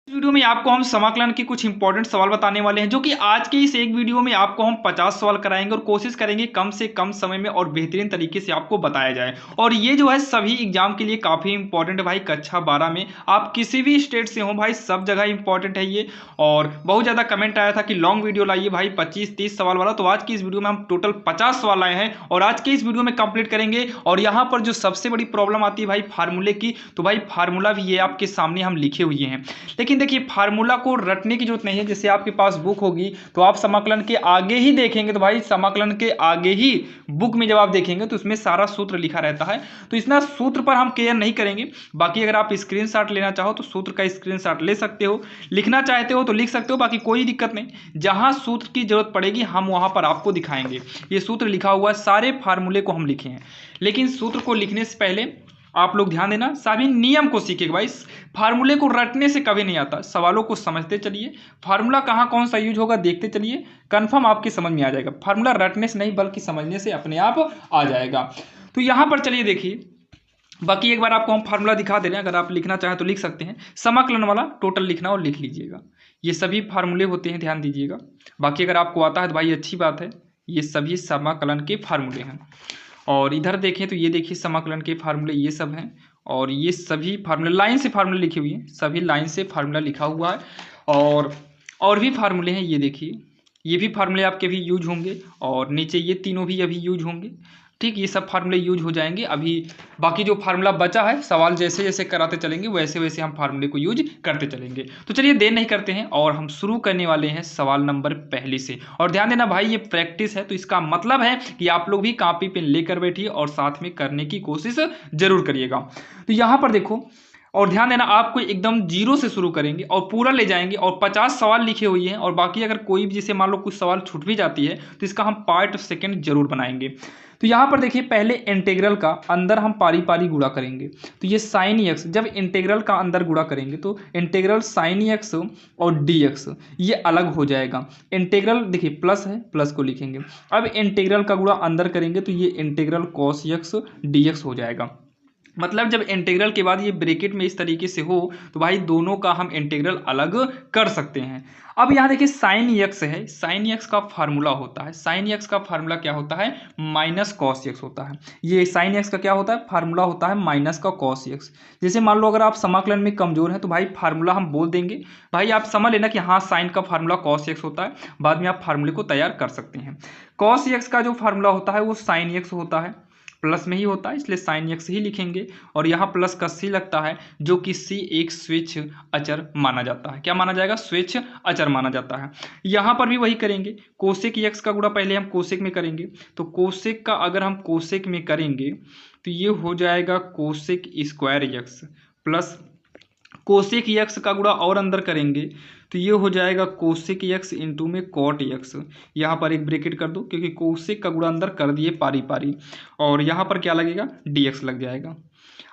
Video में आपको हम समाकलन के कुछ इंपॉर्टेंट सवाल बताने वाले हैं जो कि आज के इस एक वीडियो में आपको हम 50 सवाल कराएंगे और कोशिश करेंगे कम से कम समय में और बेहतरीन तरीके से आपको बताया जाए। और ये जो है सभी एग्जाम के लिए काफ़ी इंपॉर्टेंट है भाई। कक्षा 12 में आप किसी भी स्टेट से हो भाई, सब जगह इंपॉर्टेंट है ये। और बहुत ज़्यादा कमेंट आया था कि लॉन्ग वीडियो लाइए भाई 25-30 सवाल वाला, तो आज की इस वीडियो में हम टोटल 50 सवाल लाए हैं और आज के इस वीडियो में कंप्लीट करेंगे। और यहाँ पर जो सबसे बड़ी प्रॉब्लम आती है भाई फार्मूले की, तो भाई फार्मूला भी ये आपके सामने हम लिखे हुए हैं, लेकिन देखिए फार्मूला को रटने की जरूरत नहीं है। जैसे आपके पास बुक होगी तो आप समाकलन के आगे ही देखेंगे, तो भाई समाकलन के आगे ही बुक में जब आप देखेंगे तो उसमें सारा सूत्र लिखा रहता है, तो इतना सूत्र पर हम केयर नहीं करेंगे। बाकी अगर आप स्क्रीनशॉट लेना चाहो तो सूत्र का स्क्रीनशॉट ले सकते हो, लिखना चाहते हो तो लिख सकते हो, बाकी कोई दिक्कत नहीं। जहां सूत्र की जरूरत पड़ेगी हम वहां पर आपको दिखाएंगे। ये सूत्र लिखा हुआ है, सारे फार्मूले को हम लिखे हैं, लेकिन सूत्र को लिखने से पहले आप लोग ध्यान देना, सभी नियम को सीखिएगा भाई। फार्मूले को रटने से कभी नहीं आता, सवालों को समझते चलिए। फार्मूला कहाँ कौन सा यूज होगा देखते चलिए, कंफर्म आपकी समझ में आ जाएगा। फार्मूला रटने से नहीं बल्कि समझने से अपने आप आ जाएगा। तो यहाँ पर चलिए देखिए, बाकी एक बार आपको हम फार्मूला दिखा दे रहे हैं, अगर आप लिखना चाहें तो लिख सकते हैं। समाकलन वाला टोटल लिखना और लिख लीजिएगा, ये सभी फार्मूले होते हैं, ध्यान दीजिएगा। बाकी अगर आपको आता है तो भाई अच्छी बात है, ये सभी समाकलन के फार्मूले हैं। और इधर देखें तो ये देखिए समाकलन के फार्मूले ये सब हैं, और ये सभी फार्मूले लाइन से फार्मूले लिखे हुए हैं, सभी लाइन से फार्मूला लिखा हुआ है। और भी फार्मूले हैं, ये देखिए, ये भी फार्मूले आपके भी यूज होंगे, और नीचे ये तीनों भी अभी यूज होंगे। ठीक, ये सब फार्मूले यूज हो जाएंगे अभी। बाकी जो फार्मूला बचा है, सवाल जैसे जैसे कराते चलेंगे वैसे वैसे हम फार्मूले को यूज करते चलेंगे। तो चलिए देर नहीं करते हैं और हम शुरू करने वाले हैं सवाल नंबर पहले से। और ध्यान देना भाई, ये प्रैक्टिस है, तो इसका मतलब है कि आप लोग भी कॉपी पेन लेकर बैठिए और साथ में करने की कोशिश जरूर करिएगा। तो यहाँ पर देखो, और ध्यान देना, आपको एकदम जीरो से शुरू करेंगे और पूरा ले जाएंगे, और 50 सवाल लिखे हुए हैं। और बाकी अगर कोई भी, जैसे मान लो कुछ सवाल छूट भी जाती है, तो इसका हम पार्ट सेकंड जरूर बनाएंगे। तो यहाँ पर देखिए, पहले इंटीग्रल का अंदर हम पारी पारी गुणा करेंगे। तो ये साइन एक्स, जब इंटीग्रल का अंदर गुणा करेंगे तो इंटीग्रल साइन एक्स और डी एक्स ये अलग हो जाएगा। इंटीग्रल देखिए प्लस है, प्लस को लिखेंगे। अब इंटीग्रल का गुणा अंदर करेंगे तो ये integral cos x D x हो जाएगा। मतलब जब इंटीग्रल के बाद ये ब्रैकेट में इस तरीके से हो तो भाई दोनों का हम इंटीग्रल अलग कर सकते हैं। अब यहाँ देखिए साइन एक्स है, साइन एक्स का फार्मूला होता है, साइन एक्स का फार्मूला क्या होता है, माइनस कॉस एक्स होता है। ये साइन एक्स का क्या होता है, फार्मूला होता है माइनस का कॉस एक्स। जैसे मान लो अगर आप समाकलन में कमजोर हैं तो भाई फार्मूला हम बोल देंगे, भाई आप समझ लेना कि हाँ साइन का फार्मूला कॉस एक्स होता है, बाद में आप फार्मूले को तैयार कर सकते हैं। कॉस एक्स का जो फार्मूला होता है वो साइन एक्स होता है, प्लस में ही होता है, इसलिए साइन एक्स ही लिखेंगे। और यहाँ प्लस का सी लगता है, जो कि सी एक स्विच अचर माना जाता है। क्या माना जाएगा, स्विच अचर माना जाता है। यहाँ पर भी वही करेंगे, कोसेक एक्स का गुणा पहले हम कोसेक में करेंगे। तो कोसेक का अगर हम कोसेक में करेंगे तो ये हो जाएगा cosec square x, plus cosec x का गुणा और अंदर करेंगे तो ये हो जाएगा कोसेक एक्स इंटू में कॉट एक्स। यहाँ पर एक ब्रैकेट कर दो, क्योंकि कोसेक का गुणा अंदर कर दिए पारी पारी, और यहाँ पर क्या लगेगा, डी एक्स लग जाएगा।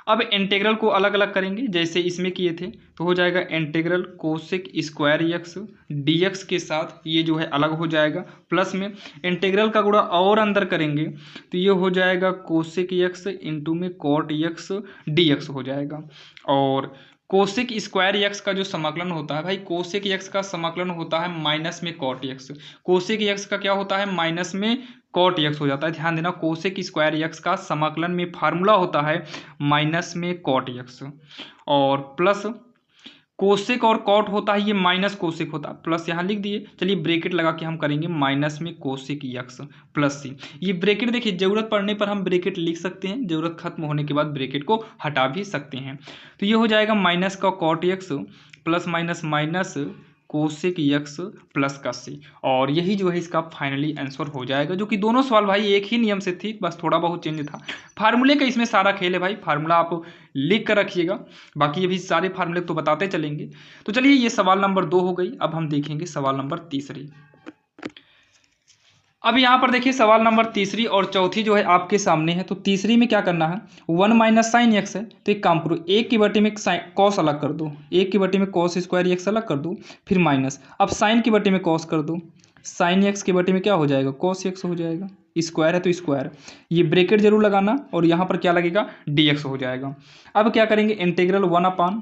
अब इंटीग्रल को अलग अलग करेंगे जैसे इसमें किए थे, तो हो जाएगा integral cosec square x D x के साथ ये जो है अलग हो जाएगा, प्लस में इंटीग्रल का गुणा और अंदर करेंगे तो ये हो जाएगा कोसेक एक्स इंटू में कॉट एक्स डी एक्स हो जाएगा। और कोसेक स्क्वायर एक्स का जो समाकलन होता है भाई, कोसेक एक्स का समाकलन होता है माइनस में कॉट एक्स। कोसेक एक्स का क्या होता है, माइनस में कॉट एक्स हो जाता है। ध्यान देना, कोसेक स्क्वायर एक्स का समाकलन में फार्मूला होता है माइनस में कॉट एक्स, और प्लस कोसेक और कॉट होता है ये माइनस कोसेक होता है, प्लस यहाँ लिख दिए। चलिए ब्रैकेट लगा के हम करेंगे माइनस में कोसेक एक्स प्लस सी। ये ब्रैकेट देखिए, जरूरत पड़ने पर हम ब्रैकेट लिख सकते हैं, जरूरत खत्म होने के बाद ब्रैकेट को हटा भी सकते हैं। तो ये हो जाएगा माइनस का cot x plus minus minus cosec x plus का सी, और यही जो है इसका फाइनली आंसर हो जाएगा। जो कि दोनों सवाल भाई एक ही नियम से थी, बस थोड़ा बहुत चेंज था। फार्मूले का इसमें सारा खेल है भाई, फार्मूला आप लिख कर रखिएगा, बाकी ये भी सारे फार्मूले तो बताते चलेंगे। तो चलिए ये सवाल नंबर 2 हो गई, अब हम देखेंगे सवाल नंबर तीसरी। अब यहाँ पर देखिए सवाल नंबर तीसरी और चौथी जो है आपके सामने है। तो तीसरी में क्या करना है, 1 माइनस साइन एक्स है, तो एक काम करो, एक की बटे में कॉस अलग कर दो, एक की बटे में कॉस स्क्वायर एक्स अलग कर दो, फिर माइनस। अब साइन की बटे में कॉस कर दो, साइन एक्स की बटे में क्या हो जाएगा, कॉस एक्स हो जाएगा। स्क्वायर है तो स्क्वायर, ये ब्रैकेट जरूर लगाना, और यहाँ पर क्या लगेगा, डी एक्स हो जाएगा। अब क्या करेंगे, इंटीग्रल 1 अपान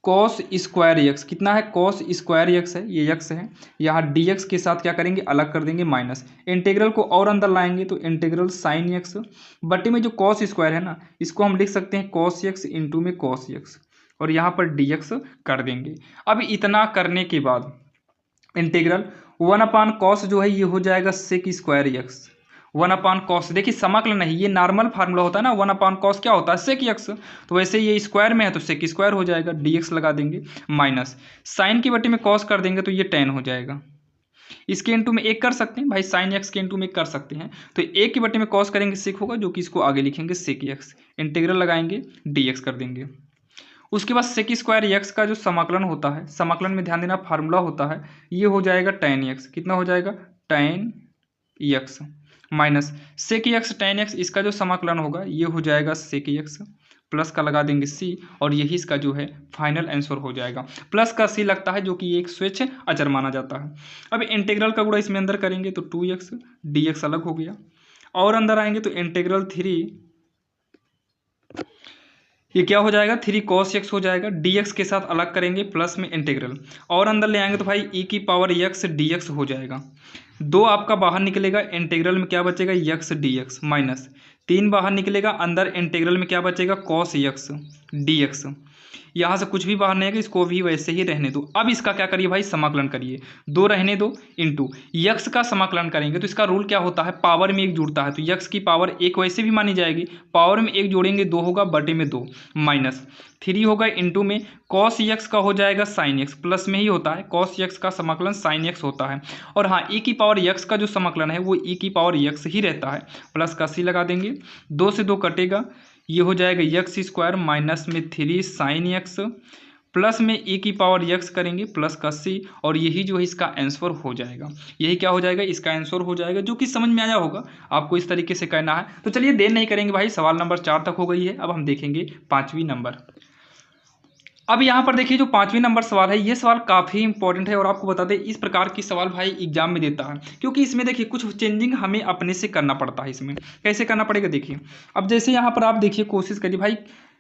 कॉस स्क्वायर एक्स, कितना है कॉस स्क्वायर एक्स है, ये एक्स है, यहाँ डी एक्स के साथ क्या करेंगे अलग कर देंगे माइनस, इंटीग्रल को और अंदर लाएंगे तो इंटीग्रल साइन एक्स बटे में जो कॉस स्क्वायर है ना इसको हम लिख सकते हैं कॉस एक्स इंटू में कॉस एक्स और यहाँ पर डी एक्स कर देंगे। अब इतना करने के बाद इंटीग्रल 1/cos जो है ये हो जाएगा सेक स्क्वायर एक्स, 1/cos, देखिए समाकलन नहीं ये नॉर्मल फार्मूला होता है ना, 1/cos क्या होता है सेक एक्स, तो वैसे ये स्क्वायर में है तो सेक स्क्वायर हो जाएगा, dx लगा देंगे माइनस साइन की बटे में cos कर देंगे तो ये tan हो जाएगा, इसके इंटू में एक कर सकते हैं भाई, साइन एक्स के इंटू में एक कर सकते हैं तो एक की बटे में cos करेंगे सेक होगा जो कि इसको आगे लिखेंगे सेक एक्स, इंटीग्रल लगाएंगे dx कर देंगे। उसके बाद सेक स्क्वायर एक्स का जो समाकलन होता है, समाकलन में ध्यान देना फार्मूला होता है, ये हो जाएगा tan एक्स, कितना हो जाएगा tan x minus sec x tan x, इसका जो समाकलन होगा ये हो जाएगा सेक एक्स, प्लस का लगा देंगे c और यही इसका जो है फाइनल आंसर हो जाएगा। प्लस का c लगता है जो कि एक स्वेच्छ अचर माना जाता है। अब इंटीग्रल का गुणा इसमें अंदर करेंगे तो 2x dx अलग हो गया और अंदर आएंगे तो इंटीग्रल 3, ये क्या हो जाएगा 3 cos x हो जाएगा, dx के साथ अलग करेंगे प्लस में इंटीग्रल और अंदर ले आएंगे तो भाई e की पावर x dx हो जाएगा, 2 आपका बाहर निकलेगा, इंटीग्रल में क्या बचेगा x dx माइनस 3 बाहर निकलेगा, अंदर इंटीग्रल में क्या बचेगा cos x dx, यहाँ से कुछ भी बाहर नहीं आएगा, इसको भी वैसे ही रहने दो। अब इसका क्या करिए भाई समाकलन करिए, 2 रहने दो इंटू यक्स का समाकलन करेंगे तो इसका रूल क्या होता है पावर में 1 जुड़ता है तो यक्स की पावर 1 वैसे भी मानी जाएगी, पावर में 1 जोड़ेंगे 2 होगा बटे में 2 माइनस 3 होगा इंटू में कॉस यक्स का हो जाएगा साइन एक्स, प्लस में ही होता है कॉस यक्स का समाकलन साइन एक्स होता है और हाँ ई की पावर यक्स का जो समाकलन है वो ई की पावर यक्स ही रहता है, प्लस का सी लगा देंगे, 2 से 2 कटेगा, ये हो जाएगा एक्स स्क्वायर माइनस में 3 साइन एक्स प्लस में e की पावर x करेंगे प्लस का c और यही जो है इसका आंसर हो जाएगा, यही क्या हो जाएगा इसका आंसर हो जाएगा, जो कि समझ में आया होगा आपको इस तरीके से करना है। तो चलिए देर नहीं करेंगे भाई, सवाल नंबर 4 तक हो गई है, अब हम देखेंगे 5वीं नंबर। अब यहाँ पर देखिए जो 5वीं नंबर सवाल है ये सवाल काफ़ी इंपॉर्टेंट है और आपको बता दें इस प्रकार की सवाल भाई एग्जाम में देता है, क्योंकि इसमें देखिए कुछ चेंजिंग हमें अपने से करना पड़ता है। इसमें कैसे करना पड़ेगा देखिए, अब जैसे यहाँ पर आप देखिए कोशिश करिए भाई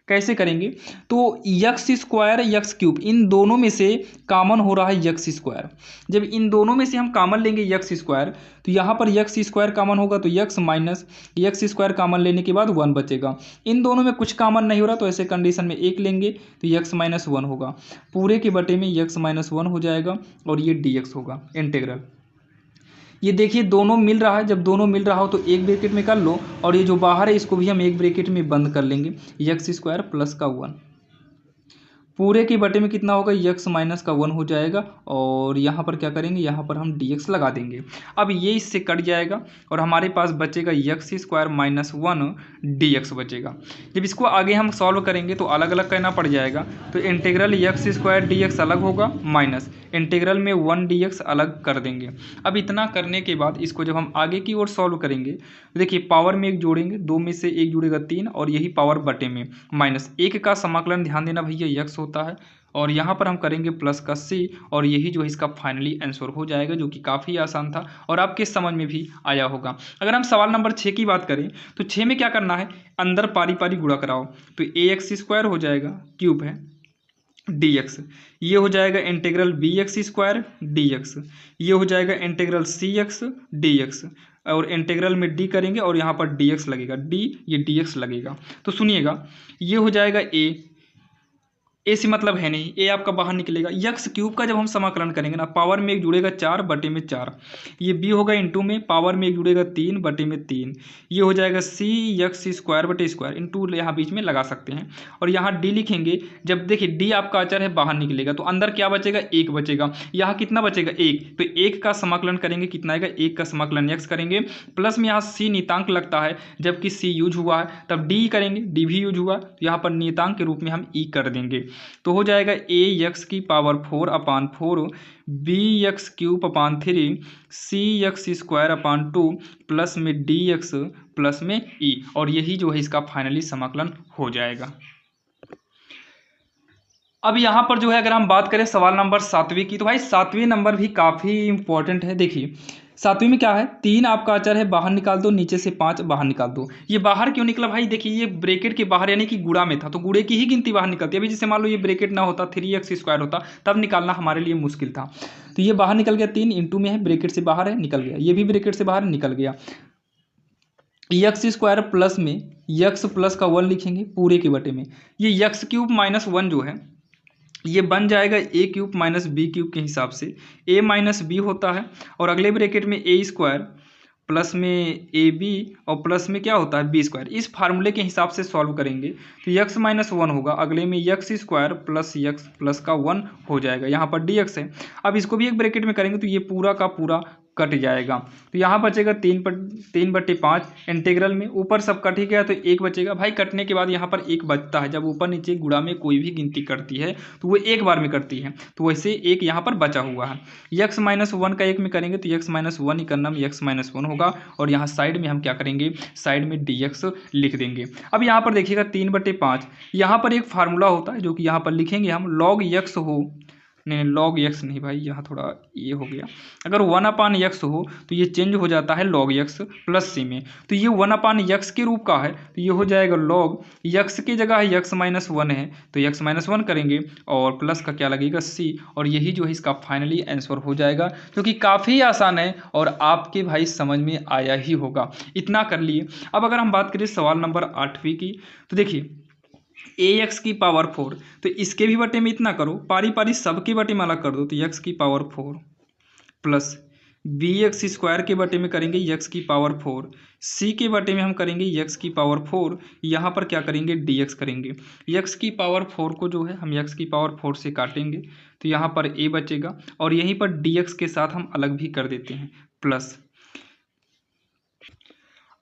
कैसे करेंगे, तो x square x cube in दोनों में से कॉमन हो रहा है एक्स स्क्वायर, जब इन दोनों में से हम कॉमन लेंगे एक्स स्क्वायर तो यहाँ पर एक्स स्क्वायर कॉमन होगा तो x minus x square common लेने के बाद 1 बचेगा, इन दोनों में कुछ कॉमन नहीं हो रहा तो ऐसे कंडीशन में 1 लेंगे तो एक्स माइनस 1 होगा, पूरे के बटे में एक्स माइनस 1 हो जाएगा और ये डी एक्स होगा इंटीग्रल। ये देखिए दोनों मिल रहा है, जब दोनों मिल रहा हो तो एक ब्रैकेट में कर लो और ये जो बाहर है इसको भी हम एक ब्रैकेट में बंद कर लेंगे, एक्स स्क्वायर प्लस का 1 पूरे के बटे में कितना होगा x माइनस का 1 हो जाएगा और यहाँ पर क्या करेंगे यहाँ पर हम dx लगा देंगे। अब ये इससे कट जाएगा और हमारे पास बचेगा एक्स स्क्वायर माइनस 1 dx बचेगा। जब इसको आगे हम सॉल्व करेंगे तो अलग अलग करना पड़ जाएगा, तो इंटीग्रल एक्स स्क्वायर dx अलग होगा माइनस इंटीग्रल में 1 dx अलग कर देंगे। अब इतना करने के बाद इसको जब हम आगे की ओर सॉल्व करेंगे तो देखिए पावर में 1 जोड़ेंगे, 2 में से 1 जुड़ेगा 3 और यही पावर बटे में माइनस 1 का समाकलन ध्यान देना भैया x होता है और यहाँ पर हम करेंगे प्लस का c और यही जो है इसका फाइनली आंसर हो जाएगा, जो कि काफ़ी आसान था और आपके समझ में भी आया होगा। अगर हम सवाल नंबर 6 की बात करें तो 6 में क्या करना है, अंदर पारी पारी गुणा कराओ तो ax स्क्वायर हो जाएगा क्यूब है dx, ये हो जाएगा इंटीग्रल bx स्क्वायर dx, ये हो जाएगा इंटीग्रल cx dx और इंटीग्रल में d करेंगे और यहाँ पर dx लगेगा, d ये dx लगेगा। तो सुनिएगा ये हो जाएगा ए से मतलब है नहीं, ए आपका बाहर निकलेगा, यक्स क्यूब का जब हम समाकलन करेंगे ना पावर में 1 जुड़ेगा 4 बटे में 4, ये बी होगा इंटू में पावर में 1 जुड़ेगा 3 बटे में 3, ये हो जाएगा सी यक्स स्क्वायर बटे स्क्वायर इंटू यहाँ बीच में लगा सकते हैं और यहाँ डी लिखेंगे। जब देखिए डी आपका अचर है बाहर निकलेगा तो अंदर क्या बचेगा 1 बचेगा, यहाँ कितना बचेगा 1, तो 1 का समाकलन करेंगे कितना आएगा 1 का समाकलन यक्स करेंगे प्लस में यहाँ सी नियतांक लगता है, जबकि सी यूज हुआ है तब डी करेंगे, डी भी यूज हुआ तो यहाँ पर नियतांक के रूप में हम ई कर देंगे। तो हो जाएगा ए एक्स की power 4/4 b x cube upon 3 c x square upon 2 plus में डी एक्स प्लस में ई और यही जो है इसका फाइनली समाकलन हो जाएगा। अब यहाँ पर जो है अगर हम बात करें सवाल नंबर 7वीं की तो भाई 7वीं नंबर भी काफ़ी इंपॉर्टेंट है। देखिए सातवीं में क्या है, 3 आपका अचर है, बाहर निकाल दो, नीचे से 5 बाहर निकाल दो। ये बाहर क्यों निकला भाई, देखिए ये ब्रैकेट के बाहर यानी कि गुणा में था, तो गुणे की ही गिनती बाहर निकलती है। अभी जैसे मान लो ये ब्रैकेट ना होता, 3x² होता, तब निकालना हमारे लिए मुश्किल था। तो ये बाहर निकल गया, 3 इंटू में है, ब्रैकेट से बाहर है, निकल गया। ये भी ब्रैकेट से बाहर निकल गया। x² प्लस में x प्लस का 1 लिखेंगे पूरे के बटे में। ये x³ माइनस 1 जो है ये बन जाएगा a³ माइनस b³ के हिसाब से। a माइनस बी होता है और अगले ब्रैकेट में a² प्लस में ab और प्लस में क्या होता है b²। इस फार्मूले के हिसाब से सॉल्व करेंगे तो x माइनस 1 होगा, अगले में x² प्लस x प्लस का 1 हो जाएगा। यहाँ पर dx है। अब इसको भी एक ब्रैकेट में करेंगे तो ये पूरा का पूरा कट जाएगा। तो यहाँ बचेगा 3/5 इंटीग्रल में, ऊपर सब कट ही गया तो 1 बचेगा। भाई कटने के बाद यहाँ पर 1 बचता है। जब ऊपर नीचे गुणा में कोई भी गिनती करती है तो वो एक बार में करती है, तो वैसे 1 यहाँ पर बचा हुआ है। x माइनस 1 का 1 में करेंगे तो x माइनस 1 ही करना में x माइनस 1 होगा और यहाँ साइड में हम क्या करेंगे, साइड में dx लिख देंगे। अब यहाँ पर देखिएगा 3/5, यहाँ पर एक फार्मूला होता है जो कि यहाँ पर लिखेंगे हम, log x हो, नहीं log x नहीं भाई, यहाँ थोड़ा ये हो गया। अगर 1/x हो तो ये चेंज हो जाता है log x प्लस c में, तो ये 1/x के रूप का है तो ये हो जाएगा log x की जगह है x माइनस 1 है तो x माइनस 1 करेंगे और प्लस का क्या लगेगा c, और यही जो है इसका फाइनली आंसर हो जाएगा, जो कि काफ़ी आसान है और आपके भाई समझ में आया ही होगा। इतना कर लिए। अब अगर हम बात करें सवाल नंबर 8वीं की, तो देखिए ax की पावर 4, तो इसके भी बटे में इतना करो, पारी पारी सबके बटे में अलग कर दो, तो x की पावर 4 प्लस bx² के बटे में करेंगे x की पावर 4, c के बटे में हम करेंगे x की पावर 4, यहाँ पर क्या करेंगे dx करेंगे। x की पावर 4 को जो है हम x की पावर 4 से काटेंगे तो यहाँ पर a बचेगा और यहीं पर dx के साथ हम अलग भी कर देते हैं प्लस।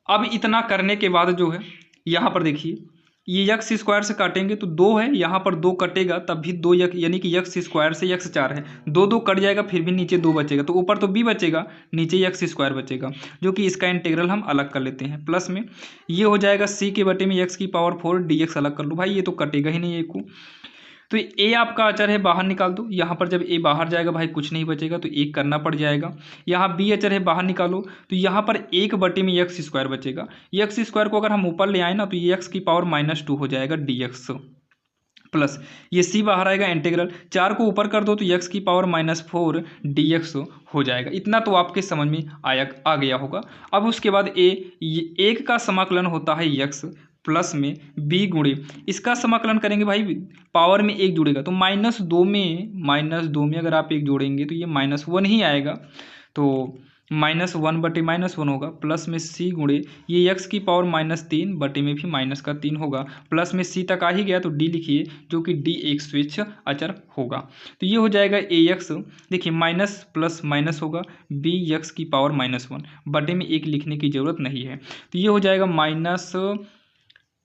अब इतना करने के बाद जो है यहाँ पर देखिए ये x² से काटेंगे तो 2 है, यहाँ पर 2 कटेगा तब भी 2 यानी कि x² से x4 है, 2 कट जाएगा फिर भी नीचे 2 बचेगा, तो ऊपर तो b बचेगा नीचे x² बचेगा, जो कि इसका इंटीग्रल हम अलग कर लेते हैं प्लस में। ये हो जाएगा c के बटे में x की पावर 4 dx अलग कर लो, भाई ये तो कटेगा ही नहीं एक को, तो a आपका अचर है बाहर निकाल दो। यहाँ पर जब a बाहर जाएगा भाई कुछ नहीं बचेगा तो 1 करना पड़ जाएगा। यहाँ b अचर है बाहर निकालो तो यहाँ पर 1 बटे में x² बचेगा। x² को अगर हम ऊपर ले आए ना तो ये x की पावर -2 हो जाएगा dx प्लस ये c बाहर आएगा, इंटीग्रल 4 को ऊपर कर दो तो x की पावर -4 dx हो जाएगा। इतना तो आपके समझ में आ गया होगा। अब उसके बाद ये 1 का समाकलन होता है x प्लस में b गुणे, इसका समाकलन करेंगे भाई पावर में 1 जुड़ेगा तो -2 में अगर आप 1 जोड़ेंगे तो ये -1 ही आएगा, तो -1 बटे -1 होगा प्लस में c गुणे ये x की पावर -3 बटे में भी -3 होगा, प्लस में c तक आ ही गया तो d लिखिए, जो कि d एक स्विच अचर होगा। तो ये हो जाएगा ax, देखिए माइनस प्लस माइनस होगा, bx की पावर -1 बटे में 1 लिखने की ज़रूरत नहीं है, तो ये हो जाएगा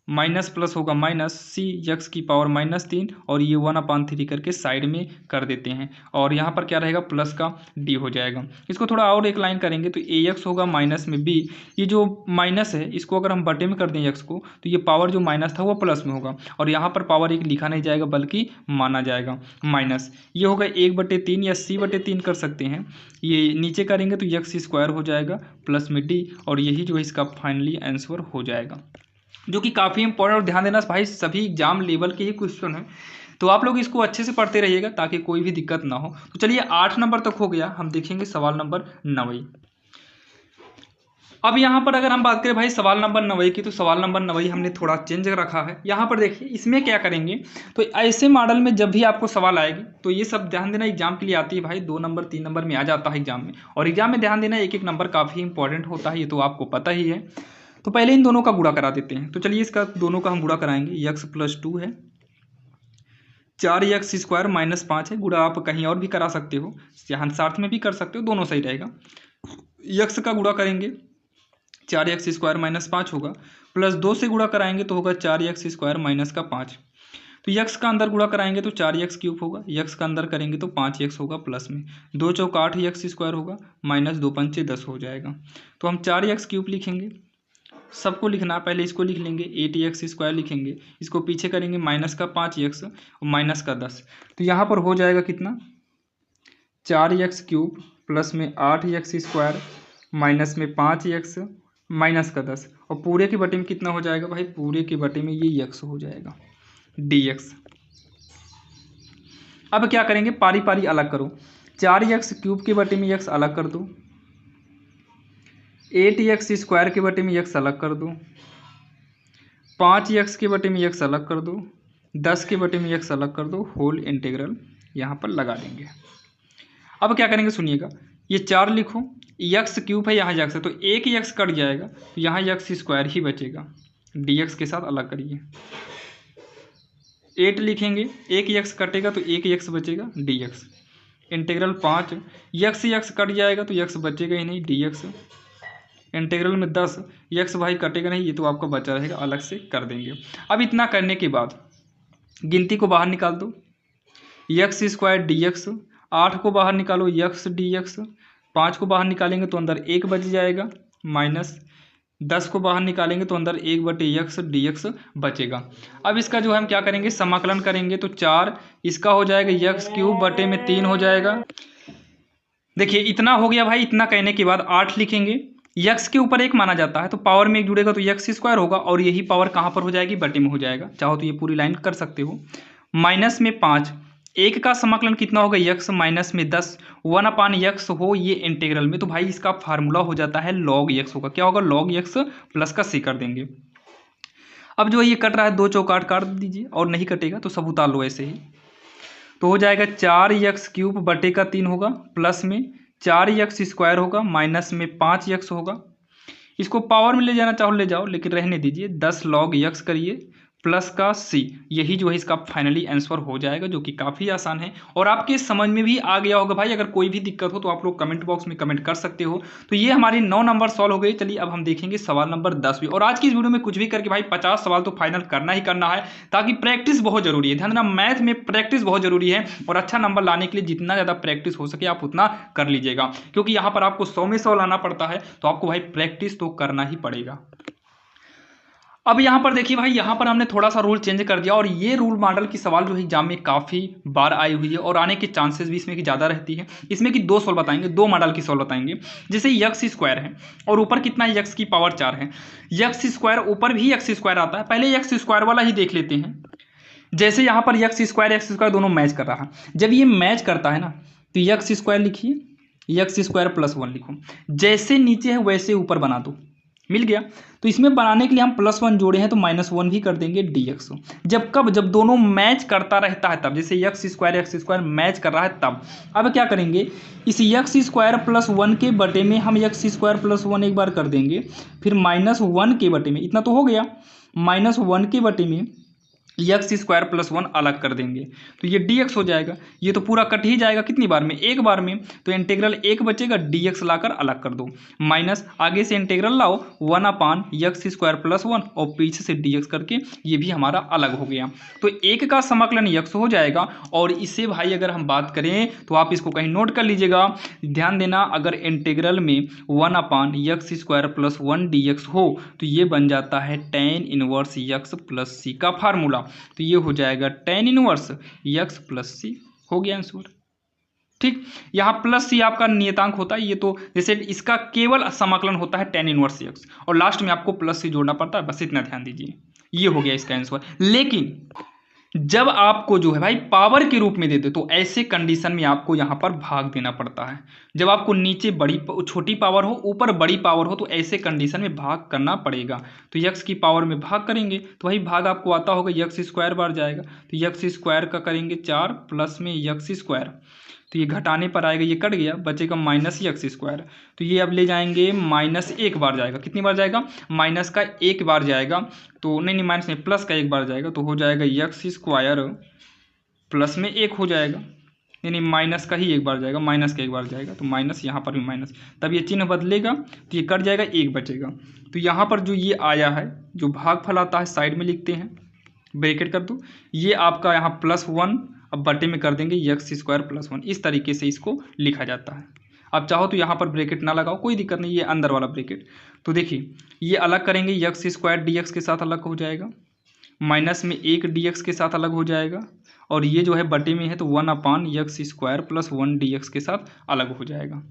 माइनस प्लस होगा माइनस सी x की पावर -3 और ये 1/3 करके साइड में कर देते हैं और यहाँ पर क्या रहेगा प्लस का d हो जाएगा। इसको थोड़ा और एक लाइन करेंगे तो ax होगा माइनस में b, ये जो माइनस है इसको अगर हम बटे में कर दें x को तो ये पावर जो माइनस था वो प्लस में होगा और यहाँ पर पावर 1 लिखा नहीं जाएगा बल्कि माना जाएगा माइनस। ये होगा 1/3 या c/3 कर सकते हैं, ये नीचे करेंगे तो x² हो जाएगा प्लस में d और यही जो है इसका फाइनली आंसर हो जाएगा, जो कि काफ़ी इंपॉर्टेंट। और ध्यान देना भाई सभी एग्जाम लेवल के ही क्वेश्चन है, तो आप लोग इसको अच्छे से पढ़ते रहिएगा ताकि कोई भी दिक्कत ना हो। तो चलिए 8 नंबर तक हो गया, हम देखेंगे सवाल नंबर 9। अब यहाँ पर अगर हम बात करें भाई सवाल नंबर 9 की, तो सवाल नंबर 9 हमने थोड़ा चेंज रखा है। यहाँ पर देखिए इसमें क्या करेंगे, तो ऐसे मॉडल में जब भी आपको सवाल आएगी तो ये सब ध्यान देना एग्जाम के लिए आती है भाई, 2 नंबर 3 नंबर में आ जाता है एग्जाम में, और एग्जाम में ध्यान देना एक एक नंबर काफ़ी इंपॉर्टेंट होता है, ये तो आपको पता ही है। तो पहले इन दोनों का गुणा करा देते हैं, तो चलिए इसका दोनों का हम गुणा कराएंगे। x + 2 है, 4x² - 5 है, गुणा आप कहीं और भी करा सकते हो, यहाँ साथ में भी कर सकते हो, दोनों सही रहेगा। x का गुणा करेंगे 4x² - 5 होगा, प्लस 2 से गुणा कराएंगे तो होगा 4x² - 5, तो x का अंदर गुणा कराएंगे तो 4x³ होगा, x का अंदर करेंगे तो 5x होगा, प्लस में 2 चौक 8x² होगा, -2 पंचे 10 हो जाएगा। तो हम 4x³ लिखेंगे, सबको लिखना, पहले इसको लिख लेंगे 8x² लिखेंगे, इसको पीछे करेंगे -5x और -10, तो यहाँ पर हो जाएगा कितना 4x³ प्लस में 8x² माइनस में 5x माइनस का 10 और पूरे के बटे में कितना हो जाएगा भाई, पूरे के बटे में ये x हो जाएगा dx। अब क्या करेंगे, पारी पारी अलग करो। 4x क्यूब के बटे में x अलग कर दो, 8x स्क्वायर के बटे में x अलग कर दो, 5x के बटे में x अलग कर दो, 10 के बटे में x अलग कर दो, होल इंटीग्रल यहाँ पर लगा देंगे। अब क्या करेंगे सुनिएगा, ये 4 लिखो, x क्यूब है यहाँ x है तो एक x कट जाएगा तो यहाँ x स्क्वायर ही बचेगा, dx के साथ अलग करिए। 8 लिखेंगे, एक x कटेगा तो एक x बचेगा dx। इंटीग्रल 5 x कट जाएगा तो x बचेगा ही नहीं dx। इंटीग्रल में 10 x भाई कटेगा नहीं, ये तो आपका बचा रहेगा, अलग से कर देंगे। अब इतना करने के बाद गिनती को बाहर निकाल दो, x स्क्वायर dx, 8 को बाहर निकालो x dx, 5 को बाहर निकालेंगे तो अंदर 1 बच जाएगा, माइनस 10 को बाहर निकालेंगे तो अंदर 1/x dx बचेगा। अब इसका जो है हम क्या करेंगे, समाकलन करेंगे तो 4 इसका हो जाएगा x क्यूब बटे में 3 हो जाएगा। देखिए इतना हो गया भाई। इतना कहने के बाद 8 लिखेंगे, x के ऊपर 1 माना जाता है तो पावर में 1 जुड़ेगा तो x स्क्वायर होगा और यही पावर कहाँ पर हो जाएगी, बटे में हो जाएगा। चाहो तो ये पूरी लाइन कर सकते हो। माइनस में 5, 1 का समाकलन कितना होगा x माइनस में 10, 1/x हो ये इंटीग्रल में, तो भाई इसका फार्मूला हो जाता है log x होगा। क्या होगा, log x प्लस का c कर देंगे। अब जो ये कट रहा है 2 चौकाट काट दीजिए और नहीं कटेगा तो सब उतार लो ऐसे ही, तो हो जाएगा 4x क्यूब बटे का 3 होगा, प्लस में 4x स्क्वायर होगा, माइनस में 5x होगा। इसको पावर में ले जाना चाहो ले जाओ, लेकिन रहने दीजिए। 10 log x करिए प्लस का c, यही जो है इसका फाइनली आंसर हो जाएगा, जो कि काफ़ी आसान है और आपके समझ में भी आ गया होगा भाई। अगर कोई भी दिक्कत हो तो आप लोग कमेंट बॉक्स में कमेंट कर सकते हो। तो ये हमारी 9 नंबर सॉल्व हो गई। चलिए अब हम देखेंगे सवाल नंबर 10 भी। और आज की इस वीडियो में कुछ भी करके भाई 50 सवाल तो फाइनल करना ही करना है, ताकि प्रैक्टिस बहुत जरूरी है। ध्यान देना, मैथ में प्रैक्टिस बहुत जरूरी है और अच्छा नंबर लाने के लिए जितना ज़्यादा प्रैक्टिस हो सके आप उतना कर लीजिएगा, क्योंकि यहाँ पर आपको 100 में 100 लाना पड़ता है, तो आपको भाई प्रैक्टिस तो करना ही पड़ेगा। अब यहाँ पर देखिए भाई, यहाँ पर हमने थोड़ा सा रूल चेंज कर दिया और ये रूल मॉडल की सवाल जो है एग्जाम में काफ़ी बार आई हुई है और आने के चांसेस भी इसमें की ज़्यादा रहती है। इसमें कि 2 सॉल्व बताएंगे, 2 मॉडल की सॉल्व बताएंगे। जैसे x स्क्वायर है और ऊपर कितना है, x की पावर 4 है। x स्क्वायर ऊपर भी x स्क्वायर आता है, पहले x स्क्वायर वाला ही देख लेते हैं। जैसे यहाँ पर x स्क्वायर दोनों मैच कर रहा है, जब ये मैच करता है ना तो x स्क्वायर लिखिए, x स्क्वायर प्लस 1 लिखो। जैसे नीचे है वैसे ऊपर बना दो, मिल गया। तो इसमें बनाने के लिए हम प्लस 1 जोड़े हैं तो -1 भी कर देंगे dx। जब दोनों मैच करता रहता है तब, जैसे x स्क्वायर मैच कर रहा है तब। अब क्या करेंगे, इस x स्क्वायर प्लस 1 के बटे में हम x स्क्वायर प्लस 1 एक बार कर देंगे, फिर -1 के बटे में, इतना तो हो गया, -1 के बटे में x स्क्वायर प्लस 1 अलग कर देंगे तो ये dx हो जाएगा। ये तो पूरा कट ही जाएगा, कितनी बार में, एक बार में, तो इंटीग्रल 1 बचेगा, dx लाकर अलग कर दो, माइनस आगे से इंटीग्रल लाओ 1/x स्क्वायर प्लस 1 और पीछे से dx करके ये भी हमारा अलग हो गया। तो 1 का समाकलन x हो जाएगा। और इसे भाई अगर हम बात करें तो आप इसको कहीं नोट कर लीजिएगा, ध्यान देना, अगर इंटीग्रल में 1/x स्क्वायर प्लस 1 dx हो तो ये बन जाता है tan inverse x plus c का फार्मूला। तो ये हो जाएगा tan inverse x plus c, हो गया आंसर। ठीक, यहाँ प्लस सी आपका नियतांक होता है, ये तो जैसे इसका केवल समाकलन होता है tan इनवर्स x और लास्ट में आपको प्लस सी जोड़ना पड़ता है, बस इतना ध्यान दीजिए। ये हो गया इसका आंसर। लेकिन जब आपको जो है भाई पावर के रूप में दे दे तो ऐसे कंडीशन में आपको यहाँ पर भाग देना पड़ता है। जब आपको नीचे छोटी पावर हो, ऊपर बड़ी पावर हो, तो ऐसे कंडीशन में भाग करना पड़ेगा। तो x की पावर में भाग करेंगे तो वही भाग आपको आता होगा, x स्क्वायर बार जाएगा तो x स्क्वायर का करेंगे 4 प्लस में x स्क्वायर, तो ये घटाने पर आएगा, ये कट गया, बचेगा -x स्क्वायर। तो ये अब ले जाएंगे -1 बार जाएगा, कितनी बार जाएगा, माइनस का 1 बार जाएगा, तो नहीं माइनस नहीं, प्लस का 1 बार जाएगा, तो हो जाएगा x स्क्वायर प्लस में 1 हो जाएगा, यानी माइनस का ही 1 बार जाएगा, माइनस का 1 बार जाएगा, तो माइनस यहाँ पर भी माइनस, तब ये चिन्ह बदलेगा तो ये कट जाएगा, 1 बचेगा। तो यहाँ पर जो ये आया है, जो भागफल आता है साइड में लिखते हैं, ब्रैकेट कर दो, ये आपका यहाँ +1, अब बटे में कर देंगे x स्क्वायर प्लस 1, इस तरीके से इसको लिखा जाता है। अब चाहो तो यहाँ पर ब्रैकेट ना लगाओ, कोई दिक्कत नहीं, ये अंदर वाला ब्रैकेट। तो देखिए ये अलग करेंगे, x स्क्वायर dx के साथ अलग हो जाएगा, माइनस में 1 dx के साथ अलग हो जाएगा, और ये जो है बटे में है तो 1/x स्क्वायर प्लस 1 dx के साथ अलग हो जाएगा।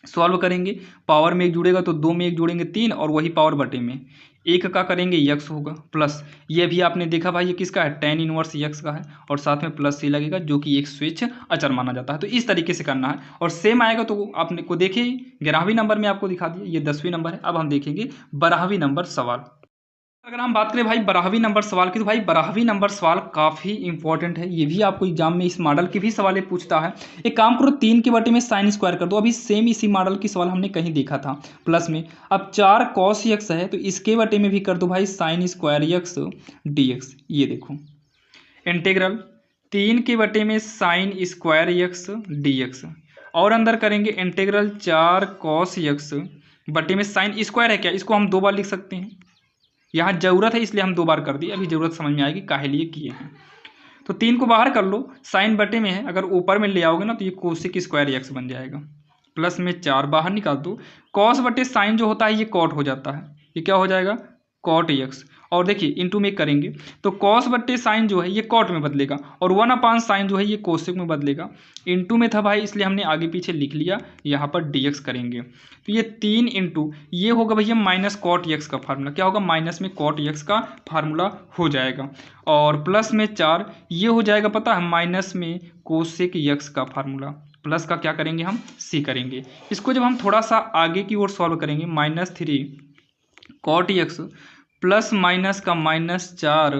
सॉल्व करेंगे, पावर में एक जुड़ेगा तो 2 में एक जोड़ेंगे 3 और वही पावर बटे में एक का करेंगे यक्स होगा प्लस, ये भी आपने देखा भाई ये किसका है, tan इनवर्स यक्स का है और साथ में प्लस सी लगेगा जो कि एक स्विच अचर माना जाता है। तो इस तरीके से करना है और सेम आएगा तो आपने को देखिए 11वीं नंबर में आपको दिखा दिया, ये 10वीं नंबर है। अब हम देखेंगे 12वीं नंबर सवाल। अगर हम बात करें भाई 12वीं नंबर सवाल की, तो भाई 12वीं नंबर सवाल काफ़ी इंपॉर्टेंट है, ये भी आपको एग्जाम में इस मॉडल के भी सवाल पूछता है। एक काम करो 3 के बटे में साइन स्क्वायर कर दो, अभी सेम इसी मॉडल की सवाल हमने कहीं देखा था प्लस में। अब 4 कॉस यक्स है तो इसके बटे में भी कर दो भाई sine square x d x. ये देखो इंटीग्रल 3 के बटे में sine square x d x और अंदर करेंगे इंटीग्रल 4 कॉस यक्स बटे में साइन स्क्वायर है क्या, इसको हम 2 बार लिख सकते हैं, यहाँ जरूरत है इसलिए हम 2 बार कर दिए, अभी जरूरत समझ में आएगी काहे लिए किए हैं। तो 3 को बाहर कर लो, साइन बटे में है, अगर ऊपर में ले आओगे ना तो ये कोसेक स्क्वायर यक्स बन जाएगा, प्लस में 4 बाहर निकाल दो, कॉस बटे साइन जो होता है ये कॉट हो जाता है, ये क्या हो जाएगा कॉट यक्स। और देखिए इंटू में करेंगे तो कॉस बट्टे साइन जो है ये कॉट में बदलेगा और 1 साइन जो है ये कोसेक में बदलेगा। इंटू में था भाई इसलिए हमने आगे पीछे लिख लिया, यहाँ पर डीएक्स करेंगे तो ये 3 इंटू ये होगा भैया माइनस कॉट यक्स का फार्मूला, क्या होगा माइनस में कॉट यक्स का फार्मूला हो जाएगा और प्लस में 4 ये हो जाएगा पता है माइनस में कोसेक यक्स का फार्मूला, प्लस का क्या करेंगे हम सी करेंगे। इसको जब हम थोड़ा सा आगे की ओर सॉल्व करेंगे -3 कॉट यक्स प्लस माइनस का -4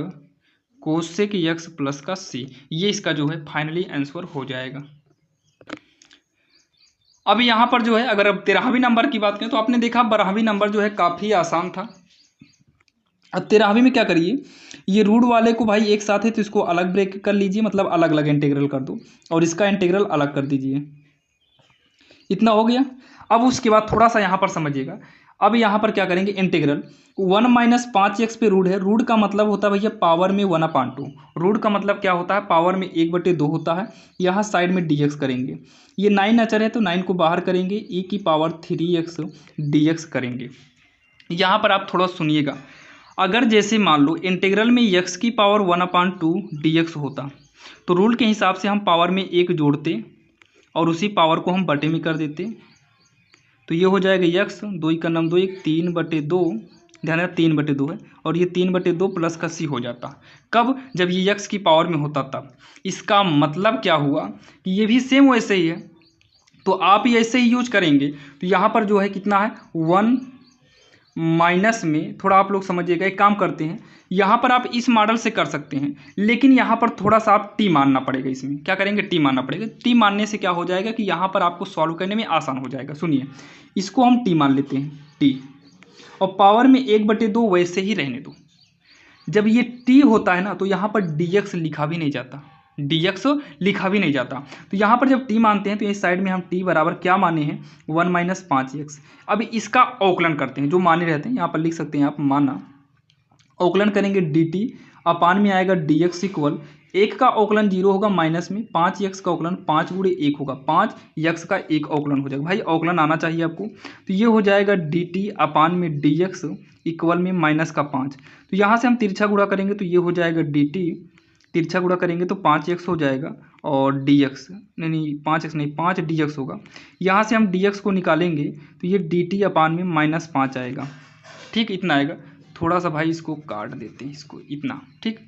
कोसेक यक्स प्लस का सी, ये इसका जो है फाइनली आंसर हो जाएगा। अब यहाँ पर जो है अगर अब 13वीं नंबर की बात करें तो आपने देखा 12वीं नंबर जो है काफ़ी आसान था। अब 13वीं में क्या करिए, ये रूट वाले को भाई एक साथ है तो इसको अलग ब्रेक कर लीजिए, मतलब अलग अलग इंटीग्रल कर दो और इसका इंटीग्रल अलग कर दीजिए, इतना हो गया। अब उसके बाद थोड़ा सा यहाँ पर समझिएगा, अब यहाँ पर क्या करेंगे इंटीग्रल 1 - 5x पे रूट है, रूट का मतलब होता है भैया पावर में 1/2, रूट का मतलब क्या होता है पावर में 1/2 होता है। यहाँ साइड में dx करेंगे, ये 9 अचर है तो 9 को बाहर करेंगे e⁻3x dx करेंगे। यहाँ पर आप थोड़ा सुनिएगा, अगर जैसे मान लो इंटीग्रल में x की पावर 1/2 dx होता तो रूल के हिसाब से हम पावर में 1 जोड़ते और उसी पावर को हम बटे में कर देते, तो ये हो जाएगा यक्स 2 का नाम 2 1 3/2, ध्यान रखना 3/2 है और ये 3/2 प्लस का सी हो जाता। कब, जब ये यक्स की पावर में होता तब। इसका मतलब क्या हुआ कि ये भी सेम वैसे ही है, तो आप ये ऐसे ही यूज करेंगे तो यहाँ पर जो है कितना है 1 माइनस में, थोड़ा आप लोग समझिएगा, एक काम करते हैं यहाँ पर आप इस मॉडल से कर सकते हैं लेकिन यहाँ पर थोड़ा सा आप टी मानना पड़ेगा, इसमें क्या करेंगे टी मानना पड़ेगा। टी मानने से क्या हो जाएगा कि यहाँ पर आपको सॉल्व करने में आसान हो जाएगा। सुनिए इसको हम टी मान लेते हैं टी, और पावर में 1/2 वैसे ही रहने दो। जब ये टी होता है ना तो यहाँ पर dx लिखा भी नहीं जाता, dx लिखा भी नहीं जाता, तो यहाँ पर जब टी मानते हैं तो इस साइड में हम टी बराबर क्या माने हैं 1 - 5x। अब इसका अवकलन करते हैं, जो माने रहते हैं यहाँ पर लिख सकते हैं आप माना, अवकलन करेंगे dt अपान में आएगा dx इक्वल 1 का अवकलन 0 होगा माइनस में 5x का अवकलन 5 × 1 होगा, 5x का एक अवकलन हो जाएगा, भाई अवकलन आना चाहिए आपको। तो ये हो जाएगा dt अपान में dx इक्वल में -5, तो यहाँ से हम तिरछा गुणा करेंगे तो ये हो जाएगा dt, तिरछा गुणा करेंगे तो 5x हो जाएगा और dx नहीं 5x नहीं 5 dx होगा। यहाँ से हम dx को निकालेंगे तो ये dt अपान में -5 आएगा, ठीक इतना आएगा। थोड़ा सा भाई इसको काट देते हैं, इसको इतना, ठीक।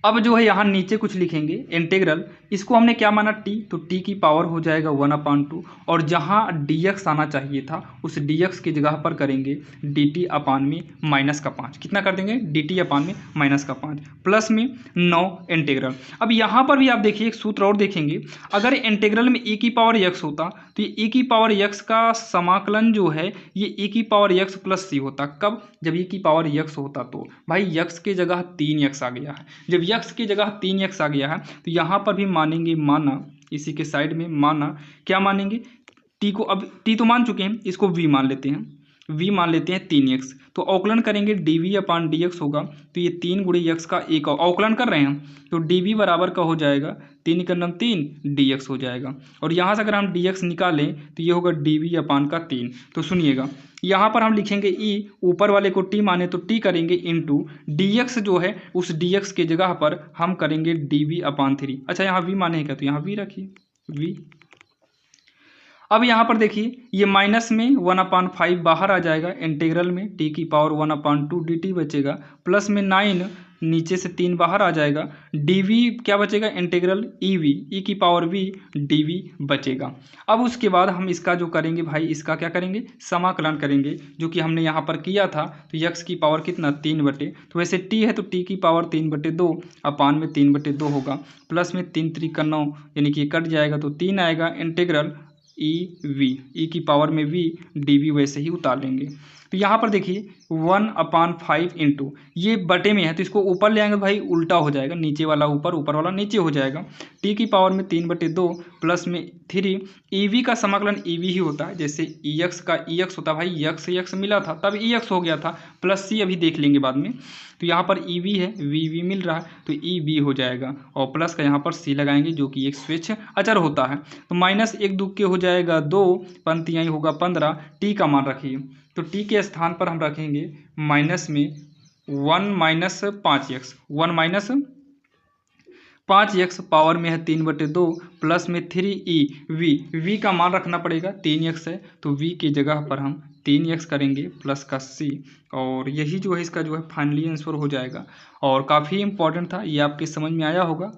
अब जो है यहाँ नीचे कुछ लिखेंगे इंटीग्रल, इसको हमने क्या माना टी, तो टी की पावर हो जाएगा 1/2 और जहाँ dx आना चाहिए था उस dx की जगह पर करेंगे dt अपान में -5, कितना कर देंगे dt अपान में -5 प्लस में 9 इंटीग्रल। अब यहाँ पर भी आप देखिए एक सूत्र और देखेंगे, अगर इंटीग्रल में e⁻x होता तो ये e⁻x का समाकलन जो है ये e⁻x प्लस c होता। कब, जब e⁻x होता तो भाई x की जगह 3x आ गया है, जब x की जगह 3x आ गया है तो यहाँ पर भी मानेंगे माना, इसी के साइड में माना, क्या मानेंगे t को, अब t तो मान चुके हैं, इसको v मान लेते हैं, v मान लेते हैं 3x, तो अवकलन करेंगे dv अपान dx होगा, तो ये 3 × x का एक अवकलन कर रहे हैं तो dv बराबर का हो जाएगा 3 का 3 dx हो जाएगा, और यहाँ से अगर हम dx निकालें तो ये होगा dv अपान का 3। तो सुनिएगा यहाँ पर हम लिखेंगे e, ऊपर वाले को t माने तो t करेंगे इंटू dx जो है उस dx के जगह पर हम करेंगे dv अपान 3। अच्छा यहाँ v माने हैं क्या, तो यहाँ v रखिए v। अब यहाँ पर देखिए ये माइनस में 1/5 बाहर आ जाएगा, इंटीग्रल में टी की पावर 1/2 dt बचेगा, प्लस में 9 नीचे से 3 बाहर आ जाएगा, dv क्या बचेगा, इंटीग्रल ev e की पावर v dv बचेगा। अब उसके बाद हम इसका जो करेंगे भाई, इसका क्या करेंगे, समाकलन करेंगे, जो कि हमने यहाँ पर किया था। तो x की पावर कितना 3 तो वैसे t है तो t की पावर 3/2 अपान में 3/2 होगा, प्लस में 3 3 का 9 यानी कि कट जाएगा तो 3 आएगा, इंटीग्रल ई की पावर में v dv वैसे ही उतार लेंगे। तो यहाँ पर देखिए 1/5 इंटू ये बटे में है तो इसको ऊपर ले आएंगे भाई, उल्टा हो जाएगा, नीचे वाला ऊपर, ऊपर वाला नीचे हो जाएगा। टी की पावर में 3/2 प्लस में 3, ईवी का समाकलन ईवी ही होता है, जैसे ईएक्स का ईएक्स होता है भाई, यक्स यक्स मिला था तब ईएक्स हो गया था, प्लस सी अभी देख लेंगे बाद में। तो यहाँ पर ईवी है, वी मिल रहा है तो ईवी हो जाएगा, और प्लस का यहाँ पर सी लगाएंगे जो कि एक स्विच अचर होता है। तो माइनस 1 2 के हो जाएगा 2, पंक्तियाँ होगा 15, टी का मान रखिए। तो टी के स्थान पर हम रखेंगे माइनस में 1 - 5x, 1 - 5x पावर में है 3/2 प्लस में 3e v का मान रखना पड़ेगा, 3x है तो v की जगह पर हम 3x करेंगे प्लस का c, और यही जो है इसका जो है फाइनली आंसर हो जाएगा। और काफ़ी इंपॉर्टेंट था, ये आपके समझ में आया होगा।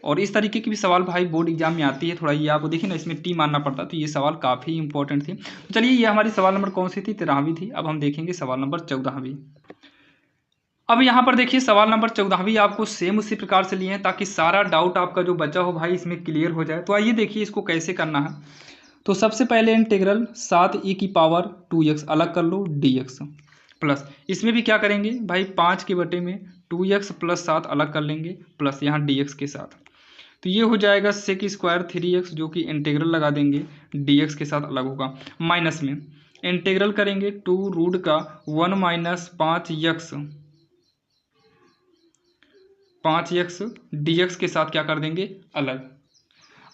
और इस तरीके की भी सवाल भाई बोर्ड एग्जाम में आती है, थोड़ा ये आपको देखिए ना, इसमें टी मानना पड़ता, तो ये सवाल काफ़ी इंपॉर्टेंट थे। तो चलिए ये हमारी सवाल नंबर कौन सी थी, 13वीं थी। अब हम देखेंगे सवाल नंबर 14वीं। अब यहाँ पर देखिए सवाल नंबर 14वीं आपको सेम उसी प्रकार से लिए हैं ताकि सारा डाउट आपका जो बचा हो भाई इसमें क्लियर हो जाए। तो आइए देखिए इसको कैसे करना है। तो सबसे पहले इंटीग्रल 7e की पावर 2x अलग कर लो dx, प्लस इसमें भी क्या करेंगे भाई, 5 के बटे में 2x प्लस 7 अलग कर लेंगे, प्लस यहाँ dx के साथ। तो ये हो जाएगा सेक स्क्वायर 3x जो कि इंटीग्रल लगा देंगे, dx के साथ अलग होगा, माइनस में इंटीग्रल करेंगे 2 रूट का 1 - 5x dx के साथ क्या कर देंगे, अलग।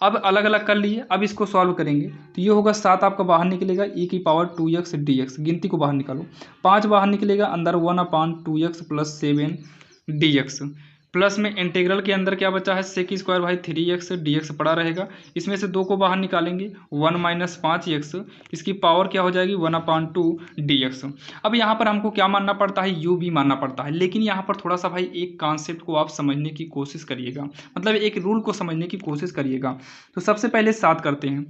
अब अलग अलग कर लिए, अब इसको सॉल्व करेंगे तो ये होगा 7 आपका बाहर निकलेगा, e की पावर 2x dx, गिनती को बाहर निकालो, 5 बाहर निकलेगा, अंदर 1/2x प्लस 7 dx, प्लस में इंटीग्रल के अंदर क्या बचा है, सेक स्क्वायर भाई 3x dx पड़ा रहेगा, इसमें से 2 को बाहर निकालेंगे, 1 - 5x, इसकी पावर क्या हो जाएगी 1/2 dx। अब यहाँ पर हमको क्या मानना पड़ता है, u भी मानना पड़ता है, लेकिन यहाँ पर थोड़ा सा भाई एक कॉन्सेप्ट को आप समझने की कोशिश करिएगा, मतलब एक रूल को समझने की कोशिश करिएगा। तो सबसे पहले 7 करते हैं,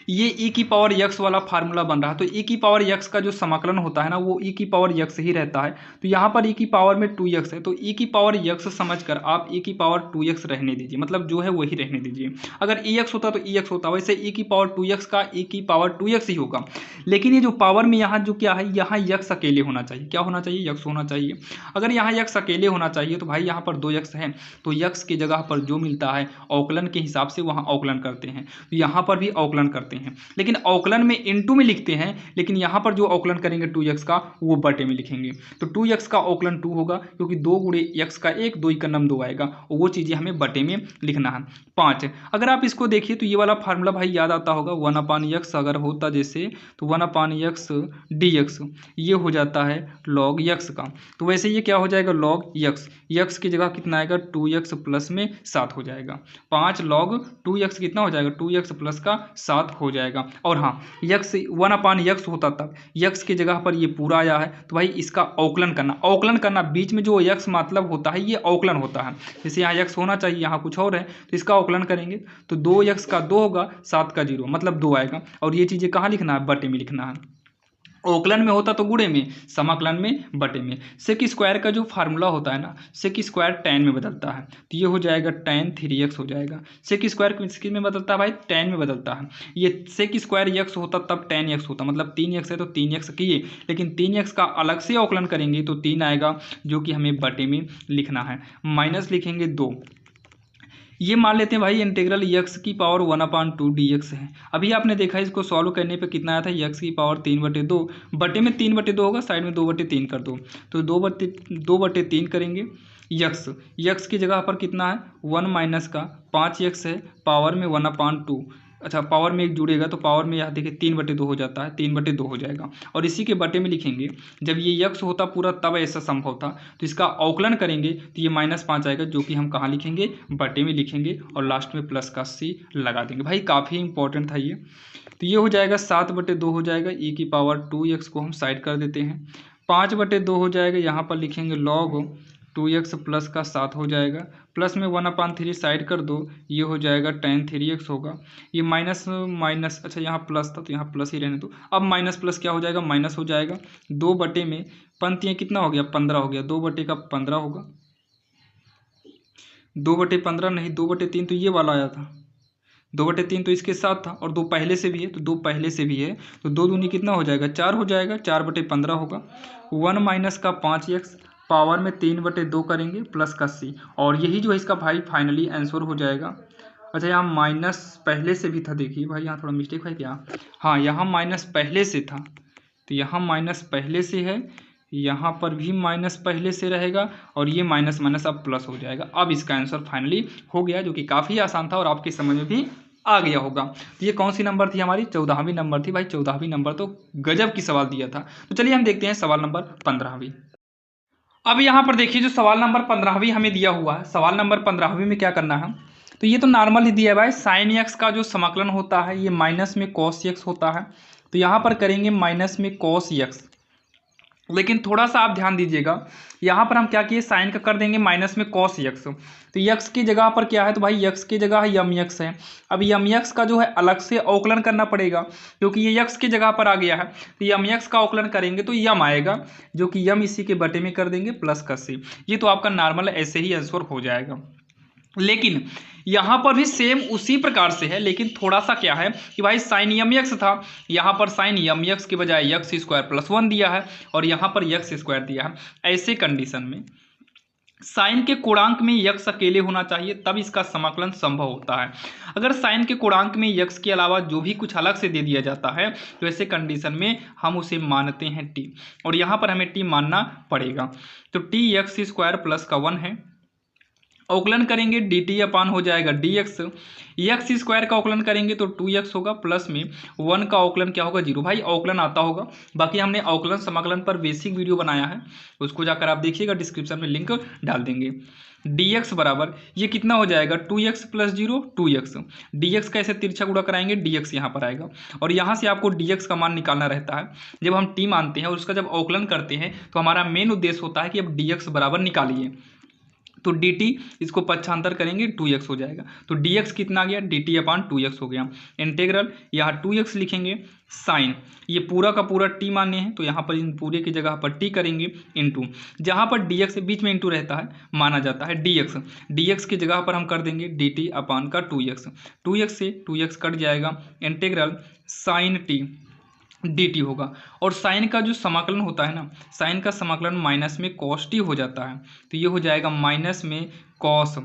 ये e की पावर x वाला फार्मूला बन रहा है, तो e की पावर x का जो समाकलन होता है ना वो e की पावर x ही रहता है। तो यहाँ पर e की पावर में 2x है, तो e की पावर x समझकर आप e की पावर 2x रहने दीजिए, मतलब जो है वही रहने दीजिए। अगर ex होता तो ex होता, वैसे e की पावर 2x का e की पावर 2x ही होगा, लेकिन ये जो पावर में यहाँ जो क्या है, यहाँ x अकेले होना चाहिए, क्या होना चाहिए, x होना चाहिए। अगर यहाँ x अकेले होना चाहिए तो भाई यहाँ पर 2x है, तो x की जगह पर जो मिलता है अवकलन के हिसाब से वहाँ अवकलन करते हैं, तो यहाँ पर भी अवकलन करते हैं, लेकिन अवकलन में इनटू में लिखते हैं, लेकिन यहाँ पर जो अवकलन करेंगे 2x का वो बटे में लिखेंगे। तो 2x का अवकलन 2 होगा, क्योंकि 2 गुणे x का 1, 2 का नम 2 आएगा, और वो चीज़ें हमें बटे में लिखना है। 5 अगर आप इसको देखिए तो ये वाला फार्मूला भाई याद आता होगा, 1/x अगर होता जैसे तो 1/x dx, ये हो जाता है log x का, तो वैसे ये क्या हो जाएगा log x, x की जगह कितना आएगा 2x प्लस में 7 हो जाएगा, 5 log 2x कितना हो जाएगा 2x प्लस का 7 हो जाएगा। और हाँ x 1/x होता तब x की जगह पर ये पूरा आया है, तो भाई इसका अवकलन करना, बीच में जो x मतलब होता है ये अवकलन होता है, जैसे यहाँ x होना चाहिए यहाँ कुछ और है, तो इसका अवकलन करेंगे तो 2x का 2 होगा, 7 का 0 मतलब 2 आएगा, और ये चीज़ें कहाँ लिखना है, बटे में लिखना है। अवकलन में होता तो गुणे में, समाकलन में बटे में। सेक स्क्वायर का जो फार्मूला होता है ना, सेक स्क्वायर tan में बदलता है, तो ये हो जाएगा tan 3x हो जाएगा। सेक स्क्वायर किस में बदलता है भाई, tan में बदलता है। ये सेक स्क्वायर x होता तब tan x होता, मतलब 3x है तो 3x किए, लेकिन 3x का अलग से अवकलन करेंगे तो 3 आएगा, जो कि हमें बटे में लिखना है, माइनस लिखेंगे 2। ये मान लेते हैं भाई इंटीग्रल x की पावर 1/2 dx है। अभी आपने देखा इसको सॉल्व करने पे कितना आया था, x की पावर 3/2, बटे में 3/2 होगा, साइड में 2/3 कर दो, तो 2/3 करेंगे। x की जगह पर कितना है 1 - का 5x है, पावर में 1/2, अच्छा पावर में एक जुड़ेगा तो पावर में यहाँ देखिए 3/2 हो जाता है, 3/2 हो जाएगा। और इसी के बटे में लिखेंगे, जब ये यक्स होता पूरा तब ऐसा संभव था, तो इसका अवकलन करेंगे तो ये -5 आएगा, जो कि हम कहाँ लिखेंगे, बटे में लिखेंगे और लास्ट में प्लस का सी लगा देंगे। भाई काफ़ी इंपॉर्टेंट था ये। तो ये हो जाएगा 7/2 हो जाएगा, e⁻2x को हम साइड कर देते हैं। 5/2 हो जाएगा, यहाँ पर लिखेंगे log 2x प्लस का 7 हो जाएगा, प्लस में 1/3 साइड कर दो, ये हो जाएगा tan 3x होगा। ये माइनस माइनस, अच्छा यहाँ प्लस था तो यहाँ प्लस ही रहने दो। अब माइनस प्लस क्या हो जाएगा, माइनस हो जाएगा। 2 में पंक्तियाँ कितना हो गया, 15 हो गया, 2/15 होगा। 2/15 नहीं, 2/3 तो ये वाला आया था, 2/3 तो इसके साथ था और 2 पहले से भी है, तो 2 पहले से भी है, तो 2 दूनी कितना हो जाएगा, 4 हो जाएगा, 4/15 होगा। 1 माइनस का 5x पावर में 3/2 करेंगे प्लस का c, और यही जो है इसका भाई फाइनली आंसर हो जाएगा। अच्छा यहाँ माइनस पहले से भी था, देखिए भाई यहाँ थोड़ा मिस्टेक है क्या, हाँ यहाँ माइनस पहले से था, तो यहाँ माइनस पहले से है, यहाँ पर भी माइनस पहले से रहेगा, और ये माइनस माइनस अब प्लस हो जाएगा। अब इसका आंसर फाइनली हो गया, जो कि काफ़ी आसान था और आपके समझ में भी आ गया होगा। तो ये कौन सी नंबर थी हमारी, 14वीं नंबर थी भाई। 14वीं नंबर तो गजब की सवाल दिया था। तो चलिए हम देखते हैं सवाल नंबर 15वीं। अब यहाँ पर देखिए जो सवाल नंबर 15वीं हमें दिया हुआ है, सवाल नंबर 15वीं में क्या करना है, तो ये तो नॉर्मल ही दिया है भाई, साइन एक्स का जो समाकलन होता है ये माइनस में कॉस एक्स होता है, तो यहाँ पर करेंगे माइनस में कॉस एक्स। लेकिन थोड़ा सा आप ध्यान दीजिएगा, यहाँ पर हम क्या किए, साइन का कर देंगे माइनस में कॉस यक्स, तो यक्स की जगह पर क्या है, तो भाई यक्स की जगह है यम यक्स है। अब यम यक्स का जो है अलग से अवकलन करना पड़ेगा, क्योंकि ये यक्स की जगह पर आ गया है, तो यम यक्स का अवकलन करेंगे तो यम आएगा, जो कि यम इसी के बटे में कर देंगे प्लस का सी। ये तो आपका नॉर्मल ऐसे ही आंसर हो जाएगा। लेकिन यहाँ पर भी सेम उसी प्रकार से है, लेकिन थोड़ा सा क्या है कि भाई साइन यम यक्स था, यहाँ पर साइन यम यक्स के बजाय यक्स स्क्वायर प्लस 1 दिया है, और यहाँ पर यक्स स्क्वायर दिया है। ऐसे कंडीशन में साइन के कोणांक में यक्स अकेले होना चाहिए, तब इसका समाकलन संभव होता है। अगर साइन के कोणांक में यक्स के अलावा जो भी कुछ अलग से दे दिया जाता है, तो ऐसे कंडीशन में हम उसे मानते हैं टी, और यहाँ पर हमें टी मानना पड़ेगा। तो टी यक्स स्क्वायर प्लस का 1 है, अवकलन करेंगे डी टी अपान हो जाएगा डी एक्स, एक्स स्क्वायर का अवकलन करेंगे तो 2x होगा, प्लस में 1 का अवकलन क्या होगा, 0। भाई अवकलन आता होगा, बाकी हमने अवकलन समाकलन पर बेसिक वीडियो बनाया है, उसको जाकर आप देखिएगा, डिस्क्रिप्शन में लिंक डाल देंगे। dx बराबर ये कितना हो जाएगा, 2x प्लस 0 2x, dx का ऐसे तिरछा गुणा कराएंगे, dx यहाँ पर आएगा, और यहाँ से आपको dx का मान निकालना रहता है। जब हम t मानते हैं और उसका जब अवकलन करते हैं, तो हमारा मेन उद्देश्य होता है कि अब dx बराबर निकालिए, तो dt इसको पक्षांतर करेंगे 2x हो जाएगा, तो dx कितना आ गया, dt अपान 2x हो गया। इंटीग्रल यहाँ 2x लिखेंगे, साइन ये पूरा का पूरा t मान्य है, तो यहाँ पर इन पूरे की जगह पर t करेंगे, इंटू जहाँ पर dx बीच में इंटू रहता है माना जाता है dx की जगह पर हम कर देंगे dt अपान का 2x से 2x कट जाएगा, इंटीग्रल साइन t dt होगा। और साइन का जो समाकलन होता है ना, साइन का समाकलन माइनस में कॉस टी हो जाता है, तो ये हो जाएगा माइनस में कॉस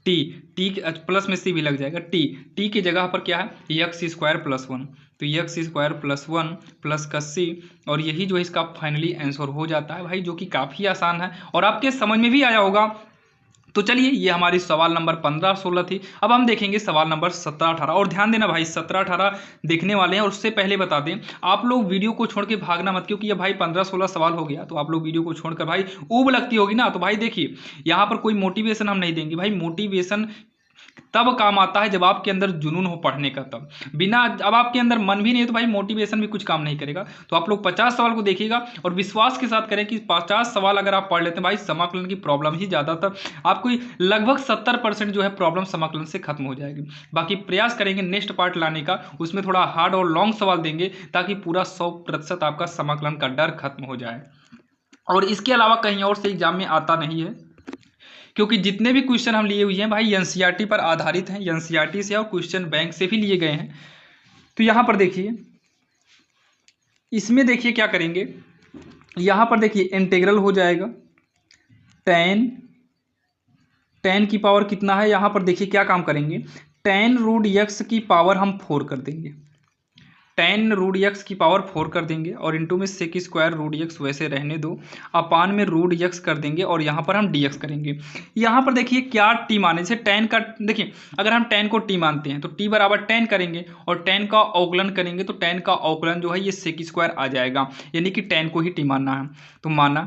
टी, टी प्लस में सी भी लग जाएगा, टी की जगह पर क्या है, यक्स स्क्वायर प्लस 1, तो यक्स स्क्वायर प्लस 1 प्लस का सी, और यही जो है इसका फाइनली आंसर हो जाता है भाई, जो कि काफ़ी आसान है और आपके समझ में भी आया होगा। तो चलिए ये हमारी सवाल नंबर 15-16 थी। अब हम देखेंगे सवाल नंबर 17-18, और ध्यान देना भाई 17-18 देखने वाले हैं, और उससे पहले बता दें आप लोग वीडियो को छोड़ के भागना मत, क्योंकि ये भाई 15-16 सवाल हो गया तो आप लोग वीडियो को छोड़कर भाई ऊब लगती होगी ना, तो भाई देखिए यहाँ पर कोई मोटिवेशन हम नहीं देंगे भाई, मोटिवेशन तब काम आता है जब आपके अंदर जुनून हो पढ़ने का, तब बिना अब आपके अंदर मन भी नहीं है तो भाई मोटिवेशन भी कुछ काम नहीं करेगा। तो आप लोग 50 सवाल को देखिएगा और विश्वास के साथ करें कि 50 सवाल अगर आप पढ़ लेते हैं भाई, समाकलन की प्रॉब्लम ही ज़्यादातर आपको लगभग 70% जो है प्रॉब्लम समाकलन से खत्म हो जाएगी। बाकी प्रयास करेंगे नेक्स्ट पार्ट लाने का, उसमें थोड़ा हार्ड और लॉन्ग सवाल देंगे ताकि पूरा 100% आपका समाकलन का डर खत्म हो जाए। और इसके अलावा कहीं और से एग्जाम में आता नहीं है, क्योंकि जितने भी क्वेश्चन हम लिए हुए हैं भाई एनसीईआरटी पर आधारित हैं, एनसीईआरटी से और क्वेश्चन बैंक से भी लिए गए हैं। तो यहाँ पर देखिए, इसमें देखिए क्या करेंगे, यहाँ पर देखिए इंटीग्रल हो जाएगा टेन की पावर कितना है, यहाँ पर देखिए क्या काम करेंगे, टेन रूट एक्स की पावर हम 4 कर देंगे, टेन रूट एक्स की पावर 4 कर देंगे और इंटू में सेक स्क्वायर रूट एक्स वैसे रहने दो, अपान में रूट एक्स कर देंगे और यहाँ पर हम डी एक्स करेंगे। यहाँ पर देखिए क्या टी माने, जैसे टेन का, देखिए अगर हम टेन को टी मानते हैं तो टी बराबर टेन करेंगे और टेन का अवकलन करेंगे तो टेन का अवकलन जो है ये सेक स्क्वायर आ जाएगा, यानी कि टेन को ही टी मानना है। तो माना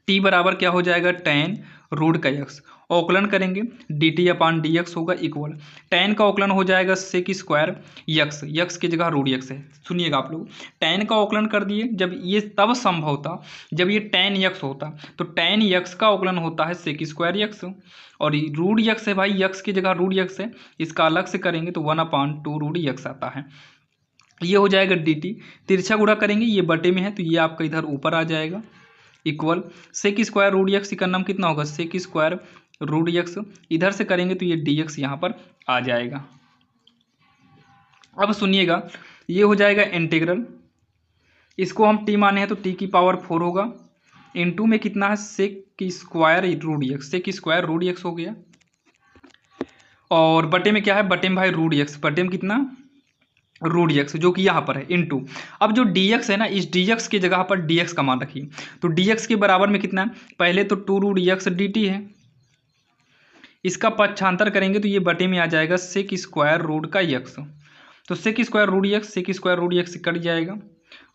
टी बराबर क्या हो जाएगा, टेन रूट का एक्स, अवकलन करेंगे D t upon d x होगा इक्वल टेन का अवकलन हो जाएगा सेक स्क्वायर यक्स, यक्स की जगह रूट एक्स है। सुनिएगा आप लोग, टेन का अवकलन कर दिए, जब ये तब संभव था जब ये टेन यक्स होता, तो टेन यक्स का अवकलन होता है सेक स्क्वायर यक्स, और रूट यक्स है भाई, यक्स की जगह रूट यक्स है, इसका अलग से करेंगे तो 1/2 रूट यक्स आता है। ये हो जाएगा डी टी, तिरछा गुणा करेंगे, ये बटे में है तो ये आपका इधर ऊपर आ जाएगा equal sec square root x का नाम कितना होगा, सेक स्क्वायर रूट एक्स, इधर से करेंगे तो ये डी एक्स यहाँ पर आ जाएगा। अब सुनिएगा, ये हो जाएगा इंटीग्रल, इसको हम टी माने हैं तो टी की पावर 4 होगा, इनटू में कितना है sec square root x, sec square root x हो गया, और बटे में क्या है, बटे में भाई रूट एक्स, बटे में कितना रूट एक्स जो कि यहाँ पर है इनटू, अब जो डी एक्स है ना, इस डी एक्स की जगह पर डी एक्स का मान रखिए, तो डी एक्स के बराबर में कितना है, पहले तो 2 रूट एक्स डी टी है, इसका पक्षांतर करेंगे तो ये बटे में आ जाएगा सेक स्क्वायर रूट का एक्स, तो sec square root x, sec square root x cut जाएगा,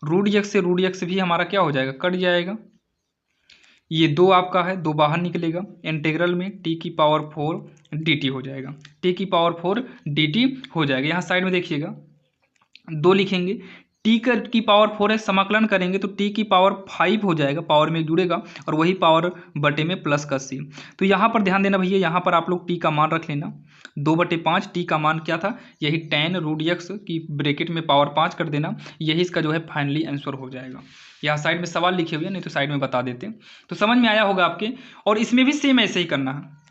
रूट एक्स से रूट एक्स भी हमारा क्या हो जाएगा, कट जाएगा, ये 2 आपका है, 2 बाहर निकलेगा, इंटीग्रल में टी की पावर 4 डी टी हो जाएगा, टी की पावर 4 डी टी हो जाएगा। यहाँ साइड में देखिएगा 2 लिखेंगे, टी की पावर 4 है, समाकलन करेंगे तो टी की पावर 5 हो जाएगा, पावर में जुड़ेगा और वही पावर बटे में प्लस का सी। तो यहाँ पर ध्यान देना भैया, यहाँ पर आप लोग टी का मान रख लेना 2/5, टी का मान क्या था, यही टेन रूट एक्स की ब्रैकेट में पावर 5 कर देना, यही इसका जो है फाइनली आंसर हो जाएगा। यहाँ साइड में सवाल लिखे हुए, नहीं तो साइड में बता देते, तो समझ में आया होगा आपके। और इसमें भी सेम ऐसे ही करना है,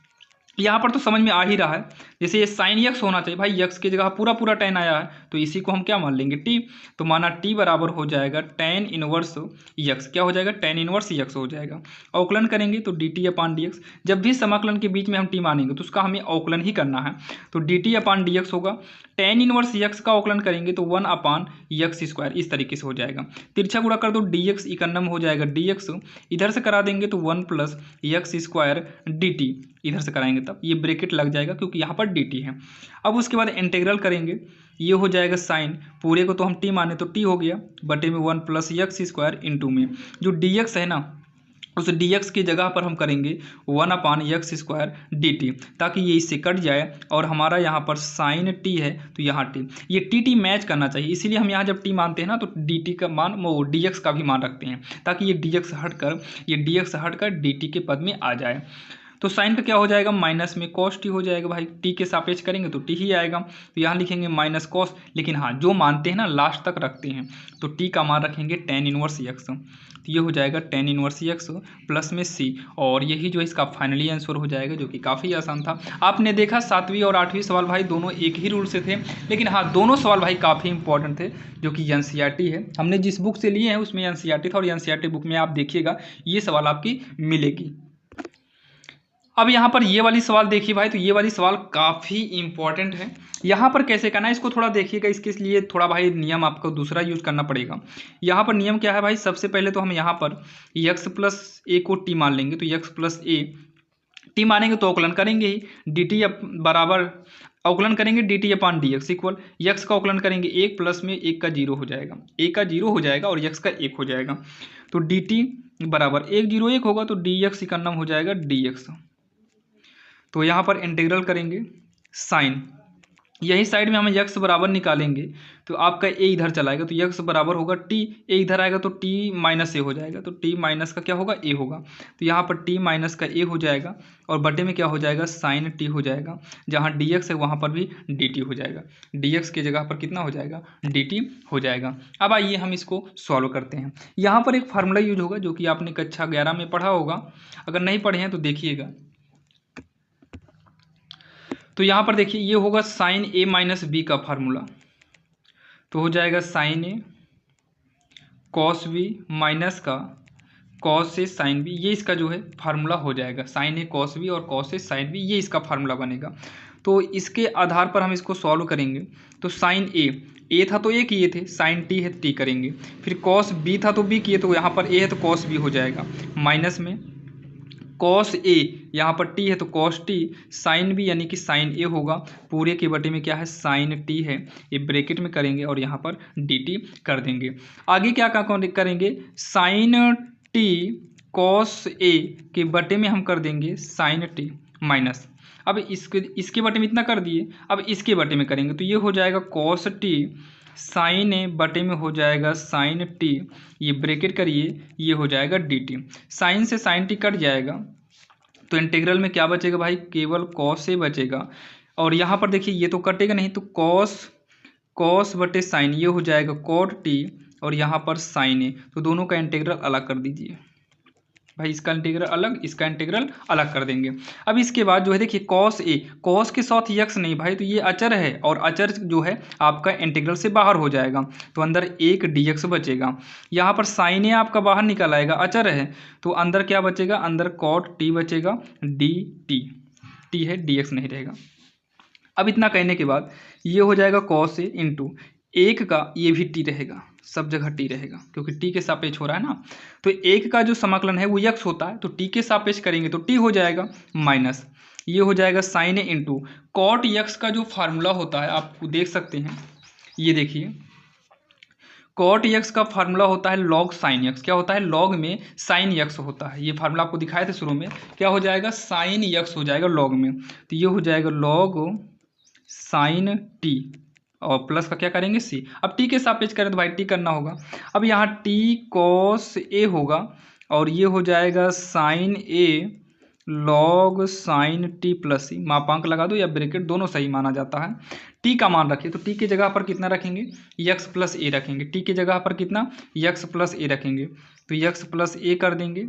यहाँ पर तो समझ में आ ही रहा है, जैसे ये साइन यक्स होना चाहिए भाई, यक्स की जगह पूरा पूरा टेन आया है तो इसी को हम क्या मान लेंगे, टी, तो माना टी बराबर हो जाएगा टेन इनवर्स यक्स, क्या हो जाएगा, टेन इनवर्स यक्स हो जाएगा, अवकलन करेंगे तो D t upon d x, जब भी समाकलन के बीच में हम टी मानेंगे तो उसका हमें अवकलन ही करना है, तो D t upon d x होगा, टेन इनवर्स यक्स का अवकलन करेंगे तो 1/x स्क्वायर, इस तरीके से हो जाएगा, तिरछा गुणा कर दो डी एक्स इकन्नम हो जाएगा डी एक्स, इधर से करा देंगे तो 1 + x² डी टी, इधर से कराएंगे तब ये ब्रैकेट लग जाएगा क्योंकि यहाँ पर डी टी है। अब उसके बाद इंटीग्रल करेंगे, ये हो जाएगा साइन, पूरे को तो हम टी माने तो टी हो गया, बटे में 1 + x² इंटू में जो डी एक्स है ना, उस डी एक्स की जगह पर हम करेंगे 1/x² डी टी, ताकि ये इससे कट जाए और हमारा यहाँ पर साइन टी है तो यहाँ टी, ये टी टी मैच करना चाहिए, इसीलिए हम यहाँ जब टी मानते हैं ना तो डी टी का मान वो डी एक्स का भी मान रखते हैं, ताकि ये डी एक्स हटकर डी टी के पद में आ जाए। तो साइन का क्या हो जाएगा, माइनस में कॉस टी हो जाएगा भाई, टी के सापेक्ष करेंगे तो टी ही आएगा, तो यहाँ लिखेंगे माइनस कॉस, लेकिन हाँ जो मानते हैं ना लास्ट तक रखते हैं, तो टी का मान रखेंगे टेन इनवर्स एक्स, तो ये हो जाएगा टेन इनवर्स एक्स प्लस में सी, और यही जो इसका फाइनली आंसर हो जाएगा, जो कि काफ़ी आसान था। आपने देखा 7वीं और 8वीं सवाल भाई दोनों एक ही रूल से थे, लेकिन हाँ दोनों सवाल भाई काफ़ी इंपॉर्टेंट थे, जो कि एनसीईआरटी है, हमने जिस बुक से लिए हैं उसमें एनसीईआरटी था, और एनसीईआरटी बुक में आप देखिएगा ये सवाल आपकी मिलेगी। अब यहाँ पर ये वाली सवाल देखिए भाई, तो ये वाली सवाल काफ़ी इंपॉर्टेंट है, यहाँ पर कैसे करना है इसको थोड़ा देखिएगा, इसके लिए थोड़ा भाई नियम आपको दूसरा यूज करना पड़ेगा। यहाँ पर नियम क्या है भाई, सबसे पहले तो हम यहाँ पर x + a को टी मान लेंगे, तो x + a टी मानेंगे तो अवकलन करेंगे ही, डी टी बराबर अवकलन करेंगे D t upon d x equal, x का अवकलन करेंगे 1 प्लस में 1 का 0 हो जाएगा, 1 का 0 हो जाएगा और यक्स का 1 हो जाएगा, तो डी टी बराबर 1 0 1 होगा, तो डी एक्स इकन्नम हो जाएगा डी एक्स। तो यहाँ पर इंटीग्रल करेंगे साइन, यही साइड में हम यक्स बराबर निकालेंगे तो आपका ए इधर चलाएगा, तो यक्स बराबर होगा टी, ए इधर आएगा तो टी माइनस ए हो जाएगा, तो टी माइनस का क्या होगा, ए होगा, तो यहाँ पर टी माइनस का ए हो जाएगा, और बटे में क्या हो जाएगा, साइन टी हो जाएगा, जहाँ डी एक्स है वहाँ पर भी डी टी हो जाएगा, डी एक्स की जगह पर कितना हो जाएगा, डी टी हो जाएगा। अब आइए हम इसको सॉल्व करते हैं। यहाँ पर एक फार्मूला यूज होगा जो कि आपने कक्षा 11 में पढ़ा होगा, अगर नहीं पढ़े हैं तो देखिएगा। तो यहाँ पर देखिए ये होगा साइन ए माइनस बी का फार्मूला, तो हो जाएगा साइन ए कॉस बी माइनस का कॉस ए साइन बी, ये इसका जो है फार्मूला हो जाएगा, साइन ए कॉस बी और कॉस ए साइन बी, ये इसका फार्मूला बनेगा। तो इसके आधार पर हम इसको सॉल्व करेंगे, तो साइन ए ए था तो ए किए थे, साइन टी है टी करेंगे, फिर कॉस बी था तो बी किए, तो यहाँ पर ए है तो कॉस बी हो जाएगा, माइनस में कॉस ए, यहाँ पर टी है तो कॉस टी, साइन बी यानी कि साइन ए होगा, पूरे के बटे में क्या है साइन टी है, ये ब्रैकेट में करेंगे और यहाँ पर डी टी कर देंगे। आगे क्या करेंगे, साइन टी कॉस ए के बटे में हम कर देंगे साइन टी माइनस, अब इसके बटे में इतना कर दिए, अब इसके बटे में करेंगे तो ये हो जाएगा कॉस टी, साइन ए बटे में हो जाएगा साइन टी, ये ब्रैकेट करिए, ये हो जाएगा डी टी, साइन से साइन टी कट जाएगा तो इंटीग्रल में क्या बचेगा भाई, केवल कॉस ए बचेगा, और यहाँ पर देखिए ये तो कटेगा नहीं, तो कॉस बटे साइन ये हो जाएगा कॉट टी, और यहाँ पर साइन ए, तो दोनों का इंटीग्रल अलग कर दीजिए भाई, इसका इंटीग्रल अलग, इसका इंटीग्रल अलग कर देंगे। अब इसके बाद जो है देखिए कॉस ए, कॉस के साथ यक्स नहीं भाई, तो ये अचर है, और अचर जो है आपका इंटीग्रल से बाहर हो जाएगा, तो अंदर एक dx बचेगा। यहाँ पर साइन ए आपका बाहर निकल आएगा, अचर है, तो अंदर क्या बचेगा, अंदर कॉट टी बचेगा, डी टी है, dx नहीं रहेगा। अब इतना कहने के बाद ये हो जाएगा कॉस ए इंटू एक का, ये भी टी रहेगा, सब जगह टी रहेगा क्योंकि टी के सापेक्ष हो रहा है ना, तो एक का जो समाकलन है वो यक्स होता है, तो टी के सापेक्ष करेंगे तो टी हो जाएगा, माइनस ये हो जाएगा साइन ए इंटू कॉट यक्स का जो फार्मूला होता है आप देख सकते हैं, ये देखिए कॉट यक्स का फार्मूला होता है लॉग साइन यक्स, क्या होता है लॉग में साइन यक्स होता है, ये फार्मूला आपको दिखाए थे शुरू में, क्या हो जाएगा साइन यक्स हो जाएगा लॉग में, तो ये हो जाएगा लॉग साइन टी, और प्लस का क्या करेंगे सी, अब टी के सापेक्ष करें तो भाई टी करना होगा, अब यहाँ टी कॉस ए होगा, और ये हो जाएगा साइन ए लॉग साइन टी प्लस सी, मापांक लगा दो या ब्रैकेट दोनों सही माना जाता है। टी का मान रखिए, तो टी की जगह पर कितना रखेंगे, यक्स प्लस ए रखेंगे, टी की जगह पर कितना यक्स प्लस ए रखेंगे, तो यक्स प्लस ए कर देंगे,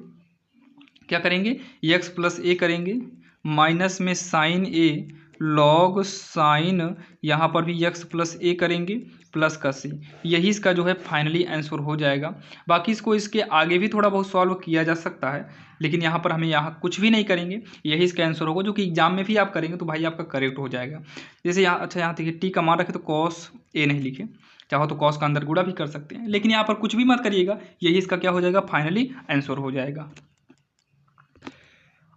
क्या करेंगे यक्स प्लस ए करेंगे, माइनस में साइन ए लॉग साइन, यहाँ पर भी यक्स प्लस ए करेंगे, प्लस का सी, यही इसका जो है फाइनली आंसर हो जाएगा। बाकी इसको इसके आगे भी थोड़ा बहुत सॉल्व किया जा सकता है, लेकिन यहाँ पर हमें यहाँ कुछ भी नहीं करेंगे, यही इसका आंसर होगा, जो कि एग्जाम में भी आप करेंगे तो भाई आपका करेक्ट हो जाएगा। जैसे यहाँ अच्छा यहाँ देखिए टी का मान रखे तो कॉस ए नहीं लिखे, चाहो तो कॉस का अंदर गुणा भी कर सकते हैं, लेकिन यहाँ पर कुछ भी मत करिएगा, यही इसका क्या हो जाएगा फाइनली आंसर हो जाएगा।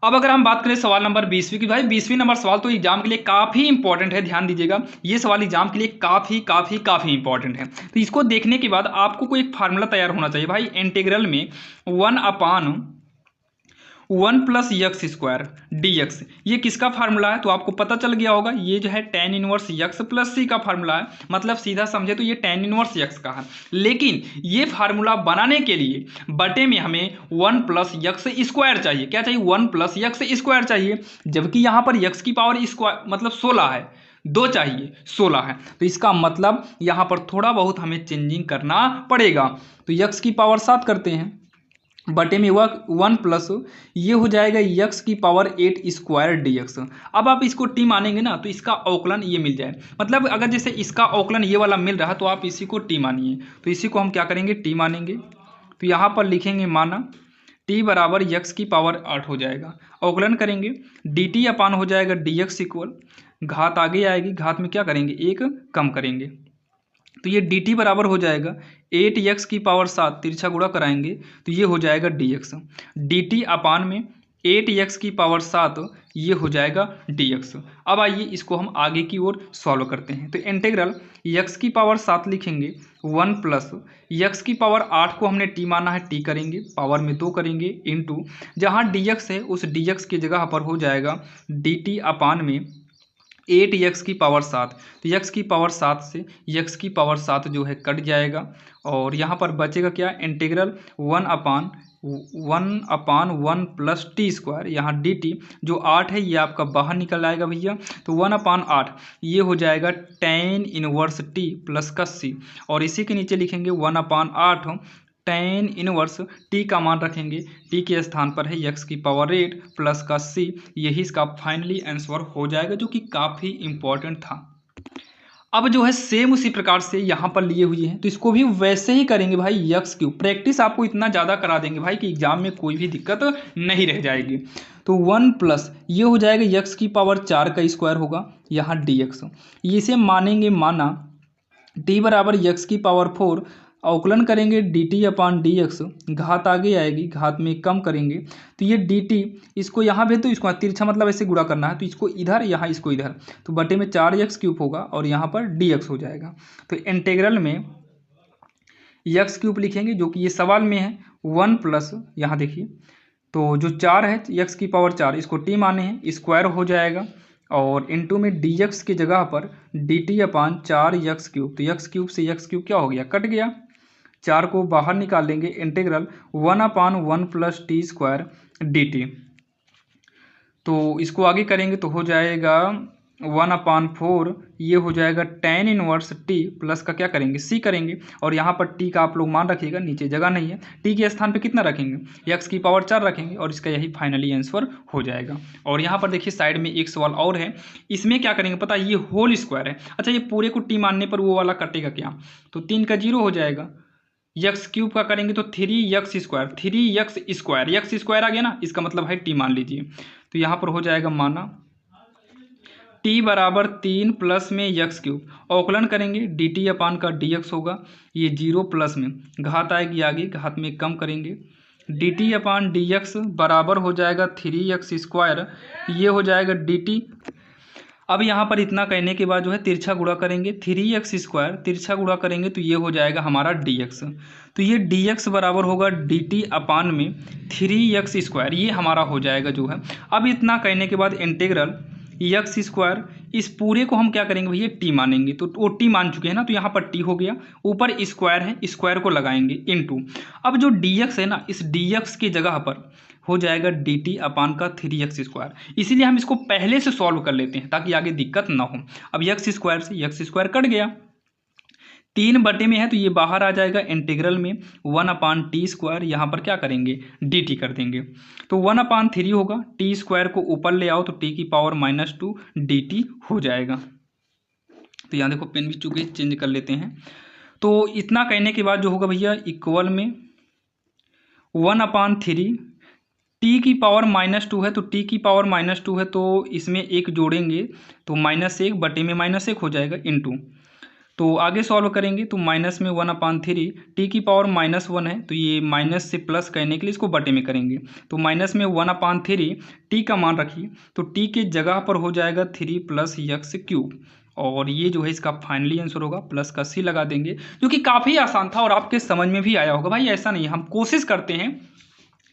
अब अगर हम बात करें सवाल नंबर 20वीं की, भाई 20वीं नंबर सवाल तो एग्जाम के लिए काफ़ी इंपॉर्टेंट है, ध्यान दीजिएगा, ये सवाल एग्जाम के लिए काफ़ी इंपॉर्टेंट है। तो इसको देखने के बाद आपको कोई एक फार्मूला तैयार होना चाहिए भाई, इंटीग्रल में 1/1 plus x square d x, ये किसका फार्मूला है, तो आपको पता चल गया होगा, ये जो है tan इनवर्स यक्स प्लस सी का फार्मूला है, मतलब सीधा समझे तो ये tan इनवर्स यक्स का है, लेकिन ये फार्मूला बनाने के लिए बटे में हमें 1 प्लस यक्स स्क्वायर चाहिए, क्या चाहिए 1 प्लस यक्स स्क्वायर चाहिए, जबकि यहाँ पर यक्स की पावर स्क्वायर मतलब 16 है, 2 चाहिए 16 है, तो इसका मतलब यहाँ पर थोड़ा बहुत हमें चेंजिंग करना पड़ेगा, तो यक्स की पावर 7 करते हैं, बटे में 1 प्लस ये हो जाएगा यक्स की पावर 8 स्क्वायर डी एक्स। अब आप इसको टी मानेंगे ना तो इसका अवकलन ये मिल जाए, मतलब अगर जैसे इसका अवकलन ये वाला मिल रहा तो आप इसी को टी मानिए, तो इसी को हम क्या करेंगे टी मानेंगे, तो यहाँ पर लिखेंगे माना टी बराबर यक्स की पावर 8 हो जाएगा, अवकलन करेंगे डी टी अपान हो जाएगा डी एक्स इक्वल, घात आगे आएगी, घात में क्या करेंगे एक कम करेंगे, तो ये डी टी बराबर हो जाएगा 8 यक्स की पावर 7, तिरछा गुणा कराएंगे तो ये हो जाएगा डी एक्स, डी टी अपान में 8 यक्स की पावर 7, ये हो जाएगा डी एक्स। अब आइए इसको हम आगे की ओर सॉल्व करते हैं, तो इंटीग्रल यक्स की पावर 7 लिखेंगे 1 प्लस यक्स की पावर 8 को हमने टी माना है, टी करेंगे पावर में 2 करेंगे इंटू जहाँ डी एक्स है उस डी एक्स की जगह पर हो जाएगा डी टी अपान में 8 यक्स की पावर 7, तो यक्स की पावर 7 से यक्स की पावर 7 जो है कट जाएगा, और यहाँ पर बचेगा क्या इंटीग्रल 1/1 प्लस टी स्क्वायर, यहाँ डी टी जो 8 है ये आपका बाहर निकल आएगा भैया, तो 1/8 ये हो जाएगा tan इनवर्स टी प्लस का सी, और इसी के नीचे लिखेंगे 1/8 tan इनवर्स टी का मान रखेंगे, टी के स्थान पर है यक्स की पावर 8 प्लस का सी, यही इसका फाइनली आंसर हो जाएगा, जो कि काफ़ी इंपॉर्टेंट था। अब जो है सेम उसी प्रकार से यहाँ पर लिए हुए हैं, तो इसको भी वैसे ही करेंगे भाई, यक्स क्यूब प्रैक्टिस आपको इतना ज़्यादा करा देंगे भाई कि एग्जाम में कोई भी दिक्कत नहीं रह जाएगी। तो 1 प्लस ये हो जाएगा यक्स की पावर 4 का स्क्वायर होगा, यहाँ डी एक्स, इसे मानेंगे माना टी बराबर यक्स की पावर 4 अवकलन करेंगे D t upon d x, घात आगे आएगी, घात में कम करेंगे तो ये डी टी, इसको यहाँ भेज तो इसको तिरछा मतलब ऐसे गुणा करना है, तो इसको इधर यहाँ इसको इधर, तो बटे में 4x क्यूब होगा और यहाँ पर डी एक्स हो जाएगा। तो इंटीग्रल में यक्स क्यूब लिखेंगे जो कि ये सवाल में है 1 प्लस यहाँ देखिए, तो जो 4 है यक्स की पावर 4 इसको टी माने हैं, स्क्वायर हो जाएगा और इनटू में डी एक्स की जगह पर डी टी अपान 4x क्यूब, तो यक्स क्यूब से यक्स क्यूब क्या हो गया, कट गया, 4 को बाहर निकाल लेंगे, integral 1/1 plus T square d T. तो इसको आगे करेंगे तो हो जाएगा 1/4, ये हो जाएगा tan इनवर्स टी प्लस का क्या करेंगे सी करेंगे, और यहाँ पर टी का आप लोग मान रखिएगा, नीचे जगह नहीं है, टी के स्थान पे कितना रखेंगे, यक्स की पावर 4 रखेंगे और इसका यही फाइनली आंसर हो जाएगा। और यहाँ पर देखिए साइड में एक सवाल और है, इसमें क्या करेंगे पता है, ये होल स्क्वायर है। अच्छा ये पूरे को टी मानने पर वो वाला कटेगा क्या, तो 3 का 0 हो जाएगा, यक्स क्यूब का करेंगे तो 3x square, 3x square, x square आ गया ना, इसका मतलब है टी मान लीजिए, तो यहाँ पर हो जाएगा माना टी बराबर 3 प्लस में यक्स क्यूब, अवकलन करेंगे डी टी अपान का डी एक्स होगा, ये 0 प्लस में घात आएगी आगे, घात में कम करेंगे, D t upon d x बराबर हो जाएगा 3x स्क्वायर, ये हो जाएगा डी टी। अब यहाँ पर इतना कहने के बाद जो है तिरछा गुणा करेंगे, 3x स्क्वायर तिरछा गुणा करेंगे तो ये हो जाएगा हमारा dx, तो ये dx बराबर होगा dt अपान में 3x स्क्वायर, ये हमारा हो जाएगा जो है। अब इतना कहने के बाद इंटीग्रल x स्क्वायर, इस पूरे को हम क्या करेंगे भैया t मानेंगे, तो वो t मान चुके हैं ना, तो यहाँ पर t हो गया, ऊपर स्क्वायर है, स्क्वायर को लगाएंगे इनटू, अब जो dx है ना, इस dx की जगह पर हो जाएगा डी टी अपान का 3x स्क्वायर, इसीलिए हम इसको पहले से सॉल्व कर लेते हैं ताकि आगे दिक्कत ना हो। अब यक्स स्क्वायर से यक्स स्क्वायर कट गया, 3 बटे में है तो ये बाहर आ जाएगा, इंटीग्रल में 1/t स्क्वायर, यहाँ पर क्या करेंगे डी टी कर देंगे, तो 1/3 होगा, टी स्क्वायर को ऊपर ले आओ तो टी की पावर -2 डी टी हो जाएगा। तो यहाँ देखो पेन भी चुके चेंज कर लेते हैं, तो इतना कहने के बाद जो होगा भैया इक्वल में 1/3, टी की पावर -2 है तो टी की पावर -2 है तो इसमें एक जोड़ेंगे तो -1 बटे में -1 हो जाएगा इनटू, तो आगे सॉल्व करेंगे तो माइनस में 1/3, टी की पावर -1 है तो ये माइनस से प्लस करने के लिए इसको बटे में करेंगे, तो माइनस में 1/3 टी का मान रखिए, तो टी के जगह पर हो जाएगा 3 प्लस यक्स क्यूब, और ये जो है इसका फाइनली आंसर होगा, प्लस का सी लगा देंगे, जो कि काफ़ी आसान था और आपके समझ में भी आया होगा। भाई ऐसा नहीं है, हम कोशिश करते हैं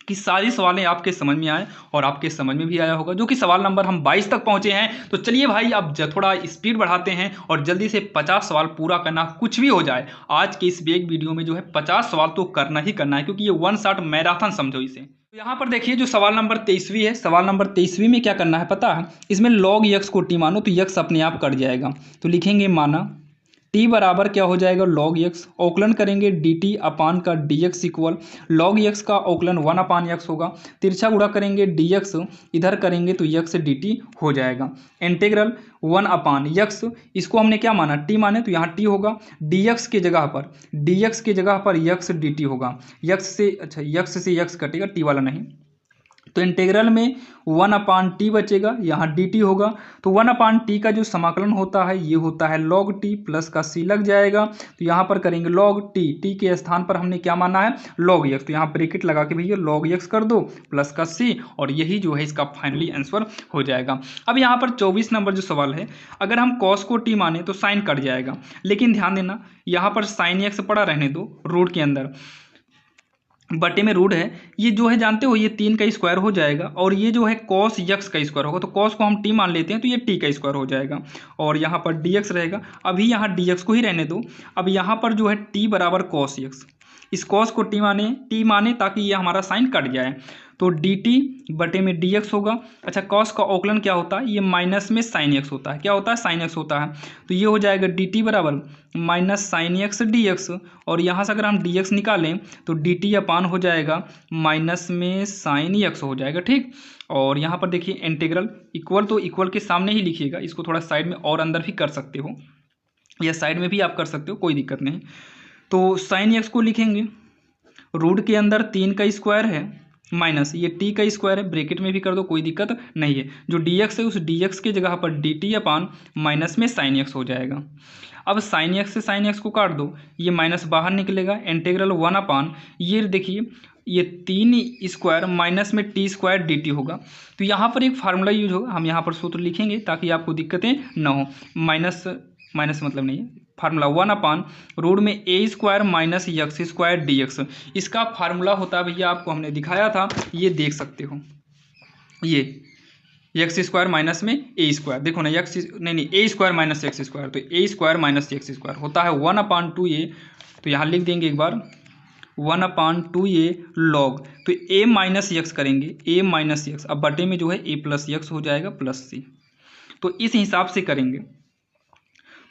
कि सारी सवालें आपके समझ में आए और आपके समझ में भी आया होगा, जो कि सवाल नंबर हम 22 तक पहुंचे हैं। तो चलिए भाई अब थोड़ा स्पीड बढ़ाते हैं और जल्दी से 50 सवाल पूरा करना, कुछ भी हो जाए आज के इस एक वीडियो में जो है 50 सवाल तो करना ही करना है, क्योंकि ये 1 शॉट मैराथन समझो इसे। तो यहाँ पर देखिए जो सवाल नंबर 23वीं है, सवाल नंबर 23वीं में क्या करना है पता है, इसमें लॉग यक्स को टी मानो तो यक्स अपने आप कट जाएगा, तो लिखेंगे माना टी बराबर क्या हो जाएगा लॉग यक्स, अवकलन करेंगे डी टी अपान का D x equal, log x का अवकलन 1/x होगा, तिरछा गुणा करेंगे डी एक्स, इधर करेंगे तो यक्स डी टी हो जाएगा, इंटीग्रल 1/x, इसको हमने क्या माना टी माने तो यहाँ टी होगा, डी एक्स की जगह पर यक्स डी टी होगा, यक्स से यक्स कटेगा, टी वाला नहीं, तो इंटीग्रल में 1/t बचेगा, यहाँ dt होगा, तो 1/t का जो समाकलन होता है ये होता है log t, प्लस का c लग जाएगा, तो यहाँ पर करेंगे log t के स्थान पर हमने क्या माना है log x, तो यहाँ ब्रैकेट लगा के भैया log x कर दो प्लस का c, और यही जो है इसका फाइनली आंसर हो जाएगा। अब यहाँ पर 24 नंबर जो सवाल है, अगर हम cos को t माने तो साइन कट जाएगा, लेकिन ध्यान देना यहाँ पर sin x पड़ा रहने दो, रूट के अंदर बटे में रूट है, ये जो है जानते हो ये 3 का स्क्वायर हो जाएगा, और ये जो है कॉस यक्स का स्क्वायर होगा, तो कॉस को हम टी मान लेते हैं तो ये टी का स्क्वायर हो जाएगा, और यहाँ पर डी एक्स रहेगा, अभी यहाँ डी एक्स को ही रहने दो, अब यहाँ पर जो है टी बराबर कॉस यक्स, इस कॉस को टी माने ताकि ये हमारा साइन कट जाए, तो डी टी बटे में डी एक्स होगा। अच्छा कॉस का अवकलन क्या होता है, ये माइनस में साइन एक्स होता है, क्या होता है साइन एक्स होता है, तो ये हो जाएगा डी टी बराबर minus sine x D x, और यहाँ से अगर हम डी एक्स निकालें तो डी टी अपान हो जाएगा माइनस में साइन एक्स हो जाएगा, ठीक। और यहाँ पर देखिए इंटीग्रल इक्वल, तो इक्वल के सामने ही लिखिएगा, इसको थोड़ा साइड में और अंदर भी कर सकते हो या साइड में भी आप कर सकते हो, कोई दिक्कत नहीं। तो साइन एक्स को लिखेंगे, रूट के अंदर 3 का स्क्वायर है माइनस ये टी का स्क्वायर है, ब्रैकेट में भी कर दो कोई दिक्कत नहीं है। जो डी एक्स है उस डी एक्स की जगह पर डी टी अपान माइनस में साइन एक्स हो जाएगा। अब साइन एक्स से साइन एक्स को काट दो, ये माइनस बाहर निकलेगा, इंटीग्रल 1 ये देखिए ये 3 स्क्वायर माइनस में टी स्क्वायर डी टी होगा। तो यहाँ पर एक फार्मूला यूज होगा, हम यहाँ पर सूत्र लिखेंगे ताकि आपको दिक्कतें ना हो। माइनस माइनस मतलब नहीं है, फार्मूला 1/रूट में a square minus x square d x. इसका फार्मूला होता है भैया, आपको हमने दिखाया था, ये देख सकते हो, ये एक्स स्क्वायर माइनस में ए स्क्वायर, देखो ना एक्स नहीं ए स्क्वायर माइनस एक्स स्क्वायर, तो ए स्क्वायर माइनस एक्स स्क्वायर होता है 1/2a। तो यहाँ लिख देंगे एक बार 1/2a लॉग, तो a माइनस एक्स करेंगे, a माइनस एक्स, अब बटे में जो है a प्लस एक्स हो जाएगा प्लस c। तो इस हिसाब से करेंगे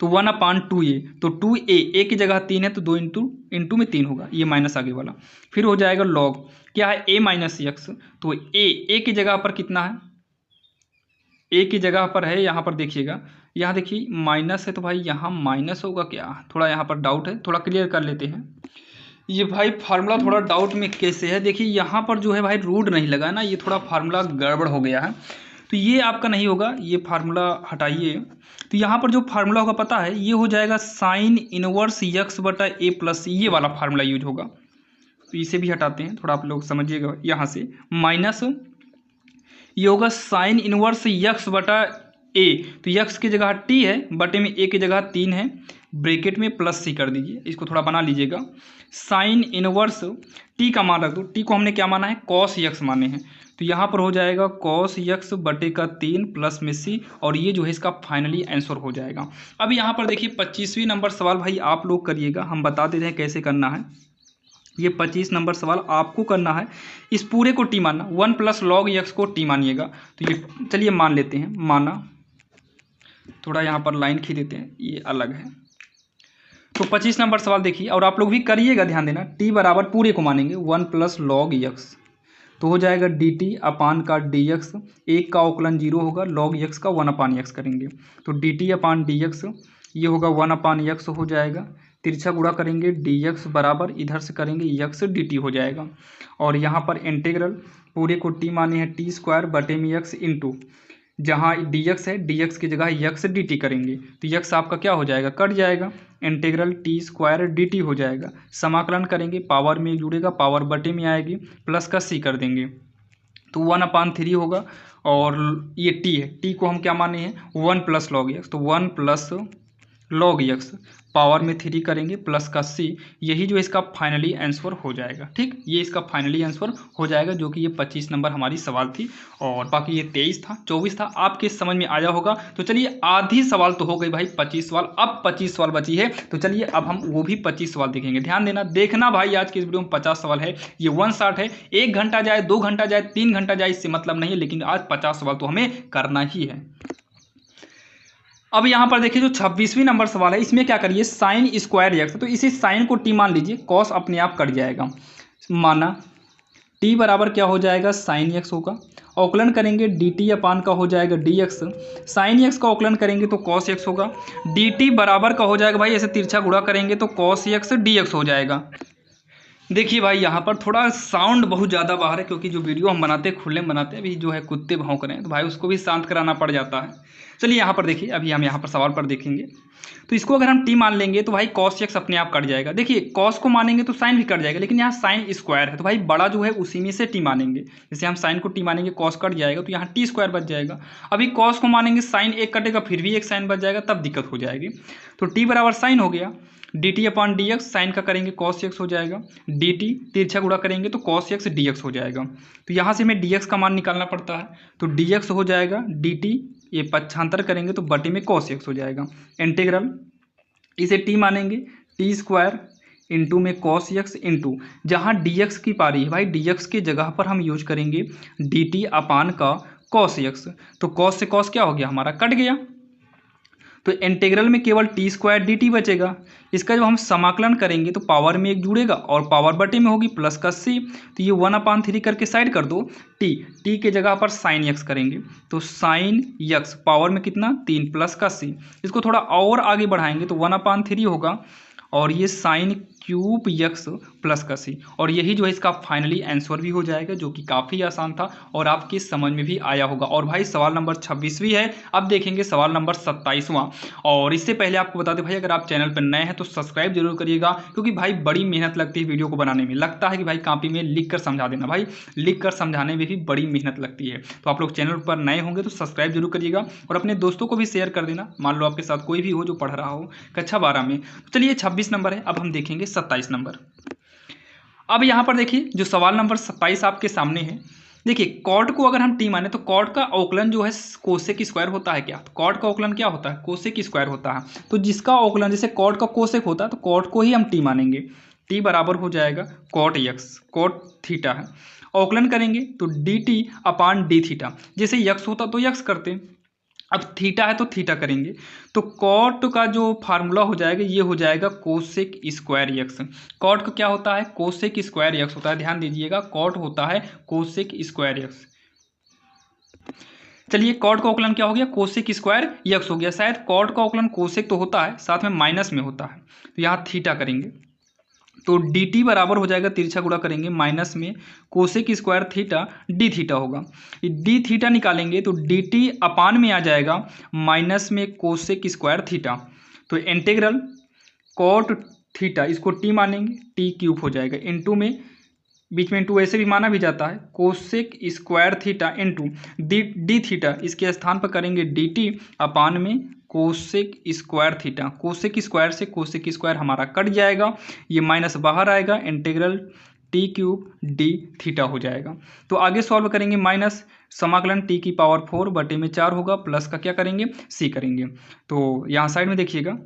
तो 1/2a, तो 2a a की जगह 3 है तो 2 इंटू में 3 होगा, ये माइनस आगे वाला। फिर हो जाएगा लॉग, क्या है a माइनस एक्स, तो a की जगह पर कितना है, a की जगह पर है, यहाँ पर देखिएगा, यहाँ देखिए माइनस है तो भाई यहाँ माइनस होगा क्या, थोड़ा यहाँ पर डाउट है, थोड़ा क्लियर कर लेते हैं। ये भाई फार्मूला थोड़ा डाउट में कैसे है, देखिए यहाँ पर जो है भाई रूट नहीं लगा ना, ये थोड़ा फार्मूला गड़बड़ हो गया है, तो ये आपका नहीं होगा, ये फार्मूला हटाइए। तो यहाँ पर जो फार्मूला होगा पता है, ये हो जाएगा साइन इनवर्स एक्स बटा ए प्लस, ये वाला फार्मूला यूज होगा। तो इसे भी हटाते हैं, थोड़ा आप लोग समझिएगा, यहाँ से माइनस ये होगा साइन इनवर्स एक्स बटा ए, तो एक्स की जगह टी है, बटे में ए की जगह 3 है, ब्रैकेट में प्लस सी कर दीजिए, इसको थोड़ा बना लीजिएगा। साइन इनवर्स टी का मान रख दो, टी को हमने क्या माना है, कॉस एक्स माने हैं, तो यहाँ पर हो जाएगा कॉस एक्स बटे का 3 प्लस में सी, और ये जो है इसका फाइनली आंसर हो जाएगा। अब यहाँ पर देखिए 25वीं नंबर सवाल भाई आप लोग करिएगा, हम बता देते हैं कैसे करना है। ये 25 नंबर सवाल आपको करना है, इस पूरे को टी मानना, 1 प्लस लॉग एक्स को टी मानिएगा। तो ये चलिए मान लेते हैं, माना, थोड़ा यहाँ पर लाइन खींच देते हैं, ये अलग है। तो 25 नंबर सवाल देखिए, और आप लोग भी करिएगा, ध्यान देना, टी बराबर पूरे को मानेंगे 1 प्लस लॉग एक्स, तो हो जाएगा डी टी अपान का डी एक्स, एक का अवकलन 0 होगा, लॉग एक्स का 1/x करेंगे, तो D t upon d x ये होगा 1/x हो जाएगा, तिरछा गुणा करेंगे डी एक्स बराबर इधर से करेंगे एक्स डी टी हो जाएगा, और यहाँ पर इंटीग्रल पूरे को टी माने हैं टी स्क्वायर बटे में एक्स इंटू, जहाँ डी एक्स है डी एक्स की जगह एक्स डी टी करेंगे, तो एक्स आपका क्या हो जाएगा, कट जाएगा, integral T square d T हो जाएगा, समाकलन करेंगे, पावर में जुड़ेगा, पावर बटे में आएगी, प्लस का सी कर देंगे, तो 1/3 होगा, और ये टी है, टी को हम क्या माने हैं 1 प्लस लॉग एक्स, तो 1 प्लस लॉग एक्स, पावर में 3 करेंगे, प्लस का सी, यही जो इसका फाइनली आंसर हो जाएगा। ठीक, ये इसका फाइनली आंसर हो जाएगा, जो कि ये 25 नंबर हमारी सवाल थी, और बाकी ये 23 था, 24 था, आपके समझ में आया होगा। तो चलिए आधी सवाल तो हो गई भाई, 25 सवाल, अब 25 सवाल बची है, तो चलिए अब हम वो भी 25 सवाल देखेंगे। ध्यान देना, देखना भाई, आज की इस वीडियो में 50 सवाल है, ये 1 शॉट है, 1 घंटा जाए, 2 घंटा जाए, 3 घंटा जाए, इससे मतलब नहीं है, लेकिन आज 50 सवाल तो हमें करना ही है। अब यहाँ पर देखिए जो 26वीं नंबर सवाल है, इसमें क्या करिए, साइन स्क्वायर एक्स, तो इसी साइन को टी मान लीजिए, कॉस अपने आप कट जाएगा, माना टी बराबर क्या हो जाएगा, साइन एक्स होगा, अवकलन करेंगे डी टी अपान का हो जाएगा डी एक्स, साइन एक्स का अवकलन करेंगे तो कॉस एक्स होगा, डी टी बराबर का हो जाएगा भाई, ऐसे तिरछा गुणा करेंगे तो कॉस एक्स डी एक्स हो जाएगा। देखिए भाई यहाँ पर थोड़ा साउंड बहुत ज़्यादा बाहर है, क्योंकि जो वीडियो हम बनाते हैं खुले में बनाते हैं, अभी जो है कुत्ते भौंक रहे हैं, तो भाई उसको भी शांत कराना पड़ जाता है। चलिए यहाँ पर देखिए, अभी हम यहाँ पर सवाल पर देखेंगे, तो इसको अगर हम टी मान लेंगे तो भाई कॉस एक्स अपने आप कट जाएगा। देखिए कॉस को मानेंगे तो साइन भी कट जाएगा, लेकिन यहाँ साइन स्क्वायर है, तो भाई बड़ा जो है उसी में से टी मानेंगे, जैसे हम साइन को टी मानेंगे कॉस कट जाएगा, तो यहाँ टी स्क्वायर बच जाएगा। अभी कॉस को मानेंगे साइन एक कटेगा, फिर भी एक साइन बच जाएगा, तब दिक्कत हो जाएगी। तो टी बराबर साइन हो गया, D t upon d x, sine का करेंगे कॉस एक्स हो जाएगा, डी टी तिरछा गुणा करेंगे तो कॉस एक्स डी एक्स हो जाएगा। तो यहाँ से हमें डी एक्स का मान निकालना पड़ता है, तो डी एक्स हो जाएगा डी टी, ये पक्षांतर करेंगे तो बटे में कॉस एक्स हो जाएगा, इंटीग्रल इसे टी मानेंगे टी स्क्वायर इंटू में कॉस एक्स इंटू, जहाँ डी एक्स की पारी है भाई, डी एक्स की जगह पर हम यूज करेंगे डी टी अपान का कॉस एक्स, तो कॉस से कॉस क्या हो गया, हमारा कट गया, तो इंटीग्रल में केवल टी स्क्वायर डी टी बचेगा। इसका जब हम समाकलन करेंगे तो पावर में एक जुड़ेगा और पावर बटे में होगी प्लस का सी, तो ये 1/3 करके साइड कर दो, टी के जगह पर साइन एक्स करेंगे, तो साइन एक्स पावर में कितना 3 प्लस का सी, इसको थोड़ा और आगे बढ़ाएंगे तो 1/3 होगा, और ये साइन क्यूब यक्स प्लस का सी, और यही जो है इसका फाइनली आंसर भी हो जाएगा, जो कि काफ़ी आसान था और आपकी समझ में भी आया होगा। और भाई सवाल नंबर 26वीं है, अब देखेंगे सवाल नंबर 27वां। और इससे पहले आपको बता दें भाई, अगर आप चैनल पर नए हैं तो सब्सक्राइब जरूर करिएगा, क्योंकि भाई बड़ी मेहनत लगती है वीडियो को बनाने में। लगता है कि भाई कॉपी में लिख कर समझा देना, भाई लिख कर समझाने में भी बड़ी मेहनत लगती है। तो आप लोग चैनल पर नए होंगे तो सब्सक्राइब जरूर करिएगा और अपने दोस्तों को भी शेयर कर देना, मान लो आपके साथ कोई भी हो जो पढ़ रहा हो कक्षा 12 में। तो चलिए 26 नंबर है, अब हम देखेंगे 27 नंबर। अब यहाँ पर देखिए जो सवाल नंबर 27 आपके सामने है, देखिए कॉट को अगर हम टी माने तो कॉट का अवकलन जो है कोसेक स्क्वायर होता है क्या? तो कॉट का अवकलन क्या होता है? कोसेक स्क्वायर होता है। तो जिसका अवकलन जैसे कॉट का कोसेक होता है तो कॉट को ही हम टी मानेंगे। टी बराबर हो जाएगा कॉट यक्स, कॉट थीटा है। अवकलन करेंगे तो D t upon D theta, जैसे यक्स होता तो यक्स करते, अब थीटा है तो थीटा करेंगे। तो कॉट का जो फार्मूला हो जाएगा ये हो जाएगा कोसेक स्क्वायर यक्स। कॉट का क्या होता है? कोसेक स्क्वायर यक्स होता है, ध्यान दीजिएगा, कॉट होता है कोसेक स्क्वायर यक्स। चलिए कॉट का अवकलन क्या हो गया? कोसेक स्क्वायर यक्स हो गया। शायद कॉट का अवकलन कोसेक तो होता है, साथ में माइनस में होता है, तो यहाँ थीटा करेंगे तो डी टी बराबर हो जाएगा, तिरछा गुणा करेंगे माइनस में cosec square theta D theta होगा। डी थीटा निकालेंगे तो डी टी अपान में आ जाएगा माइनस में कोसेक स्क्वायर थीटा। तो इंटीग्रल कॉट थीटा, इसको टी मानेंगे, टी क्यूब हो जाएगा, इंटू में बीच में इंटू ऐसे भी माना भी जाता है, cosec square theta into D theta, इसके स्थान पर करेंगे डी टी अपान में cosec square theta. Cosec square से कोसेक स्क्वायर हमारा कट जाएगा, ये माइनस बाहर आएगा, integral T cube D theta हो जाएगा। तो आगे सॉल्व करेंगे, माइनस समाकलन टी की पावर 4 बटे में 4 होगा, प्लस का क्या करेंगे? सी करेंगे। तो यहाँ साइड में देखिएगा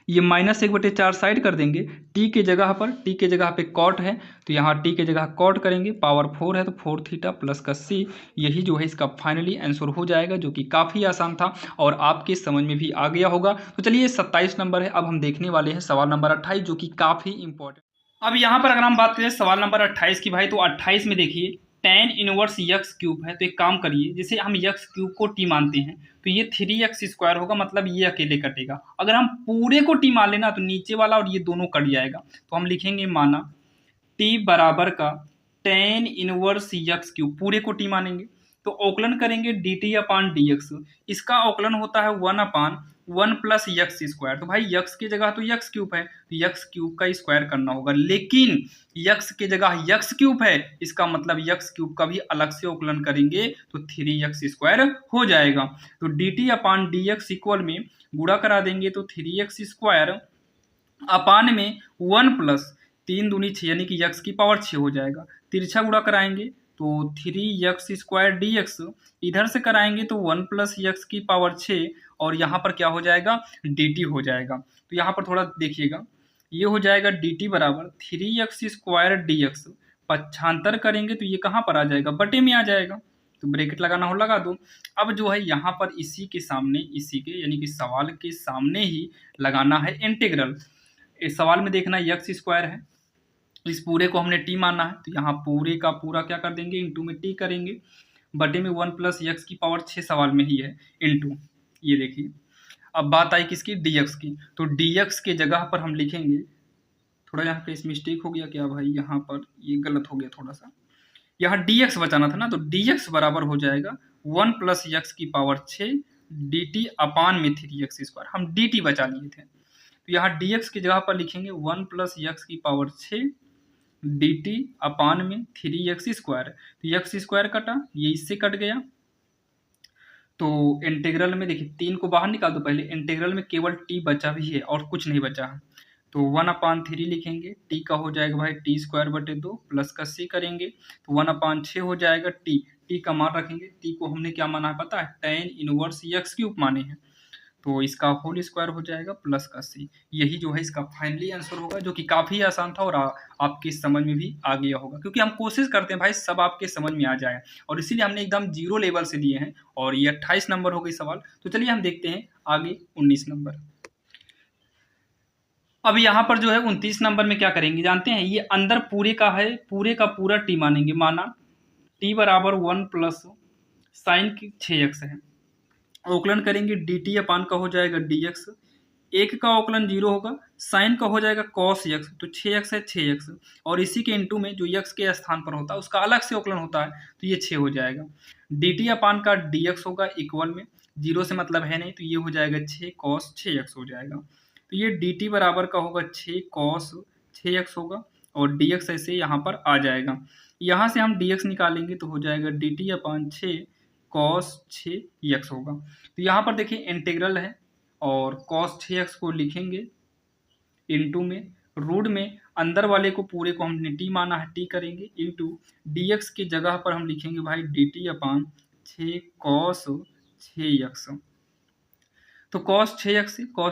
ये -1/4 साइड कर देंगे, टी के जगह पर, टी के जगह पे कॉट है तो यहाँ टी के जगह कॉट करेंगे, पावर 4 है तो 4 थीटा प्लस का सी, यही जो है इसका फाइनली आंसर हो जाएगा, जो कि काफ़ी आसान था और आपके समझ में भी आ गया होगा। तो चलिए 27 नंबर है, अब हम देखने वाले हैं सवाल नंबर 28, जो कि काफ़ी इंपॉर्टेंट। अब यहाँ पर अगर हम बात करें सवाल नंबर 28 की भाई, तो 28 में देखिए tan इनवर्स यक्स क्यूब है, तो एक काम करिए, जैसे हम यक्स क्यूब को टी मानते हैं तो ये 3x स्क्वायर होगा, मतलब ये अकेले कटेगा। अगर हम पूरे को टी मान लेना तो नीचे वाला और ये दोनों कट जाएगा, तो हम लिखेंगे माना टी बराबर का tan इनवर्स यक्स क्यूब, पूरे को टी मानेंगे तो अवकलन करेंगे D t upon d x, इसका अवकलन होता है 1/1 प्लस यक्स स्क्वायर। तो भाई यक्स की जगह तो यक्स क्यूब है तो यक्स क्यूब का स्क्वायर करना होगा, लेकिन यक्स की जगह यक्स क्यूब है, इसका मतलब यक्स क्यूब का भी अलग से अवकलन करेंगे तो 3x स्क्वायर हो जाएगा। तो D t upon d x equal में गुणा करा देंगे तो 3x स्क्वायर अपान में 1 प्लस 3 दूनी 6 यानी कि यक्स की पावर 6 हो जाएगा। तिरछा गुणा कराएंगे तो 3x स्क्वायर डी एक्स, इधर से कराएंगे तो 1 प्लस यक्स की पावर 6, और यहाँ पर क्या हो जाएगा? डी टी हो जाएगा। तो यहाँ पर थोड़ा देखिएगा, ये हो जाएगा डी टी बराबर 3x स्क्वायर डी एक्स, पक्षांतर करेंगे तो ये कहाँ पर आ जाएगा? बटे में आ जाएगा, तो ब्रैकेट लगाना हो लगा दो। अब जो है यहाँ पर इसी के सामने, इसी के यानी कि सवाल के सामने ही लगाना है इंटीग्रल। इस सवाल में देखना यक्स स्क्वायर है, इस पूरे को हमने टी माना है तो यहाँ पूरे का पूरा क्या कर देंगे? इंटू में टी करेंगे, बटे में 1 प्लस यक्स की पावर 6 सवाल में ही है, इंटू ये देखिए। अब बात आई किसकी? dx की, तो dx के जगह पर हम लिखेंगे, थोड़ा यहाँ पे इस मिस्टेक हो गया क्या भाई, यहाँ पर ये गलत हो गया थोड़ा सा, यहाँ dx बचाना था ना, तो dx बराबर हो जाएगा 1 प्लस यक्स की पावर 6 dt अपान में 3x स्क्वायर, हम dt बचा लिए थे तो यहाँ dx की जगह पर लिखेंगे 1 प्लस यक्स की पावर 6 dt अपान में 3x स्क्वायर, तो यक्स स्क्वायर कटा, ये इससे कट गया, तो इंटीग्रल में देखिए 3 को बाहर निकाल दो पहले, इंटीग्रल में केवल t बचा भी है और कुछ नहीं बचा है, तो 1/3 लिखेंगे, t का हो जाएगा भाई t स्क्वायर बटे 2 प्लस का c करेंगे तो 1/6 हो जाएगा, t का मान रखेंगे, t को हमने क्या माना है पता है? tan इनवर्स यक्स क्यूब माने हैं, तो इसका होल स्क्वायर हो जाएगा प्लस का सी, यही जो है इसका फाइनली आंसर होगा, जो कि काफ़ी आसान था और आपकी समझ में भी आ गया होगा, क्योंकि हम कोशिश करते हैं भाई सब आपके समझ में आ जाए और इसीलिए हमने एकदम जीरो लेवल से लिए हैं। और ये 28 नंबर हो गई सवाल। तो चलिए हम देखते हैं आगे 19 नंबर। अब यहाँ पर जो है 29 नंबर में क्या करेंगे जानते हैं? ये अंदर पूरे का है, पूरे का पूरा टी मानेंगे, माना टी बराबर 1 प्लस साइन की 6x है, अवकलन करेंगे डी टी अपान का हो जाएगा डी एक्स, एक का अवकलन 0 होगा, साइन का हो जाएगा cos x, तो 6x है 6x, और इसी के इंटू में जो x के स्थान पर होता है उसका अलग से अवकलन होता है, तो ये 6 हो जाएगा। dt अपान का dx होगा इक्वल में, 0 से मतलब है नहीं, तो ये हो जाएगा 6 cos 6x हो जाएगा। तो ये dt बराबर का होगा 6 cos 6x होगा, और dx ऐसे यहाँ पर आ जाएगा। यहाँ से हम dx निकालेंगे तो हो जाएगा dt अपान 6 cos 6x होगा। तो यहाँ पर देखिए इंटीग्रल है, और cos 6x को लिखेंगे इंटू में, रूट में अंदर वाले को पूरे को हमने t माना है, t करेंगे इंटू dx की जगह पर हम लिखेंगे भाई dt अपान 6 cos 6x। तो cos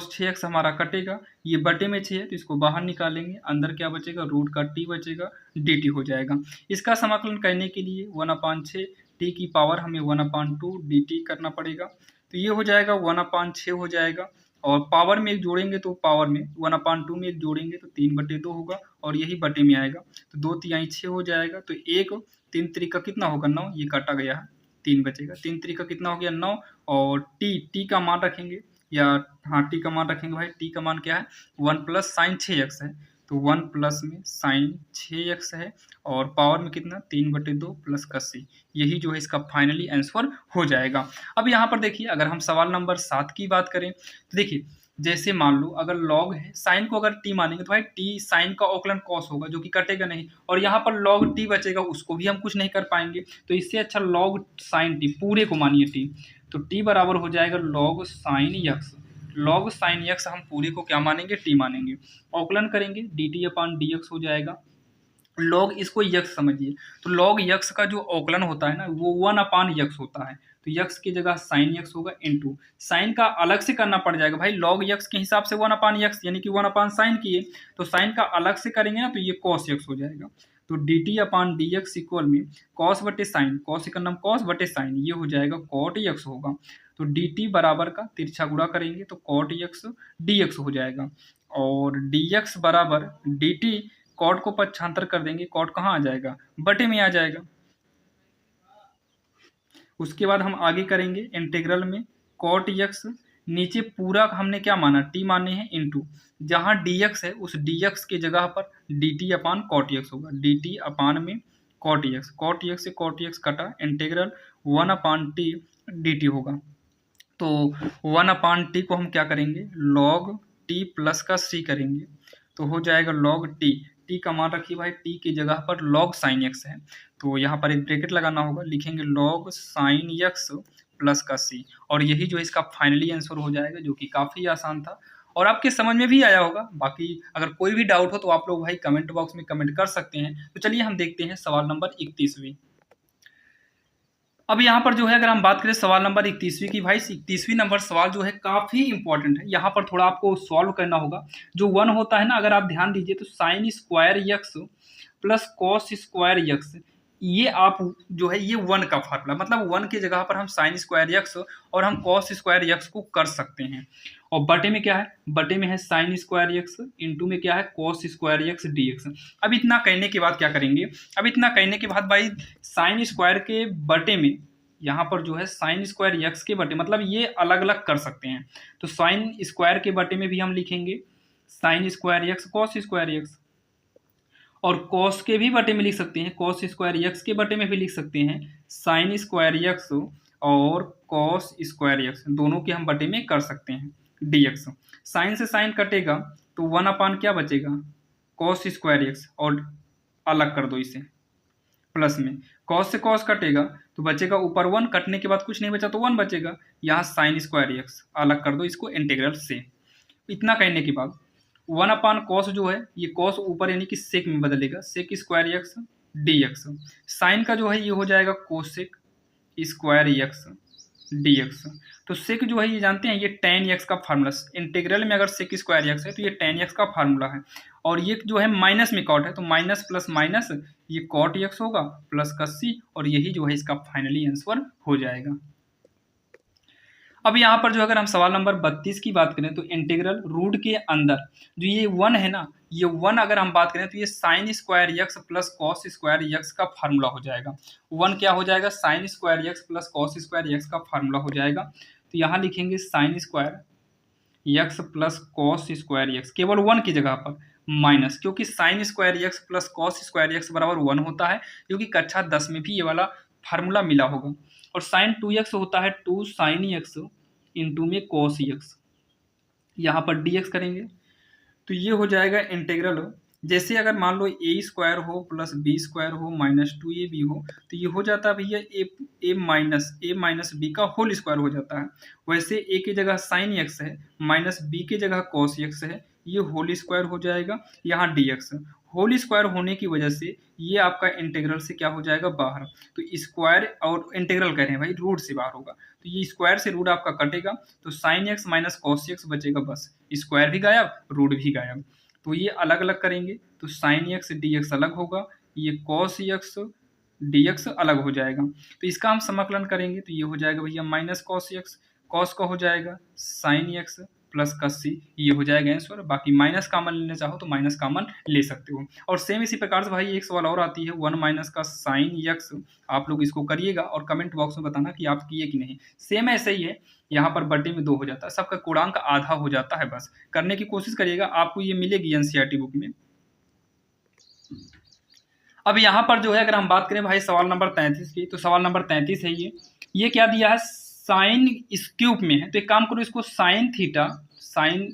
6x हमारा कटेगा, ये बटे में 6 है तो इसको बाहर निकालेंगे, अंदर क्या बचेगा, रूट का t बचेगा, dt हो जाएगा। इसका समाकलन करने के लिए 1/6 t की पावर हमें 1/2 dt करना पड़ेगा, तो ये हो जाएगा 1/6 हो जाएगा, और पावर में एक जोड़ेंगे तो पावर में 1/2 में एक जोड़ेंगे तो 3/2 होगा, और यही बटे में आएगा, तो 2 तिहाई 6 हो जाएगा, तो 1 3 त्रिका कितना होगा 9, ये काटा गया है 3 बचेगा, 3 त्रिका कितना हो गया 9, और टी का मान रखेंगे, या हाँ टी का मान रखेंगे भाई, टी का मान क्या है 1 प्लस साइन 6x है, तो 1 प्लस में साइन 6x है, और पावर में कितना 3/2 प्लस का c, यही जो है इसका फाइनली आंसर हो जाएगा। अब यहाँ पर देखिए अगर हम सवाल नंबर 7 की बात करें तो देखिए, जैसे मान लो अगर लॉग है, साइन को अगर टी मानेंगे तो भाई टी साइन का अवकलन कॉस होगा जो कि कटेगा नहीं, और यहाँ पर लॉग टी बचेगा, उसको भी हम कुछ नहीं कर पाएंगे, तो इससे अच्छा लॉग साइन टी पूरे को मानिए टी, तो टी बराबर हो जाएगा log sign x. Log sign x हम पूरे को क्या मानेंगे, टी मानेंगे, अवकलन करेंगे D t upon d x हो जाएगा। लॉग इसको यक्स समझिए, तो लॉग यक्स का जो अवकलन होता है ना वो 1/यक्स होता है, तो यक्स की जगह साइन यक्स होगा इंटू साइन का अलग से करना पड़ जाएगा भाई, लॉग यक्स के हिसाब से 1/यक्स यानी कि 1/साइन किए, तो साइन का अलग से करेंगे ना तो ये कॉस यक्स हो जाएगा, तो D t upon d x equal में कॉस बटे साइन, कॉस का नाम कॉस बटे साइन, ये हो जाएगा कॉट यक्स होगा, तो डी टी बराबर का तिरछा गुणा करेंगे तो कॉट यक्स डी एक्स हो जाएगा, और डी एक्स बराबर डी टी कॉट को पक्षांतर कर देंगे, कॉट कहाँ आ जाएगा, बटे में आ जाएगा। उसके बाद हम आगे करेंगे इंटीग्रल में कॉट यक्स, नीचे पूरा हमने क्या माना टी माने हैं इंटू, जहाँ डी एक्स है उस डी एक्स की जगह पर डी टी अपान कॉट यक्स होगा, डी टी अपान में कॉट यक्स से कॉट यक्स कटा, इंटीग्रल 1/t डी टी होगा, तो 1/t को हम क्या करेंगे लॉग टी प्लस का सी करेंगे, तो हो जाएगा लॉग टी का मान रखिए भाई, टी की जगह पर लॉग साइन एक्स है, तो यहाँ पर एक ब्रैकेट लगाना होगा, लिखेंगे लॉग साइन एक्स प्लस का सी, और यही जो इसका फाइनली आंसर हो जाएगा, जो कि काफ़ी आसान था और आपके समझ में भी आया होगा। बाकी अगर कोई भी डाउट हो तो आप लोग भाई कमेंट बॉक्स में कमेंट कर सकते हैं। तो चलिए हम देखते हैं सवाल नंबर 31वीं। अब यहाँ पर जो है अगर हम बात करें सवाल नंबर 31वीं की, भाई 31वीं नंबर सवाल जो है काफ़ी इंपॉर्टेंट है, यहाँ पर थोड़ा आपको सॉल्व करना होगा। जो 1 होता है ना, अगर आप ध्यान दीजिए तो sine square x plus cos square x, ये आप जो है ये 1 का फार्मूला, मतलब 1 की जगह पर हम साइन स्क्वायर यक्स और हम कॉस स्क्वायर यक्स को कर सकते हैं, और बटे में क्या है, बटे में है साइन स्क्वायर यक्स, इंटू में क्या है cos square x d x. अब इतना कहने के बाद क्या करेंगे, अब इतना कहने के बाद भाई साइन स्क्वायर के बटे में, यहाँ पर जो है साइन स्क्वायर यक्स के बटे, मतलब ये अलग अलग कर सकते हैं, तो साइन स्क्वायर के बटे में भी हम लिखेंगे sine square x cos square x, और कॉस के भी बटे में लिख सकते हैं, कॉस स्क्वायर यक्स के बटे में भी लिख सकते हैं साइन स्क्वायर यक्स और कॉस स्क्वायर यक्स, दोनों के हम बटे में कर सकते हैं डी एक्स। साइन से साइन कटेगा तो 1/, क्या बचेगा कॉस स्क्वायर यक्स, और अलग कर दो इसे प्लस में, कॉस से कॉस कटेगा तो बचेगा ऊपर 1, कटने के बाद कुछ नहीं बचा तो 1 बचेगा, यहाँ साइन स्क्वायर यक्स अलग कर दो इसको इंटीग्रल से। इतना कहने के बाद 1/cos जो है ये cos ऊपर यानी कि सेक में बदलेगा, sec square x d x, sine का जो है ये हो जाएगा cosec square x d x, तो सेक जो है ये जानते हैं ये tan x का फार्मूला, इंटीग्रल में अगर सेक स्क्वायर यक्स है तो ये tan x का फार्मूला है, और ये जो है माइनस में कॉट है तो माइनस प्लस माइनस ये कॉट यक्स होगा प्लस का सी, और यही जो है इसका फाइनली आंसर हो जाएगा। अब यहाँ पर जो अगर हम सवाल नंबर 32 की बात करें तो इंटीग्रल रूट के अंदर जो ये 1 है ना, ये 1 अगर हम बात करें तो ये sine square x plus cos square x का फार्मूला हो जाएगा। 1 क्या हो जाएगा sine square x plus cos square x का फार्मूला हो जाएगा, तो यहाँ लिखेंगे sine square x plus cos square x, केवल 1 की जगह पर माइनस, क्योंकि sine square x plus cos square x बराबर 1 होता है, क्योंकि कक्षा 10 में भी ये वाला फार्मूला मिला होगा। और साइन 2x होता है 2 साइन यक्स इंटू में कॉस यक्स, यहाँ पर dx करेंगे तो ये हो जाएगा इंटीग्रल, जैसे अगर मान लो ए स्क्वायर हो प्लस बी स्क्वायर हो माइनस 2ab हो, तो ये हो जाता है भैया ए माइनस बी का होल स्क्वायर हो जाता है। वैसे ए की जगह साइन एक्स है, माइनस बी की जगह कॉस एक्स है, ये होल स्क्वायर हो जाएगा, यहाँ dx होल स्क्वायर होने की वजह से ये आपका इंटीग्रल से क्या हो जाएगा बाहर, तो स्क्वायर और इंटीग्रल कह रहे हैं भाई, रूट से बाहर होगा, तो ये स्क्वायर से रूट आपका कटेगा, तो sine x minus cos x बचेगा, बस स्क्वायर भी गायब रूट भी गायब। तो ये अलग अलग करेंगे तो साइन एक्स डी एक्स अलग होगा, ये कॉस एक्स डी एक्स अलग हो जाएगा। तो इसका हम समाकलन करेंगे तो ये हो जाएगा भैया माइनस कॉस एक्स, कॉस का हो जाएगा साइन एक्स प्लस का सी, ये हो जाएगा आंसर। बाकी माइनस कॉमन लेना चाहो तो माइनस कॉमन ले सकते हो। और सेम इसी प्रकार से भाई एक सवाल और आती है 1 माइनस का साइन एक्स, आप लोग इसको करिएगा और कमेंट बॉक्स में बताना कि आप किए कि नहीं। सेम ऐसे ही है, यहाँ पर बटे में 2 हो जाता है, सबका गुणांक आधा हो जाता है, बस करने की कोशिश करिएगा, आपको ये मिलेगी एनसीईआरटी बुक में। अब यहाँ पर जो है अगर हम बात करें भाई सवाल नंबर 33 की, तो सवाल नंबर 33 है ये क्या दिया है, साइन इस क्यूब में है, तो एक काम करो इसको साइन थीटा, साइन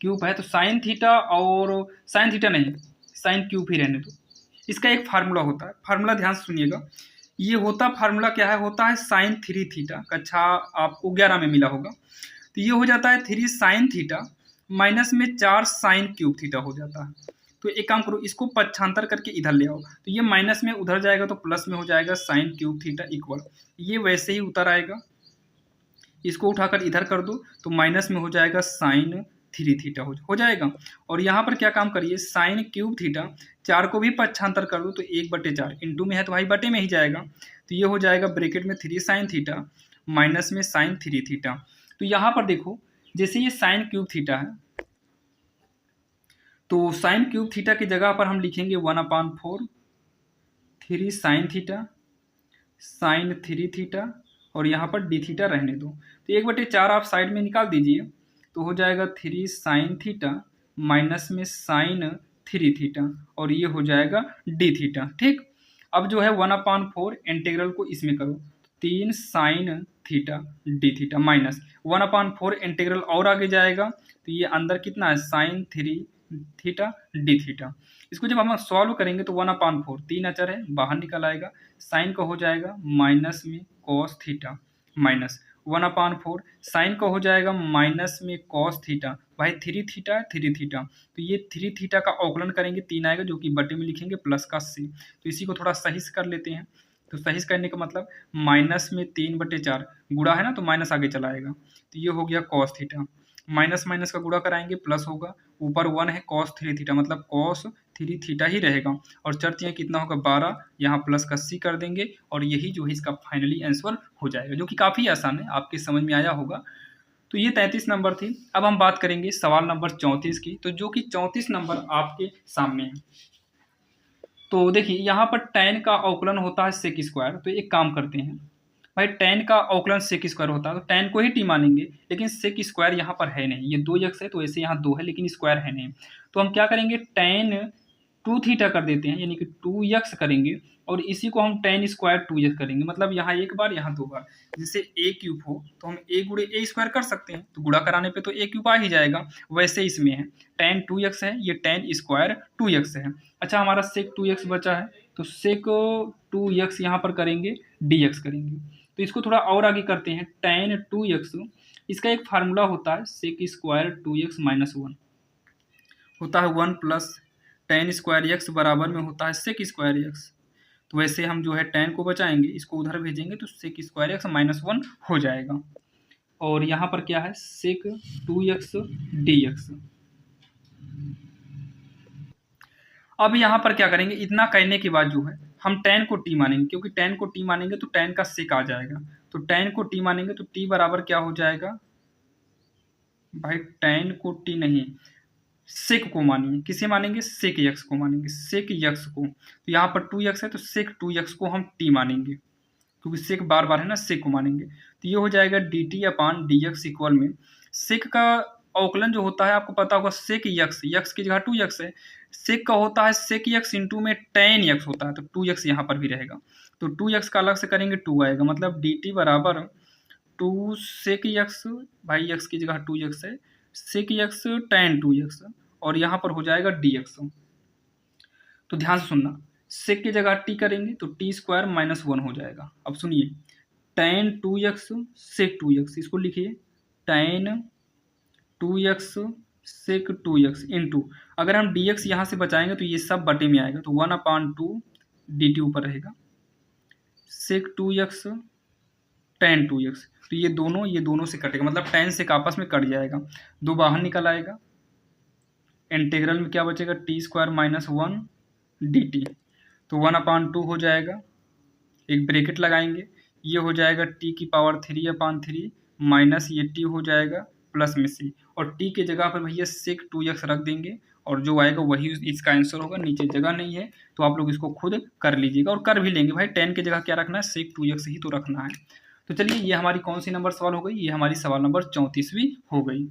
क्यूब है तो साइन थीटा, और साइन थीटा नहीं साइन क्यूब ही रहने दो। इसका एक फार्मूला होता है, फार्मूला ध्यान से सुनिएगा, ये होता फार्मूला क्या है, होता है साइन 3 थीटा, कक्षा आपको 11 में मिला होगा, तो ये हो जाता है 3 साइन थीटा माइनस में 4 साइन क्यूब थीटा हो जाता है। तो एक काम करो इसको पक्षांतर करके इधर ले आओ, तो ये माइनस में उधर जाएगा तो प्लस में हो जाएगा साइन क्यूब थीटा इक्वल, ये वैसे ही उतर आएगा, इसको उठाकर इधर कर दो तो माइनस में हो जाएगा साइन 3 थीटा हो जाएगा। और यहाँ पर क्या काम करिए, साइन क्यूब थीटा 4 को भी पक्षांतर कर दो तो 1/4 इंटू में है तो भाई बटे में ही जाएगा, तो ये हो जाएगा ब्रैकेट में 3 साइन थीटा माइनस में साइन 3 थीटा। तो यहाँ पर देखो जैसे ये साइन क्यूब थीटा है, तो साइन क्यूब थीटा की जगह पर हम लिखेंगे 1/4 3 साइन थीटा साइन 3 थीटा, और यहाँ पर डी थीटा रहने दो, तो 1/4 आप साइड में निकाल दीजिए, तो हो जाएगा 3 साइन थीटा माइनस में साइन 3 थीटा, और ये हो जाएगा डी थीटा। ठीक, अब जो है 1/4 इंटीग्रल को इसमें करो, 3 sine theta D theta minus 1/4 integral और आगे जाएगा, तो ये अंदर कितना है साइन 3 थीटा डी थीटा। इसको जब हम सॉल्व करेंगे तो 1/4 3 अचर है बाहर निकल आएगा, साइन का हो जाएगा माइनस में कॉस थीटा माइनस 1/4 साइन का हो जाएगा माइनस में कॉस थीटा, भाई 3 थीटा है 3 थीटा, तो ये 3 थीटा का अवकलन करेंगे 3 आएगा जो कि बटे में लिखेंगे प्लस का सी, तो इसी को थोड़ा सही से कर लेते हैं। तो सही से करने का मतलब माइनस में 3/4 गुणा है ना, तो माइनस आगे चला आएगा, तो ये हो गया कॉस थीटा, माइनस माइनस का गुणा कराएंगे प्लस होगा, ऊपर 1 है कॉस 3 थीटा मतलब कॉस 3 थीटा ही रहेगा, और चर्च यहाँ कितना होगा 12, यहाँ प्लस का सी कर देंगे, और यही जो है इसका फाइनली आंसर हो जाएगा, जो कि काफ़ी आसान है, आपके समझ में आया होगा। तो ये 33 नंबर थी। अब हम बात करेंगे सवाल नंबर 34 की, तो जो कि 34 नंबर आपके सामने है। तो देखिए यहाँ पर tan का अवकलन होता है सेक स्क्वायर, तो एक काम करते हैं भाई, tan का अवकलन सेक स्क्वायर होता है तो tan को ही टी मानेंगे, लेकिन सेक स्क्वायर यहाँ पर है नहीं, ये 2x है तो ऐसे यहाँ 2 है लेकिन स्क्वायर है नहीं, तो हम क्या करेंगे tan 2 थीटा कर देते हैं, यानी कि 2x करेंगे, और इसी को हम tan स्क्वायर 2x करेंगे, मतलब यहाँ एक बार यहाँ 2 बार, जैसे a क्यूब हो तो हम a गुणे a स्क्वायर कर सकते हैं, तो गुणा कराने पे तो a क्यूब आ ही जाएगा, वैसे इसमें है tan 2x है, ये tan स्क्वायर 2x है। अच्छा हमारा सेक 2x बचा है, तो सेक 2x यहाँ पर करेंगे dx करेंगे, तो इसको थोड़ा और आगे करते हैं, tan 2x इसका एक फार्मूला होता है सेक स्क्वायर 2x माइनस 1 होता है 1 प्लस tan स्क्वायर एक्स बराबर में होता है सेक स्क्वायर एक्स, तो वैसे हम जो है tan को बचाएंगे, इसको उधर भेजेंगे तो सेक स्क्वायर एक्स माइनस 1 हो जाएगा, और यहाँ पर क्या है सेक 2x dx। अब यहाँ पर क्या करेंगे, इतना करने के बाद जो है हम tan को t मानेंगे, क्योंकि tan को t मानेंगे तो tan का सेक आ जाएगा, तो tan को t मानेंगे तो t बराबर क्या हो जाएगा भाई, tan को t नहीं सेक को मानिए, किसे मानेंगे सेक x को मानेंगे, सेक x को, तो यहाँ पर 2x है तो सेक 2x को हम t मानेंगे, क्योंकि सेक बार बार है ना, सेक को मानेंगे, तो ये हो जाएगा dt/dx इक्वल में सेक का अवकलन जो होता है आपको पता होगा सेक यक्स, यक्स की जगह 2x है, सेक का होता है सेक यक्स इंटू में tan यक्स होता है, तो 2x यहाँ पर भी रहेगा, तो 2x का अलग से करेंगे 2 आएगा, मतलब dt बराबर 2 सेक यक्स, भाई यक्स की जगह 2x है, सेक यक्स tan 2x, और यहाँ पर हो जाएगा dx। तो ध्यान से सुनना, सेक की जगह t करेंगे तो t स्क्वायर माइनस 1 हो जाएगा। अब सुनिए tan 2x सेक 2x, इसको लिखिए tan 2x सेक 2x इंटू, अगर हम dx यहाँ से बचाएंगे तो ये सब बटे में आएगा, तो 1/2 dt ऊपर रहेगा, सेक 2x tan 2x, तो ये दोनों से कटेगा, मतलब tan से आपस में कट जाएगा, 2 बाहर निकल आएगा, इंटीग्रल में क्या बचेगा t स्क्वायर माइनस 1 dt, तो 1/2 हो जाएगा, एक ब्रैकेट लगाएंगे, ये हो जाएगा t की पावर 3/3 माइनस ये t हो जाएगा प्लस में c, और t के जगह पर भैया सेक 2x रख देंगे, और जो आएगा वही इसका आंसर होगा, नीचे जगह नहीं है तो आप लोग इसको खुद कर लीजिएगा, और कर भी लेंगे भाई, tan की जगह क्या रखना है, सेक 2x ही तो रखना है। तो चलिए ये हमारी कौन सी नंबर सवाल हो गई, ये हमारी सवाल नंबर 34वीं हो गई।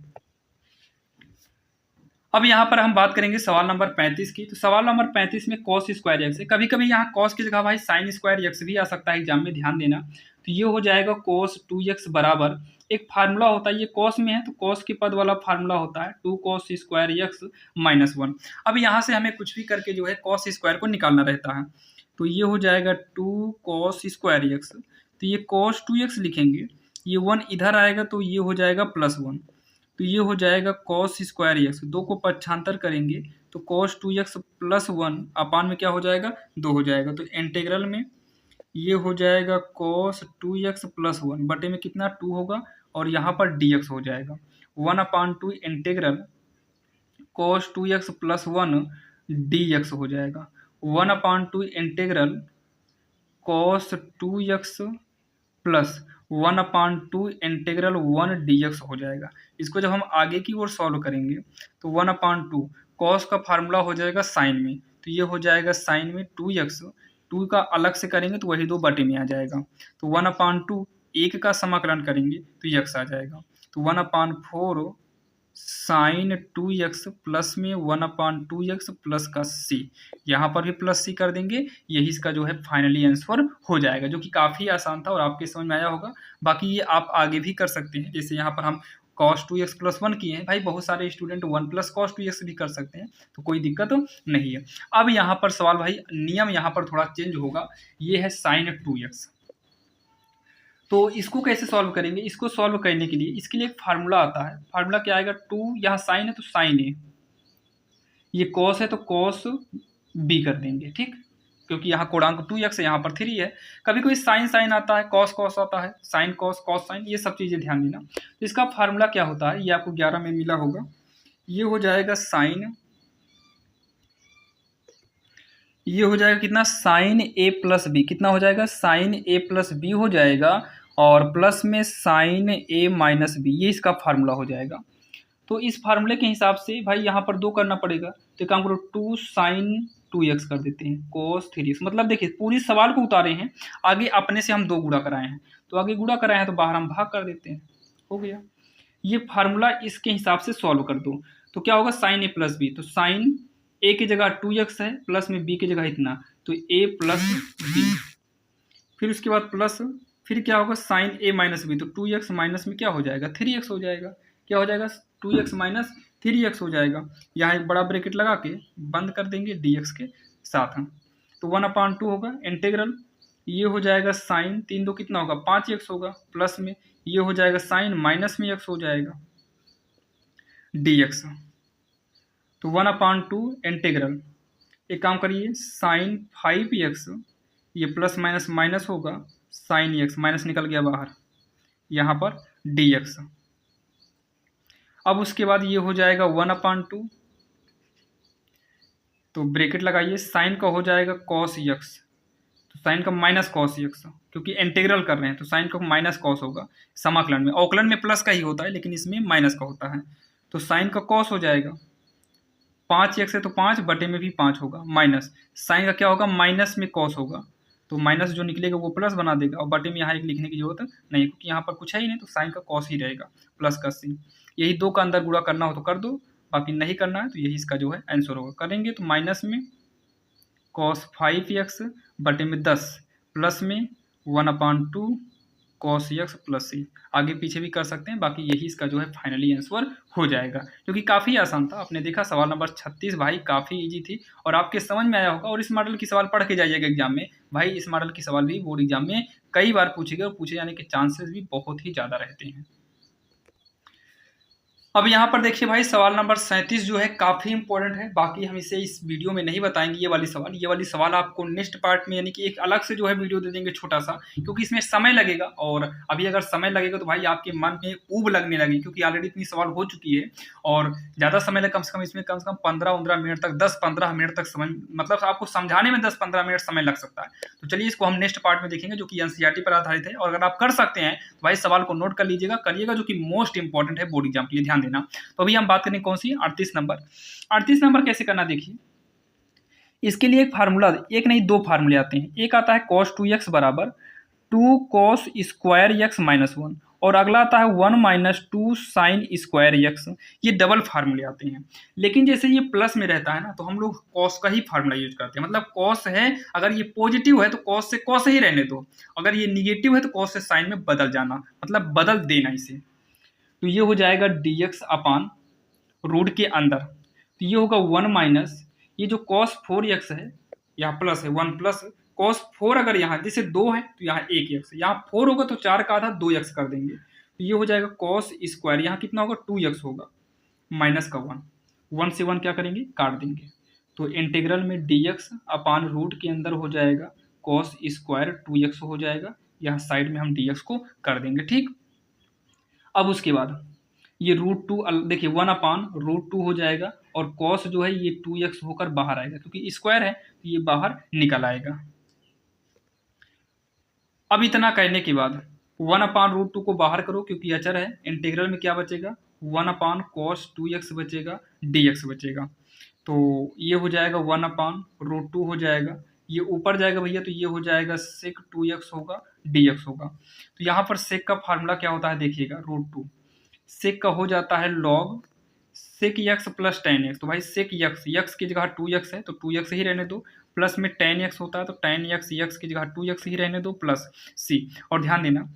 अब यहाँ पर हम बात करेंगे सवाल नंबर 35 की। तो सवाल नंबर 35 में कॉस स्क्वायर एक्स है, कभी कभी यहाँ कॉस की जगह भाई साइन स्क्वायर एक्स भी आ सकता है एग्जाम में, ध्यान देना। तो ये हो जाएगा कॉस 2x बराबर, एक फार्मूला होता है, ये कॉस में है तो कॉस के पद वाला फार्मूला होता है 2 cos स्क्वायर एक्स माइनस 1। अब यहाँ से हमें कुछ भी करके जो है कॉस स्क्वायर को निकालना रहता है, तो ये हो जाएगा 2 cos स्क्वायर एक्स, तो ये cos 2x लिखेंगे, ये 1 इधर आएगा तो ये हो जाएगा प्लस 1, तो ये हो जाएगा cos स्क्वायर एक्स, 2 को पक्षांतर करेंगे तो cos 2x प्लस 1 अपान में क्या हो जाएगा 2 हो जाएगा, तो इंटीग्रल में ये हो जाएगा cos 2x प्लस 1 बटे में कितना 2 होगा, और यहाँ पर dx हो जाएगा 1/2 integral cos 2x plus 1 dx हो जाएगा 1/2 integral cos 2x plus 1/2 integral 1 dx हो जाएगा। इसको जब हम आगे की ओर सॉल्व करेंगे तो 1/2 cos का फार्मूला हो जाएगा साइन में, तो ये हो जाएगा साइन में 2x, 2 का अलग से करेंगे तो वही 2 बटे में आ जाएगा, तो 1/2 1 का समाकलन करेंगे तो x आ जाएगा, तो 1/4 साइन 2x प्लस में 1/2x प्लस का c, यहाँ पर भी प्लस c कर देंगे, यही इसका जो है फाइनली आंसर हो जाएगा, जो कि काफ़ी आसान था और आपके समझ में आया होगा। बाकी ये आप आगे भी कर सकते हैं, जैसे यहाँ पर हम cos 2x प्लस 1 किए हैं, भाई बहुत सारे स्टूडेंट 1 प्लस cos 2x भी कर सकते हैं, तो कोई दिक्कत नहीं है। अब यहाँ पर सवाल भाई नियम यहाँ पर थोड़ा चेंज होगा, ये है साइन 2x, तो इसको कैसे सॉल्व करेंगे, इसको सॉल्व करने के लिए इसके लिए एक फार्मूला आता है, फार्मूला क्या आएगा 2, यहाँ साइन है तो साइन ए, ये कॉस है तो कॉस बी कर देंगे, ठीक, क्योंकि यहाँ कोणांक 2x है, यहाँ पर 3 है, कभी कोई साइन साइन आता है, कॉस कॉस आता है, साइन कॉस कॉस साइन, ये सब चीज़ें ध्यान देना। तो इसका फार्मूला क्या होता है, ये आपको 11 में मिला होगा, ये हो जाएगा साइन, ये हो जाएगा कितना साइन ए प्लस बी, कितना हो जाएगा साइन ए प्लस बी हो जाएगा, और प्लस में साइन ए माइनस बी, ये इसका फार्मूला हो जाएगा। तो इस फार्मूले के हिसाब से भाई यहाँ पर 2 करना पड़ेगा, तो काम करो 2 साइन 2x कर देते हैं cos 3x, मतलब देखिए पूरी सवाल को उतारे हैं, आगे अपने से हम 2 गुणा कराए हैं, तो आगे गुणा कराए हैं तो बाहर हम भाग कर देते हैं, हो गया। ये फार्मूला इसके हिसाब से सॉल्व कर दो, तो क्या होगा साइन ए प्लस बी, तो साइन ए की जगह 2x है, प्लस में बी की जगह इतना, तो a प्लस बी, फिर उसके बाद प्लस, फिर क्या होगा साइन ए माइनस बी, तो 2x माइनस में क्या हो जाएगा 3x हो जाएगा, क्या हो जाएगा 2x माइनस 3x हो जाएगा, यहाँ एक बड़ा ब्रैकेट लगा के बंद कर देंगे dx के साथ हम, तो 1/2 होगा इंटीग्रल, ये हो जाएगा साइन 3 2 कितना होगा 5x होगा, प्लस में ये हो जाएगा साइन माइनस में x हो जाएगा dx, तो 1/2 इंटीग्रल, एक काम करिए साइन 5x, ये प्लस माइनस माइनस होगा, साइन x माइनस निकल गया बाहर, यहाँ पर dx, अब उसके बाद ये हो जाएगा 1/2, तो ब्रैकेट लगाइए, साइन का हो जाएगा cos x, तो साइन का माइनस cos x, क्योंकि इंटीग्रल कर रहे हैं तो साइन का माइनस cos होगा, समाकलन में, अवकलन में प्लस का ही होता है लेकिन इसमें माइनस का होता है, तो साइन का cos हो जाएगा, 5x है तो 5 बटे में भी 5 होगा, माइनस साइन का क्या होगा माइनस में cos होगा, तो माइनस जो निकलेगा वो प्लस बना देगा, और बटे में यहाँ एक लिखने की जरूरत नहीं, क्योंकि यहाँ पर कुछ है ही नहीं, तो साइन का cos ही रहेगा प्लस का c, यही 2 का अंदर गुणा करना हो तो कर दो, बाकी नहीं करना है तो यही इसका जो है आंसर होगा। करेंगे तो माइनस में cos 5x बटे में 10 प्लस में 1/2 cos x प्लस c। आगे पीछे भी कर सकते हैं, बाकी यही इसका जो है फाइनली आंसर हो जाएगा, जो कि काफ़ी आसान था। आपने देखा सवाल नंबर 36 भाई काफ़ी इजी थी और आपके समझ में आया होगा। और इस मॉडल की सवाल पढ़ के जाइएगा एग्जाम में भाई, इस मॉडल की सवाल भी बोर्ड एग्जाम में कई बार पूछेगा और पूछे जाने के चांसेस भी बहुत ही ज़्यादा रहते हैं। अब यहाँ पर देखिए भाई सवाल नंबर 37 जो है काफ़ी इंपॉर्टेंट है, बाकी हम इसे इस वीडियो में नहीं बताएंगे। ये वाली सवाल आपको नेक्स्ट पार्ट में यानी कि एक अलग से जो है वीडियो दे देंगे छोटा सा, क्योंकि इसमें समय लगेगा। और अभी अगर समय लगेगा तो भाई आपके मन में ऊब लगने लगी, क्योंकि ऑलरेडी इतनी सवाल हो चुकी है और ज़्यादा समय लगे, कम से कम इसमें कम से कम 15-15 मिनट तक 10-15 मिनट तक समय, मतलब आपको समझाने में 10-15 मिनट समय लग सकता है। तो चलिए इसको हम नेक्स्ट पार्ट में देखेंगे, जो कि एनसीईआरटी पर आधारित है। और अगर आप कर सकते हैं तो भाई सवाल को नोट कर लीजिएगा, करिएगा, जो कि मोस्ट इंपॉर्टेंट है बोर्ड एग्जाम के लिए, ध्यान देना। तो अभी हम बात करें कौन सी 38 नंबर। 38 नंबर कैसे करना देखिए, इसके लिए एक फार्मूला, एक नहीं 2 फार्मूले आते हैं। एक आता है cos 2x बराबर 2 cos स्क्वायर x माइनस 1, और अगला आता है 1 माइनस 2 साइन स्क्वायर x। ये डबल फार्मूले आते हैं, लेकिन जैसे ये प्लस में रहता है ना तो हम लोग cos का ही फार्मूला यूज करते हैं। मतलब cos है, अगर ये पॉजिटिव है तो cos से cos ही रहने दो, अगर ये निगेटिव है तो cos से साइन में बदल जाना, मतलब बदल देना इसे। तो ये हो जाएगा dx अपान रूट के अंदर, तो ये होगा 1 माइनस, ये जो cos 4x है यहाँ प्लस है 1 प्लस cos 4, अगर यहाँ जैसे 2 है तो यहाँ 1x, यहाँ 4 होगा तो 4 का आधा 2x कर देंगे, तो ये हो जाएगा cos स्क्वायर, यहाँ कितना होगा 2x होगा, माइनस का 1 से 1 क्या करेंगे काट देंगे, तो इंटीग्रल में dx अपान रूट के अंदर हो जाएगा cos स्क्वायर 2x हो जाएगा, यहाँ साइड में हम dx को कर देंगे। ठीक, अब उसके बाद ये √2 देखिए 1/√2 हो जाएगा, और cos जो है ये 2x होकर बाहर आएगा, क्योंकि स्क्वायर है तो ये बाहर निकल आएगा। अब इतना करने के बाद 1/√2 को बाहर करो, क्योंकि अचर है, इंटीग्रल में क्या बचेगा 1/cos 2x बचेगा, dx बचेगा, तो ये हो जाएगा 1/√2 हो जाएगा, ये ऊपर जाएगा भैया तो ये हो जाएगा sec 2x होगा, dx होगा। तो यहाँ पर sec का फार्मूला क्या होता है देखिएगा, √2 सेक का हो जाता है log sec x plus tan x. तो भाई सेक x की जगह 2x है तो 2x ही रहने दो, प्लस में टेन x होता है तो टेन x की जगह 2x ही रहने दो, प्लस c। और ध्यान देना,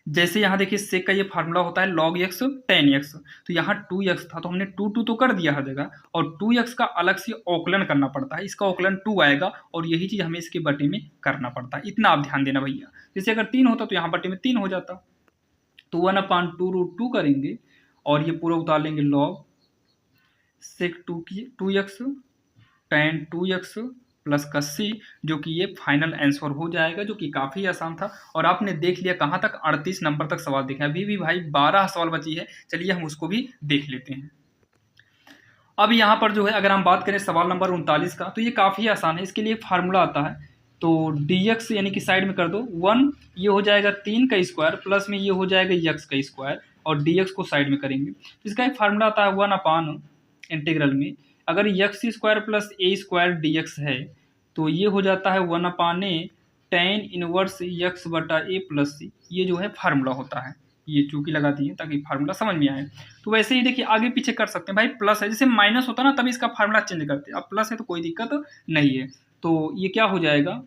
जैसे यहाँ देखिए सेक का ये फार्मूला होता है log x टेन x, तो यहाँ 2x था तो हमने 2 तो कर दिया हर जगह, और 2x का अलग से औकलन करना पड़ता है, इसका औकलन 2 आएगा, और यही चीज़ हमें इसके बटे में करना पड़ता है। इतना आप ध्यान देना भैया, जैसे अगर 3 होता तो यहाँ बटे में 3 हो जाता, तो 1/2√2 करेंगे और ये पूरा उतार लेंगे log sec 2x tan 2x plus का c, जो कि ये फाइनल आंसर हो जाएगा, जो कि काफ़ी आसान था। और आपने देख लिया कहाँ तक, 38 नंबर तक सवाल देखा, अभी भी भाई 12 सवाल बची है, चलिए हम उसको भी देख लेते हैं। अब यहाँ पर जो है अगर हम बात करें सवाल नंबर 39 का, तो ये काफ़ी आसान है। इसके लिए फार्मूला आता है, तो dx यानी कि साइड में कर दो 1, ये हो जाएगा 3 का स्क्वायर, प्लस में ये हो जाएगा x का स्क्वायर, और dx को साइड में करेंगे। तो इसका एक फार्मूला आता है 1 इंटीग्रल में, अगर x square plus a square dx है तो ये हो जाता है 1/a tan इनवर्स x बटा a प्लस c। ये जो है फार्मूला होता है, ये चूंकि लगा दी है ताकि फार्मूला समझ में आए। तो वैसे ही देखिए आगे पीछे कर सकते हैं भाई, प्लस है जैसे माइनस होता ना तभी इसका फार्मूला चेंज करते हैं, अब प्लस है तो कोई दिक्कत नहीं है। तो ये क्या हो जाएगा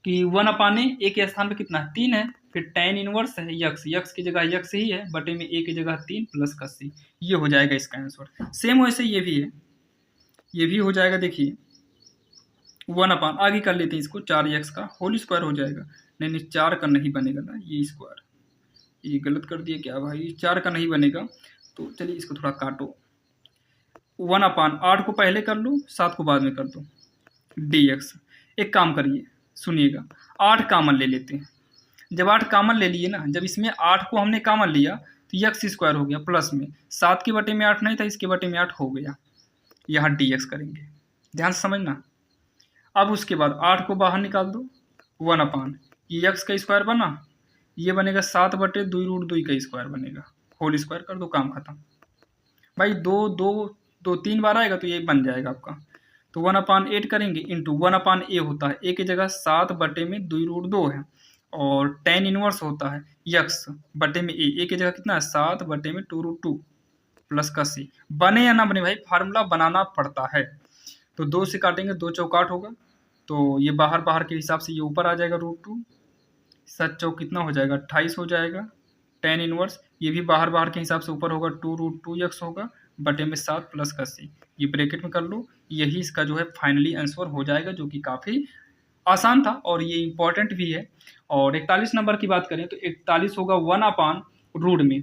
कि 1/a a के स्थान पे कितना है 3 है, फिर tan इनवर्स है x की जगह x ही है, बटे में a की जगह 3 प्लस का c, ये हो जाएगा इसका आंसर। सेम वैसे ये भी है, ये भी हो जाएगा, देखिए 1/, आगे कर लेते हैं इसको, 4x का होल स्क्वायर हो जाएगा, नहीं 4 का नहीं बनेगा ना, ये स्क्वायर, ये गलत कर दिया क्या भाई, 4 का नहीं बनेगा, तो चलिए इसको थोड़ा काटो, 1/8 को पहले कर लो, 7 को बाद में कर दो, dx। एक काम करिए सुनिएगा, 8 कामन ले लेते हैं, जब 8 कामन ले लिए ना, जब इसमें 8 को हमने कामन लिया तो x स्क्वायर हो गया, प्लस में 7 के बटे में 8 नहीं था, इसके बटे में 8 हो गया, यहाँ dx करेंगे, ध्यान से समझना। अब उसके बाद 8 को बाहर निकाल दो, 1/, ये x का स्क्वायर बना, ये बनेगा 7/2√2 का स्क्वायर बनेगा, होल स्क्वायर कर दो, काम खत्म भाई। 2 3 बार आएगा तो ये बन जाएगा आपका। तो 1/8 करेंगे इंटू 1/a होता है, a की जगह 7/2√2 है, और टेन इनवर्स होता है यक्स बटे में ए की जगह कितना है 7 बटे में 2√2 प्लस का सी। बने या ना बने भाई फार्मूला बनाना पड़ता है। तो 2 से काटेंगे 2 चौकाट होगा, तो ये बाहर बाहर के हिसाब से ये ऊपर आ जाएगा √2, 7 चौक कितना हो जाएगा 28 हो जाएगा। टेन इनवर्स ये भी बाहर बाहर के हिसाब से ऊपर होगा 2√2 यक्स होगा बटे में 7 प्लस का सी। ये ब्रैकेट में कर लो, यही इसका जो है फाइनली आंसर हो जाएगा, जो कि काफ़ी आसान था और ये इंपॉर्टेंट भी है। और 41 नंबर की बात करें तो 41 होगा 1/रूट में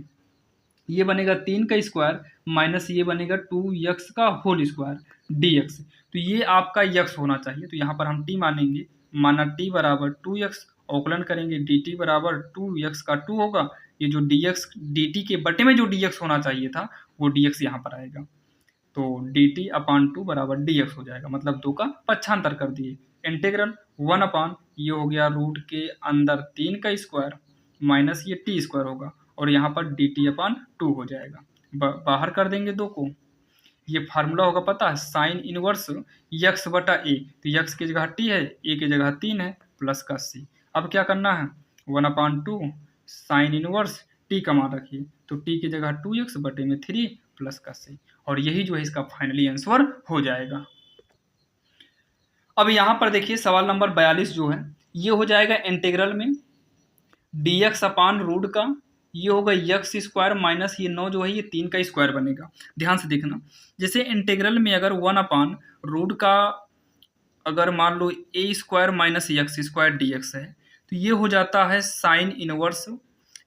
ये बनेगा 3 का स्क्वायर माइनस ये बनेगा 2x का होल स्क्वायर dx। तो ये आपका यक्स होना चाहिए, तो यहाँ पर हम t मानेंगे, माना t बराबर 2x, अवकलन करेंगे dt बराबर 2x का 2 होगा, ये जो dx dt के बटे में जो dx होना चाहिए था वो dx यहाँ पर आएगा, तो dt/2 बराबर dx हो जाएगा, मतलब 2 का पक्षांतर कर दिए। इंटीग्रल 1 ये हो गया रूट के अंदर 3 का स्क्वायर माइनस ये t स्क्वायर होगा और यहाँ पर dt/2 हो जाएगा। बाहर कर देंगे 2 को, ये फार्मूला होगा पता है साइन इनवर्स यक्स बटा ए, तो यक्स की जगह t है, ए की जगह 3 है प्लस का सी। अब क्या करना है 1/2 साइन इनवर्स t का मान रखिए, तो t की जगह 2x बटे में 3 प्लस का सी, और यही जो है इसका फाइनली आंसर हो जाएगा। अब यहाँ पर देखिए सवाल नंबर 42 जो है ये हो जाएगा इंटीग्रल में dx/रूट का, ये होगा यक्स स्क्वायर माइनस ये 9 जो है ये 3 का स्क्वायर बनेगा। ध्यान से देखना, जैसे इंटीग्रल में अगर 1/रूट का अगर मान लो a square minus x square dx है, तो ये हो जाता है साइन इनवर्स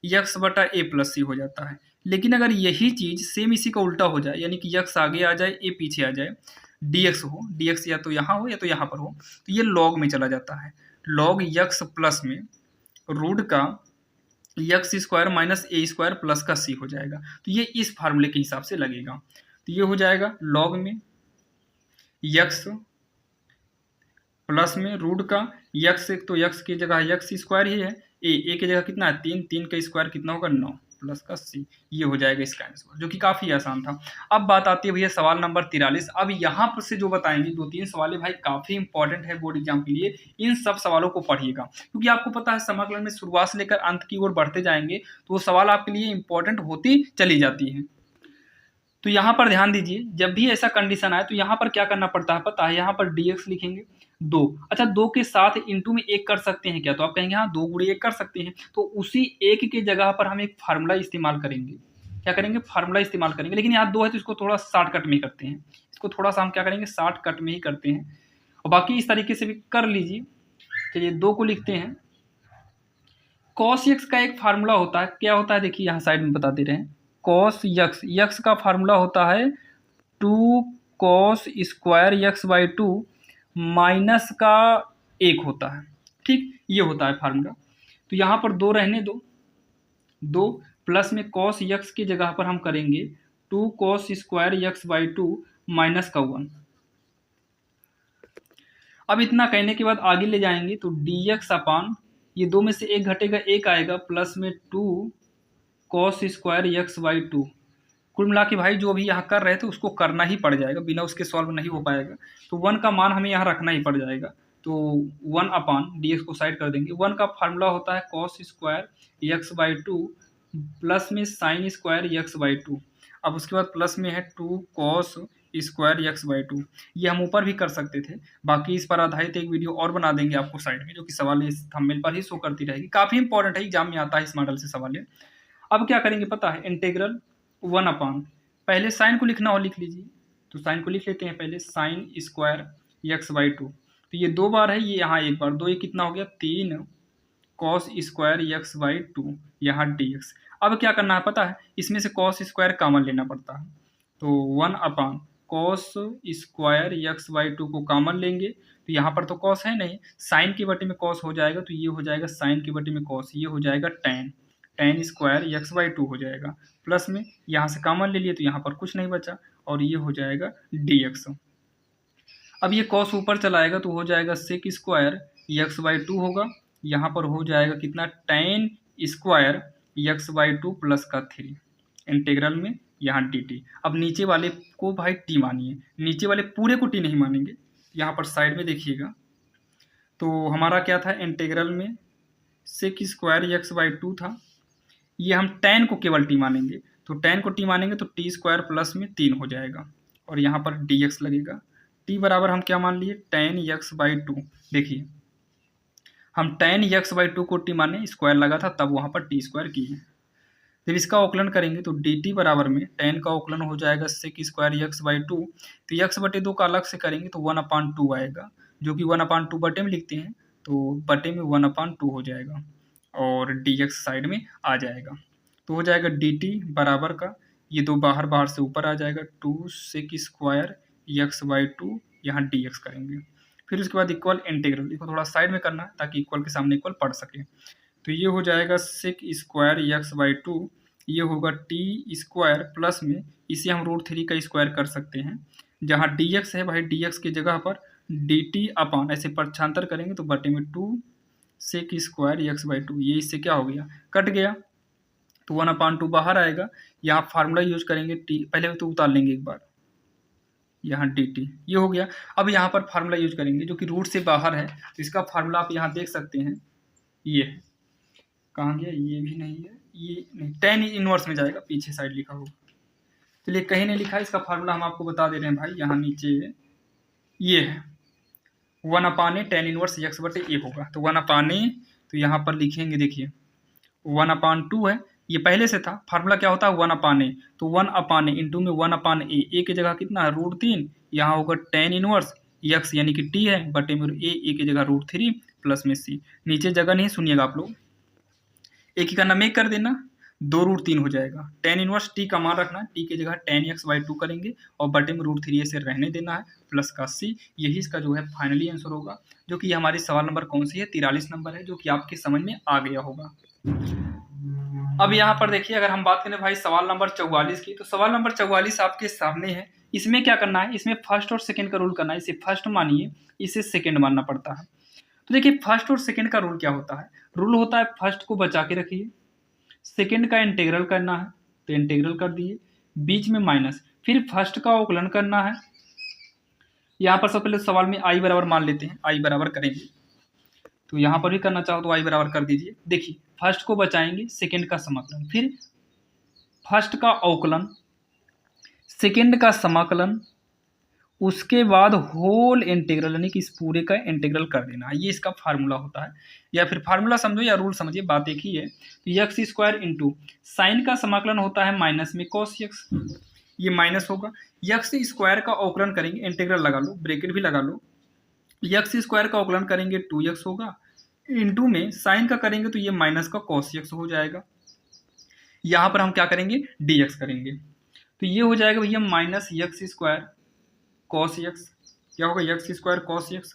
यक्स बटा ए प्लस सी हो जाता है। लेकिन अगर यही चीज़ सेम इसी का उल्टा हो जाए, यानी कि यक्स आगे आ जाए ए पीछे आ जाए, dx हो, dx या तो यहाँ हो या तो यहाँ पर हो, तो ये लॉग में चला जाता है, लॉग यक्स प्लस में रूट का यक्स स्क्वायर माइनस ए स्क्वायर प्लस का सी हो जाएगा। तो ये इस फार्मूले के हिसाब से लगेगा, तो ये हो जाएगा लॉग में यक्स प्लस में रूट का यक्स, तो यक्स की जगह यक्स स्क्वायर ही है, ए की जगह कितना है 3, 3 का स्क्वायर कितना होगा 9 प्लस का सी, ये हो जाएगा इसका आंसर, जो कि काफ़ी आसान था। अब बात आती है भैया सवाल नंबर 43। अब यहाँ पर से जो बताएंगे 2-3 सवाल भाई काफ़ी इंपॉर्टेंट है बोर्ड एग्जाम के लिए, इन सब सवालों को पढ़िएगा, क्योंकि आपको पता है समाकलन में शुरुआत से लेकर अंत की ओर बढ़ते जाएंगे तो वो सवाल आपके लिए इंपॉर्टेंट होती चली जाती है। तो यहाँ पर ध्यान दीजिए, जब भी ऐसा कंडीशन आए तो यहाँ पर क्या करना पड़ता है पता है, यहाँ पर dx लिखेंगे 2, अच्छा 2 के साथ इंटू में 1 कर सकते हैं क्या, तो आप कहेंगे हाँ 2 गुणे 1 कर सकते हैं, तो उसी 1 की जगह पर हम एक फार्मूला इस्तेमाल करेंगे, क्या करेंगे फार्मूला इस्तेमाल करेंगे, लेकिन यहाँ 2 है तो इसको थोड़ा शॉर्टकट में करते हैं, इसको थोड़ा सा हम क्या करेंगे शॉर्टकट में ही करते हैं, और बाकी इस तरीके से भी कर लीजिए। चलिए 2 को लिखते हैं, कॉस एक्स का एक फार्मूला होता है, क्या होता है देखिए यहाँ साइड में बता दे रहे हैं, कॉस यक्स, यक्स का फार्मूला होता है 2 cos square x by 2 minus का 1 होता है, ठीक ये होता है फार्मूला। तो यहाँ पर 2 रहने दो, 2 प्लस में कॉस यक्स की जगह पर हम करेंगे 2 cos square x by 2 minus का 1। अब इतना कहने के बाद आगे ले जाएंगे तो dx/, ये 2 में से 1 घटेगा 1 आएगा, प्लस में 2 कॉस स्क्वायर यक्स बाई 2। कुल मिला के भाई जो अभी यहाँ कर रहे थे उसको करना ही पड़ जाएगा, बिना उसके सॉल्व नहीं हो पाएगा, तो 1 का मान हमें यहाँ रखना ही पड़ जाएगा, तो 1/dx को साइड कर देंगे। 1 का फार्मूला होता है cos square x by 2 plus में साइन स्क्वायर यक्स बाई 2, अब उसके बाद प्लस में है 2 कॉस स्क्वायर यक्स बाई 2, ये हम ऊपर भी कर सकते थे, बाकी इस पर आधारित एक वीडियो और बना देंगे आपको साइड में, जो कि सवाल इस थंबनेल पर ही शो करती रहेगी, काफ़ी इंपॉर्टेंट है, एग्जाम में आता है इस मॉडल से सवाल है। अब क्या करेंगे पता है, इंटीग्रल 1/, पहले साइन को लिखना हो लिख लीजिए, तो साइन को लिख लेते हैं पहले, साइन स्क्वायर यक्स बाई 2, तो ये 2 बार है, ये यहाँ 1 बार, 2 ये कितना हो गया 3 कॉस स्क्वायर यक्स बाई 2 यहाँ dx। अब क्या करना है पता है, इसमें से कॉस स्क्वायर कॉमन लेना पड़ता है, तो 1/, कॉस स्क्वायर यक्स बाई 2 को कॉमन लेंगे, तो यहाँ पर तो कॉस है नहीं, साइन की बटे में कॉस हो जाएगा, तो ये हो जाएगा साइन की बटे में कॉस, ये हो जाएगा टेन स्क्वायर यक्स बाई 2 हो जाएगा, प्लस में यहाँ से कॉमन ले लिए तो यहाँ पर कुछ नहीं बचा, और ये हो जाएगा dx। अब ये कॉस ऊपर चलाएगा तो हो जाएगा सेक स्क्वायर यक्स बाई 2 होगा, यहाँ पर हो जाएगा कितना ten square x by 2 plus का 3 इंटीग्रल में यहाँ dt। अब नीचे वाले को भाई t मानिए, नीचे वाले पूरे को t नहीं मानेंगे, यहाँ पर साइड में देखिएगा, तो हमारा क्या था इंटीग्रल में sec square x by two था, ये हम टेन को केवल टी मानेंगे, तो टेन को टी मानेंगे तो टी स्क्वायर प्लस में 3 हो जाएगा और यहाँ पर डी एक्स लगेगा। टी बराबर हम क्या मान लिए, टेन एक्स बाई टू। देखिए हम टेन एक्स बाई टू को टी माने, स्क्वायर लगा था तब वहाँ पर टी स्क्वायर की है। जब इसका अवकलन करेंगे तो डी टी बराबर में टेन का अवकलन हो जाएगा sec square x by two, तो एक्स बटे दो का अलग से करेंगे तो 1/2 आएगा, जो कि 1/2 बटे में लिखते हैं तो बटे में 1/2 हो जाएगा और डी एक्स साइड में आ जाएगा। तो हो जाएगा डी टी बराबर का, ये दो बाहर बाहर से ऊपर आ जाएगा, 2 sec square x by two, यहाँ डी एक्स करेंगे। फिर उसके बाद इक्वल इंटीग्रल, इसको थोड़ा साइड में करना है ताकि इक्वल के सामने इक्वल पढ़ सके। तो ये हो जाएगा sec square x by two, ये होगा टी स्क्वायर प्लस में इसे हम √3 का स्क्वायर कर सकते हैं, जहाँ डी एक्स है भाई डी एक्स की जगह पर डी टी अपान ऐसे पक्षांतर करेंगे तो बटे में 2 sec square x by two, ये इससे क्या हो गया, कट गया तो 1/2 बाहर आएगा। यहाँ फार्मूला यूज करेंगे टी, पहले तो उतार लेंगे एक बार, यहाँ डी टी ये हो गया। अब यहाँ पर फार्मूला यूज करेंगे जो कि रूट से बाहर है, तो इसका फार्मूला आप यहाँ देख सकते हैं, ये कहाँ गया, ये भी नहीं है, ये नहीं, टेन इनवर्स में जाएगा, पीछे साइड लिखा होगा, चलिए कहीं नहीं लिखा, इसका फार्मूला हम आपको बता दे रहे हैं भाई, यहाँ नीचे ये है 1/a टेन इनवर्स एक्स बटे ए होगा, तो 1/a तो यहाँ पर लिखेंगे, देखिए 1/2 है, ये पहले से था, फार्मूला क्या होता है 1/a, तो 1/a इंटू में 1/a, ए की जगह कितना है √3, यहाँ होगा टेन इनवर्स एक्स यानी कि टी है बटे में ए की जगह √3 प्लस में सी, नीचे जगह नहीं सुनिएगा आप लोग, एक ही का नाम एक कर देना, 2√3 हो जाएगा। टेन इनवर्स टी का मान रखना, टी की जगह टेन एक्स बाई टू करेंगे और बटे में √3 से रहने देना है प्लस का सी, यही इसका जो है फाइनली आंसर होगा, जो कि हमारी सवाल नंबर कौन सी है, 43 नंबर है, जो कि आपके समझ में आ गया होगा। अब यहाँ पर देखिए अगर हम बात करें भाई सवाल नंबर 44 की, तो सवाल नंबर 44 आपके सामने है, इसमें क्या करना है, इसमें फर्स्ट और सेकेंड का रूल करना है, इसे फर्स्ट मानिए इसे सेकेंड मानना पड़ता है। तो देखिए फर्स्ट और सेकेंड का रूल क्या होता है, रूल होता है फर्स्ट को बचा के रखिए, सेकेंड का इंटीग्रल करना है तो इंटीग्रल कर दिए, बीच में माइनस, फिर फर्स्ट का अवकलन करना है। यहाँ पर सबसे पहले सवाल में आई बराबर मान लेते हैं, आई बराबर करेंगे, तो यहाँ पर भी करना चाहो तो आई बराबर कर दीजिए। देखिए फर्स्ट को बचाएंगे, सेकेंड का समाकलन, फिर फर्स्ट का अवकलन, सेकेंड का समाकलन, उसके बाद होल इंटीग्रल यानी कि इस पूरे का इंटीग्रल कर देना, ये इसका फार्मूला होता है, या फिर फार्मूला समझो या रूल समझिए, बात एक ही है। एक्स स्क्वायर इंटू साइन का समाकलन होता है माइनस में कॉस एक्स, ये माइनस होगा, एक्स स्क्वायर का अवकलन करेंगे, इंटीग्रल लगा लो, ब्रैकेट भी लगा लो, एक्स स्क्वायर का अवकलन करेंगे 2x होगा, इंटू में साइन का करेंगे तो ये माइनस का कॉस एक्स हो जाएगा, यहाँ पर हम क्या करेंगे dx करेंगे, तो ये हो जाएगा भैया minus x square cos x, क्या होगा एक्स स्क्वायर कॉस एक्स,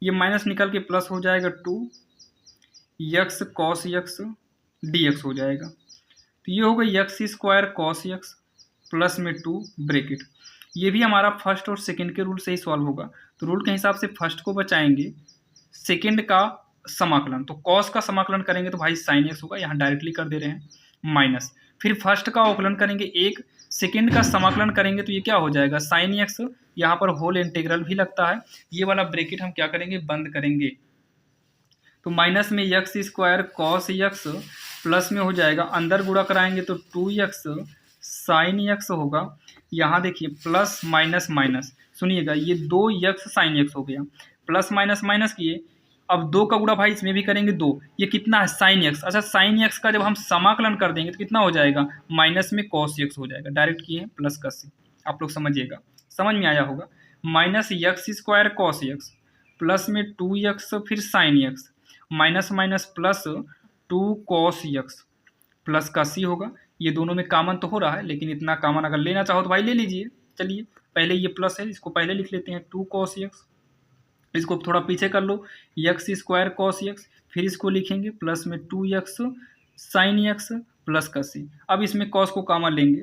ये माइनस निकल के प्लस हो जाएगा 2x कॉस एक्स dx हो जाएगा, तो ये होगा x square cos x plus में 2 ब्रैकेट, ये भी हमारा फर्स्ट और सेकंड के रूल से ही सॉल्व होगा, तो रूल के हिसाब से फर्स्ट को बचाएंगे, सेकंड का समाकलन, तो कॉस का समाकलन करेंगे तो भाई साइन एक्स होगा, यहाँ डायरेक्टली कर दे रहे हैं माइनस, फिर फर्स्ट का अवकलन करेंगे एक, सेकंड का समाकलन करेंगे तो ये क्या हो जाएगा साइन एक्स, यहाँ पर होल इंटीग्रल भी लगता है, ये वाला ब्रैकेट हम क्या करेंगे बंद करेंगे, तो माइनस में x square cos x plus में हो जाएगा, अंदर गुणा कराएंगे तो 2x साइन एक्स होगा, यहाँ देखिए प्लस माइनस माइनस, सुनिएगा ये 2x साइन एक्स हो गया, प्लस माइनस माइनस किए, अब 2 का गुणा भाई इसमें भी करेंगे 2, ये कितना है साइन एक्स, अच्छा साइन एक्स का जब हम समाकलन कर देंगे तो कितना हो जाएगा माइनस में कॉस एक्स हो जाएगा, डायरेक्ट किए प्लस का सी, आप लोग समझिएगा, समझ में आया होगा, minus x square cos x plus में 2x फिर sine x minus minus plus 2 cos x plus का सी होगा, ये दोनों में कॉमन तो हो रहा है, लेकिन इतना कॉमन अगर लेना चाहो तो भाई ले लीजिए, चलिए पहले ये प्लस है इसको पहले लिख लेते हैं 2 कॉस एक्स, इसको थोड़ा पीछे कर लो एक्स स्क्वायर कॉस एक्स, फिर इसको लिखेंगे प्लस में 2x साइन एक्स प्लस का सी, अब इसमें कॉस को कॉमन लेंगे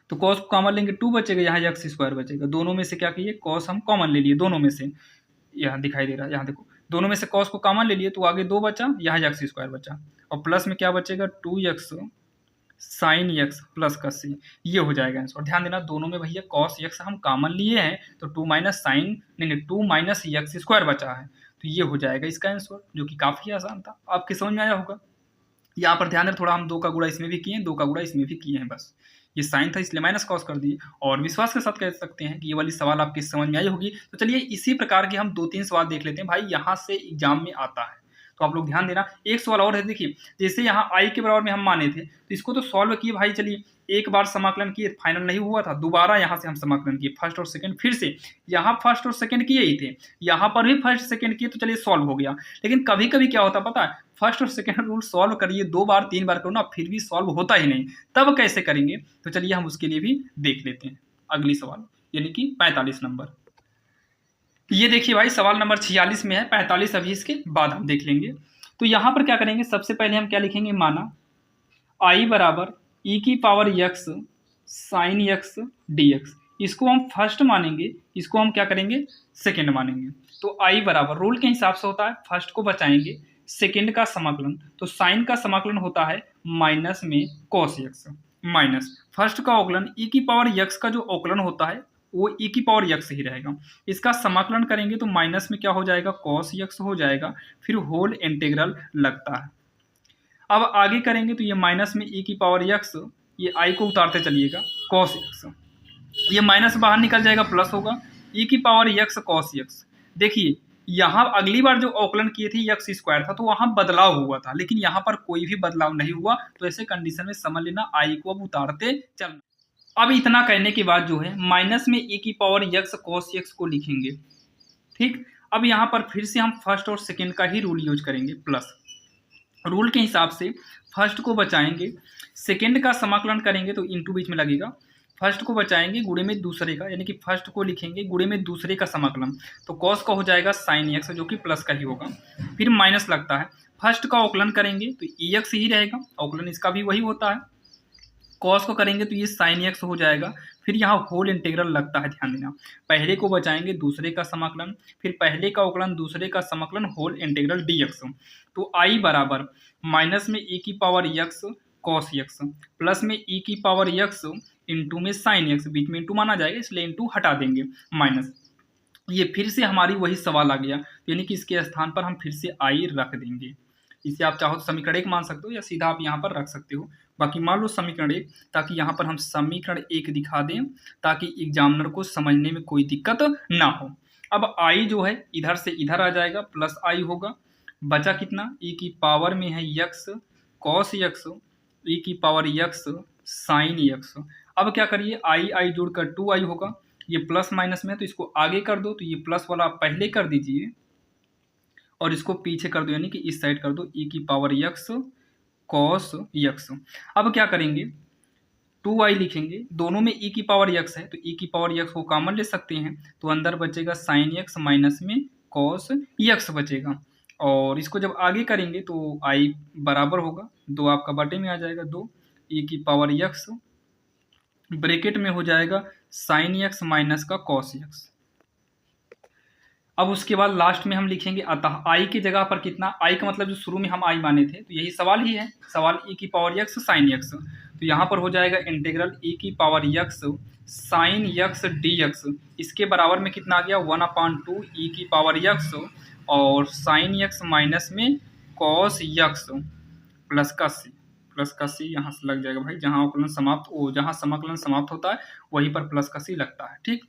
तो कॉस को कॉमन लेंगे 2 बचेगा, यहाँ एक्स स्क्वायर बचेगा, दोनों में से क्या कहिए कॉस हम कॉमन ले लिए, दोनों में से यहाँ दिखाई दे रहा है, यहाँ देखो दोनों में से कॉस को कॉमन ले लिए तो आगे 2 बचा, यहाँ एक्स स्क्वायर बचा, और प्लस में क्या बचेगा 2x साइन एक्स प्लस का सी, ये हो जाएगा आंसर। ध्यान देना दोनों में भैया कॉस एक्स हम कॉमन लिए हैं तो 2 माइनस साइन नहीं 2 माइनस एक्स स्क्वायर बचा है, तो ये हो जाएगा इसका आंसर, जो कि काफ़ी आसान था, आपके समझ में आया होगा। यहाँ पर ध्यान रहे, थोड़ा हम 2 का गुणा इसमें भी किए हैं, 2 का गुणा इसमें भी किए हैं, बस ये साइन था इसलिए माइनस कॉस कर दिए। और विश्वास के साथ कह सकते हैं कि ये वाली सवाल आपकी समझ में आई होगी। तो चलिए इसी प्रकार के हम 2-3 सवाल देख लेते हैं, भाई यहाँ से एग्जाम में आता है, तो आप लोग ध्यान देना। एक सवाल और है, देखिए जैसे यहाँ आई के बराबर में हम माने थे, तो इसको तो सॉल्व किए भाई, चलिए एक बार समाकलन किए, फाइनल नहीं हुआ था, दोबारा यहाँ से हम समाकलन किए, फर्स्ट और सेकंड, फिर से यहाँ फर्स्ट और सेकंड किए ही थे, यहाँ पर भी फर्स्ट सेकंड किए, तो चलिए सॉल्व हो गया। लेकिन कभी कभी क्या होता पता है, फर्स्ट और सेकंड रूल सॉल्व करिए 2 बार 3 बार करो ना, फिर भी सॉल्व होता ही नहीं, तब कैसे करेंगे? तो चलिए हम उसके लिए भी देख लेते हैं अगली सवाल, यानी कि 45 नंबर। ये देखिए भाई सवाल नंबर 46 में है, 45 अभी इसके बाद हम देख लेंगे। तो यहाँ पर क्या करेंगे, सबसे पहले हम क्या लिखेंगे, माना आई बराबर ई की power x sign x d x, इसको हम फर्स्ट मानेंगे, इसको हम क्या करेंगे, सेकेंड मानेंगे। तो आई बराबर रूल के हिसाब से होता है, फर्स्ट को बचाएंगे, सेकेंड का समाकलन, तो साइन का समाकलन होता है माइनस में कॉस यक्स, माइनस फर्स्ट का अवकलन ई की पावर यक्स का जो अवकलन होता है वो ई की पावर यक्स ही रहेगा, इसका समाकलन करेंगे तो माइनस में क्या हो जाएगा, कॉस यक्स हो जाएगा, फिर होल इंटीग्रल लगता है। अब आगे करेंगे तो ये माइनस में ई की पावर यक्स, ये आई को उतारते चलिएगा, कॉस यक्स, ये माइनस बाहर निकल जाएगा, प्लस होगा ई की पावर यक्स कॉस यक्स। देखिए यहाँ अगली बार जो अवकलन किए थे यक्स स्क्वायर था, तो वहां बदलाव हुआ था, लेकिन यहाँ पर कोई भी बदलाव नहीं हुआ, तो ऐसे कंडीशन में समझ लेना आई को अब उतारते चलना। अब इतना कहने के बाद जो है माइनस में ई की पावर यक्स कॉस यक्स को लिखेंगे, ठीक। अब यहाँ पर फिर से हम फर्स्ट और सेकेंड का ही रूल यूज करेंगे, प्लस रूल के हिसाब से फर्स्ट को बचाएंगे, सेकेंड का समाकलन करेंगे तो इंटू बीच में लगेगा, फर्स्ट को बचाएंगे गुणे में दूसरे का, यानी कि फर्स्ट को लिखेंगे गुणे में दूसरे का समाकलन, तो कॉस का हो जाएगा साइन एक्स, जो कि प्लस का ही होगा, फिर माइनस लगता है, फर्स्ट का अवकलन करेंगे तो ई एक्स ही रहेगा, अवकलन इसका भी वही होता है, कॉस को करेंगे तो ये साइन एक्स हो जाएगा, फिर यहाँ होल इंटीग्रल लगता है, ध्यान देना, पहले को बचाएंगे दूसरे का समाकलन, फिर पहले का अवकलन दूसरे का समाकलन, होल इंटीग्रल डी एक्स। तो आई बराबर माइनस में ई की power x cos x, plus में ई की पावर यक्स इंटू में साइन एक्स, बीच में इंटू माना जाएगा इसलिए इंटू हटा देंगे, माइनस, ये फिर से हमारी वही सवाल आ गया, यानी कि इसके स्थान पर हम फिर से आई रख देंगे। इसे आप चाहो तो समीकरण 1 मान सकते हो या सीधा आप यहाँ पर रख सकते हो, बाकी मान लो समीकरण 1, ताकि यहाँ पर हम समीकरण 1 दिखा दें, ताकि एग्जामिनर को समझने में कोई दिक्कत ना हो। अब आई जो है इधर से इधर आ जाएगा, प्लस आई होगा, बचा कितना, ई की पावर में है यक्स कॉस यक्स, ई की पावर यक्स साइन यक्स। अब क्या करिए, आई आई जोड़कर 2i होगा, ये प्लस माइनस में है तो इसको आगे कर दो, तो ये प्लस वाला आप पहले कर दीजिए और इसको पीछे कर दो, यानी कि इस साइड कर दो, ई की पावर यक्स कॉस यक्स। अब क्या करेंगे, 2i लिखेंगे, दोनों में ई की पावर यक्स है तो ई की पावर यक्स को कॉमन ले सकते हैं, तो अंदर बचेगा साइन यक्स माइनस में कॉस यक्स बचेगा, और इसको जब आगे करेंगे तो आई बराबर होगा 2 आपका बटे में आ जाएगा, 2 ई की पावर यक्स ब्रैकेट में हो जाएगा साइन यक्स माइनस का कॉस यक्स। अब उसके बाद लास्ट में हम लिखेंगे अतः आई की जगह पर कितना, आई का मतलब जो शुरू में हम आई माने थे, तो यही सवाल ही है, सवाल ई की पावर यक्स साइन यक्स, तो यहाँ पर हो जाएगा इंटीग्रल ई की power x sign x d x, इसके बराबर में कितना आ गया 1/2 ई की पावर यक्स और साइन यक्स माइनस में कॉस यक्स प्लस का सी यहाँ से लग जाएगा भाई, जहाँ अवकलन समाप्त जहाँ समाकलन समाप्त होता है वहीं पर प्लस का सी लगता है, ठीक।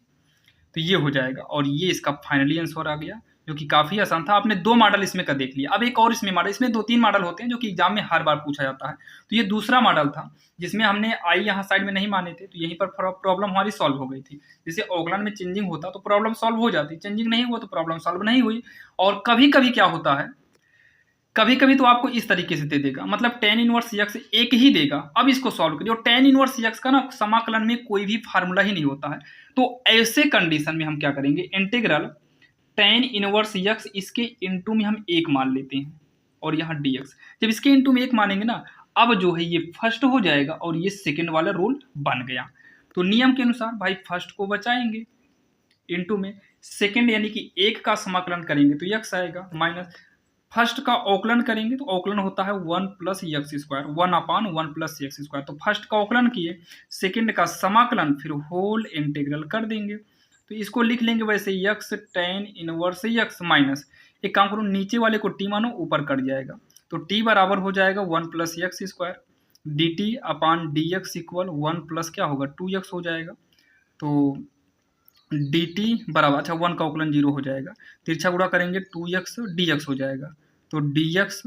तो ये हो जाएगा और ये इसका फाइनली आंसर आ गया, जो कि काफ़ी आसान था। आपने 2 मॉडल इसमें का देख लिया, अब एक और इसमें मॉडल, इसमें 2-3 मॉडल होते हैं जो कि एग्जाम में हर बार पूछा जाता है। तो ये दूसरा मॉडल था जिसमें हमने आई यहाँ साइड में नहीं माने थे, तो यहीं पर प्रॉब्लम हमारी सॉल्व हो गई थी। जैसे अवकलन में चेंजिंग होता तो प्रॉब्लम सॉल्व हो जाती, चेंजिंग नहीं हुआ तो प्रॉब्लम सॉल्व नहीं हुई। और कभी कभी क्या होता है, कभी कभी तो आपको इस तरीके से दे देगा, मतलब tan इनवर्स यक्स एक ही देगा, अब इसको सॉल्व करिए, और tan इनवर्स यक्स का ना समाकलन में कोई भी फार्मूला ही नहीं होता है, तो ऐसे कंडीशन में हम क्या करेंगे, इंटीग्रल tan इनवर्स यक्स इसके इंटू में हम 1 मान लेते हैं, और यहाँ dx, जब इसके इंटू में 1 मानेंगे ना, अब जो है ये फर्स्ट हो जाएगा और ये सेकेंड वाला रूल बन गया। तो नियम के अनुसार भाई फर्स्ट को बचाएंगे, इंटू में सेकेंड यानी कि 1 का समाकलन करेंगे तो यक्स आएगा, माइनस फर्स्ट का अवकलन करेंगे तो अवकलन होता है 1 + यक्स स्क्वायर, 1/1 + यक्स स्क्वायर। तो फर्स्ट का अवकलन किए, सेकंड का समाकलन, फिर होल इंटीग्रल कर देंगे, तो इसको लिख लेंगे वैसे x tan inverse x minus एक काम करो, नीचे वाले को टी मानो, ऊपर कट जाएगा, तो टी बराबर हो जाएगा 1 plus x square d t upon d x equal 1 plus क्या होगा 2x हो जाएगा। तो डी टी बराबर, अच्छा 1 का अवकलन 0 हो जाएगा, तिरछा गुणा करेंगे 2x dx हो जाएगा, तो dx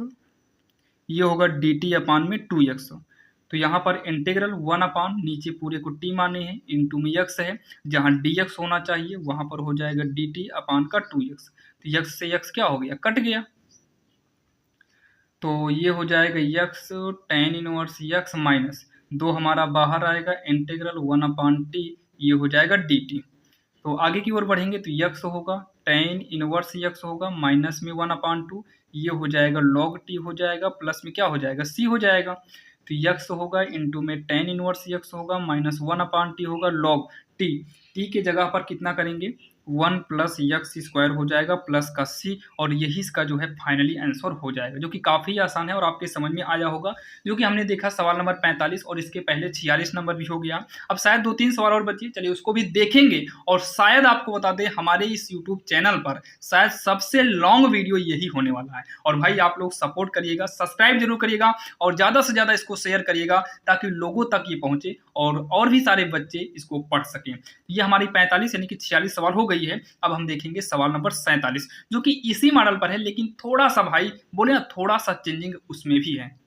ये होगा डी टी अपान में 2x। तो यहाँ पर इंटीग्रल 1 अपान नीचे पूरे को t माने हैं, इंटू में x है, जहाँ dx होना चाहिए वहाँ पर हो जाएगा डी टी अपान का 2x। तो x से x क्या हो गया, कट गया, तो ये हो जाएगा x tan inverse x minus 2 हमारा बाहर आएगा, इंटीग्रल 1 अपान टी ये हो जाएगा dt। तो आगे की ओर बढ़ेंगे तो x होगा tan इनवर्स x होगा माइनस में 1 अपान 2 ये हो जाएगा log t हो जाएगा, प्लस में क्या हो जाएगा c हो जाएगा, तो x होगा इंटू में tan इनवर्स x होगा माइनस 1 अपान टी होगा log t के जगह पर कितना करेंगे 1 प्लस एक्स स्क्वायर हो जाएगा प्लस का c, और यही इसका जो है फाइनली आंसर हो जाएगा, जो कि काफ़ी आसान है और आपके समझ में आया होगा, जो कि हमने देखा सवाल नंबर 45 और इसके पहले 46 नंबर भी हो गया। अब शायद 2-3 सवाल और बचिए, चलिए उसको भी देखेंगे, और शायद आपको बता दें हमारे इस यूट्यूब चैनल पर शायद सबसे लॉन्ग वीडियो यही होने वाला है। और भाई आप लोग सपोर्ट करिएगा, सब्सक्राइब जरूर करिएगा और ज़्यादा से ज़्यादा इसको शेयर करिएगा ताकि लोगों तक ये पहुँचे और भी सारे बच्चे इसको पढ़ सकें। ये हमारी 45 यानी कि 46 सवाल हो गई है। अब हम देखेंगे सवाल नंबर 47 जो कि इसी मॉडल पर है, लेकिन थोड़ा सा भाई बोले ना थोड़ा सा चेंजिंग उसमें भी है।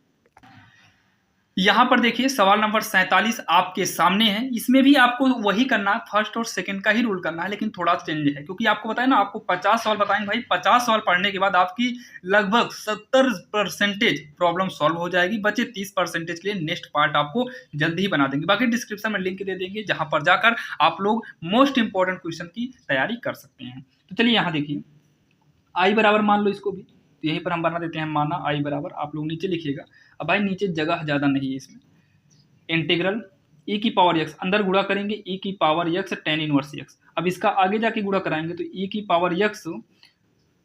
यहां पर देखिए सवाल नंबर 47 आपके सामने है, इसमें भी आपको वही करना है, फर्स्ट और सेकंड का ही रूल करना है, लेकिन थोड़ा चेंज है क्योंकि आपको बताया ना आपको 50 सवाल बताएंगे भाई, 50 सवाल पढ़ने के बाद आपकी लगभग 70% प्रॉब्लम सॉल्व हो जाएगी, बचे 30% के लिए नेक्स्ट पार्ट आपको जल्दी ही बना देंगे। बाकी डिस्क्रिप्शन में लिंक दे देंगे जहां पर जाकर आप लोग मोस्ट इंपॉर्टेंट क्वेश्चन की तैयारी कर सकते हैं। तो चलिए यहाँ देखिए आई बराबर मान लो इसको भी, तो यहीं पर हम बना देते हैं, माना आई बराबर, आप लोग नीचे लिखिएगा। अब भाई नीचे जगह ज़्यादा नहीं है इसमें, इंटीग्रल e की पावर x अंदर गुणा करेंगे e की power x tan inverse x। अब इसका आगे जाके गुणा कराएंगे तो e की पावर x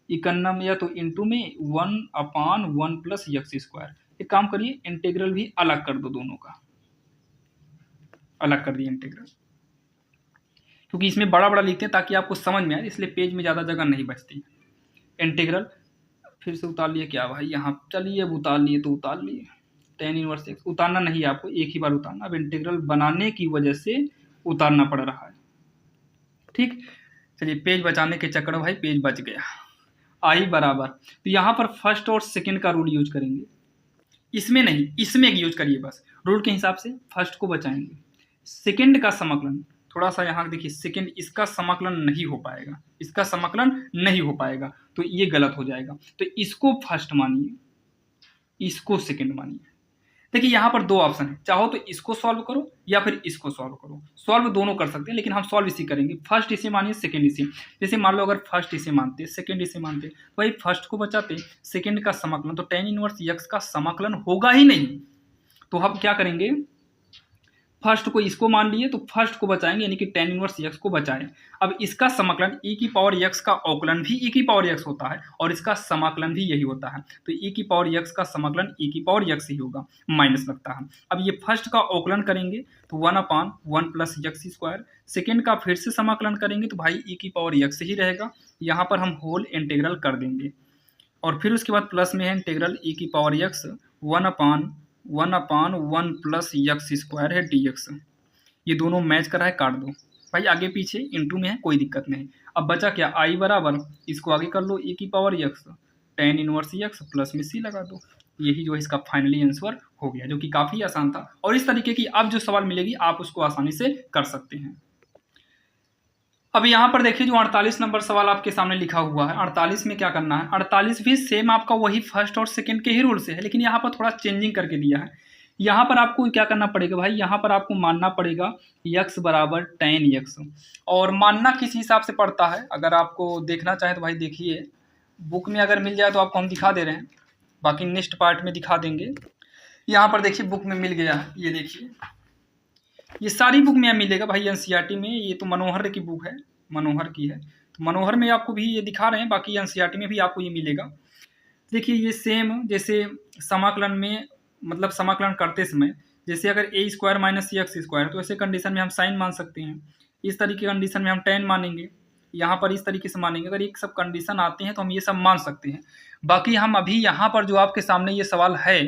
इकन्ना में या तो इंटू में 1 अपान 1 प्लस एक्स स्क्वायर। एक काम करिए इंटीग्रल भी अलग कर दो, दोनों का अलग कर दिए इंटीग्रल, क्योंकि इसमें बड़ा बड़ा लिखते हैं ताकि आपको समझ में आए, इसलिए पेज में ज़्यादा जगह नहीं बचती। इंटीग्रल फिर से उतार लिए क्या भाई, यहाँ चलिए अब उतार लिए तो उतार लिए, tan इनवर्स x उतारना नहीं है आपको, एक ही बार उतारना, अब इंटीग्रल बनाने की वजह से उतारना पड़ रहा है। ठीक, चलिए पेज बचाने के चक्कर में भाई पेज बच गया। आई बराबर, तो यहाँ पर फर्स्ट और सेकंड का रूल यूज करेंगे, इसमें नहीं इसमें यूज करिए, बस रूल के हिसाब से फर्स्ट को बचाएंगे, सेकंड का समाकलन थोड़ा सा यहाँ देखिए, सेकंड इसका समाकलन नहीं हो पाएगा, इसका समाकलन नहीं हो पाएगा तो ये गलत हो जाएगा, तो इसको फर्स्ट मानिए, इसको सेकंड मानिए। देखिए यहाँ पर दो ऑप्शन है, चाहो तो इसको सॉल्व करो या फिर इसको सॉल्व करो, सॉल्व दोनों कर सकते हैं, लेकिन हम सॉल्व इसी करेंगे, फर्स्ट इसे मानिए सेकंड इसे। जैसे मान लो अगर फर्स्ट इसे मानते सेकंड इसे मानते तो भाई फर्स्ट को बचाते, सेकंड का समाकलन तो tan इनवर्स x का समाकलन होगा ही नहीं, तो हम क्या करेंगे फर्स्ट को इसको मान लिए तो फर्स्ट को बचाएंगे, यानी कि tan इनवर्स x को बचाएं। अब इसका समाकलन e की पावर x का अवकलन भी e की पावर x होता है और इसका समाकलन भी यही होता है, तो e की पावर x का समाकलन e की पावर x ही होगा, माइनस लगता है। अब ये फर्स्ट का अवकलन करेंगे तो 1 अपान 1 प्लस एक्स स्क्वायर, सेकेंड का फिर से समाकलन करेंगे तो भाई e की पावर x ही रहेगा, यहाँ पर हम होल इंटीग्रल कर देंगे, और फिर उसके बाद प्लस में है इंटीग्रल e की पावर x 1 अपान 1 प्लस एक्स स्क्वायर है dx, ये दोनों मैच कर रहा है, काट दो भाई, आगे पीछे इंटू में है कोई दिक्कत नहीं। अब बचा क्या आई बराबर, इसको आगे कर लो e की power x tan inverse x plus में c लगा दो, यही जो है इसका फाइनली आंसर हो गया, जो कि काफ़ी आसान था, और इस तरीके की अब जो सवाल मिलेगी आप उसको आसानी से कर सकते हैं। अब यहाँ पर देखिए जो 48 नंबर सवाल आपके सामने लिखा हुआ है, 48 में क्या करना है, 48 भी सेम आपका वही फर्स्ट और सेकंड के ही रूल से है, लेकिन यहाँ पर थोड़ा चेंजिंग करके दिया है। यहाँ पर आपको क्या करना पड़ेगा भाई, यहाँ पर आपको मानना पड़ेगा x बराबर tan x, और मानना किस हिसाब से पड़ता है अगर आपको देखना चाहे तो भाई देखिए बुक में अगर मिल जाए तो आपको हम दिखा दे रहे हैं, बाकी नेक्स्ट पार्ट में दिखा देंगे। यहाँ पर देखिए बुक में मिल गया, ये देखिए ये सारी बुक में मिलेगा भाई, एनसीईआरटी में, ये तो मनोहर की बुक है, मनोहर की है, तो मनोहर में आपको भी ये दिखा रहे हैं, बाकी एनसीईआरटी में भी आपको ये मिलेगा। देखिए ये सेम जैसे समाकलन में, मतलब समाकलन करते समय जैसे अगर ए स्क्वायर माइनस एक्स स्क्वायर, तो ऐसे कंडीशन में हम साइन मान सकते हैं, इस तरीके की कंडीशन में हम tan मानेंगे, यहाँ पर इस तरीके से मानेंगे। अगर ये सब कंडीशन आते हैं तो हम ये सब मान सकते हैं। बाकी हम अभी यहाँ पर जो आपके सामने ये सवाल है,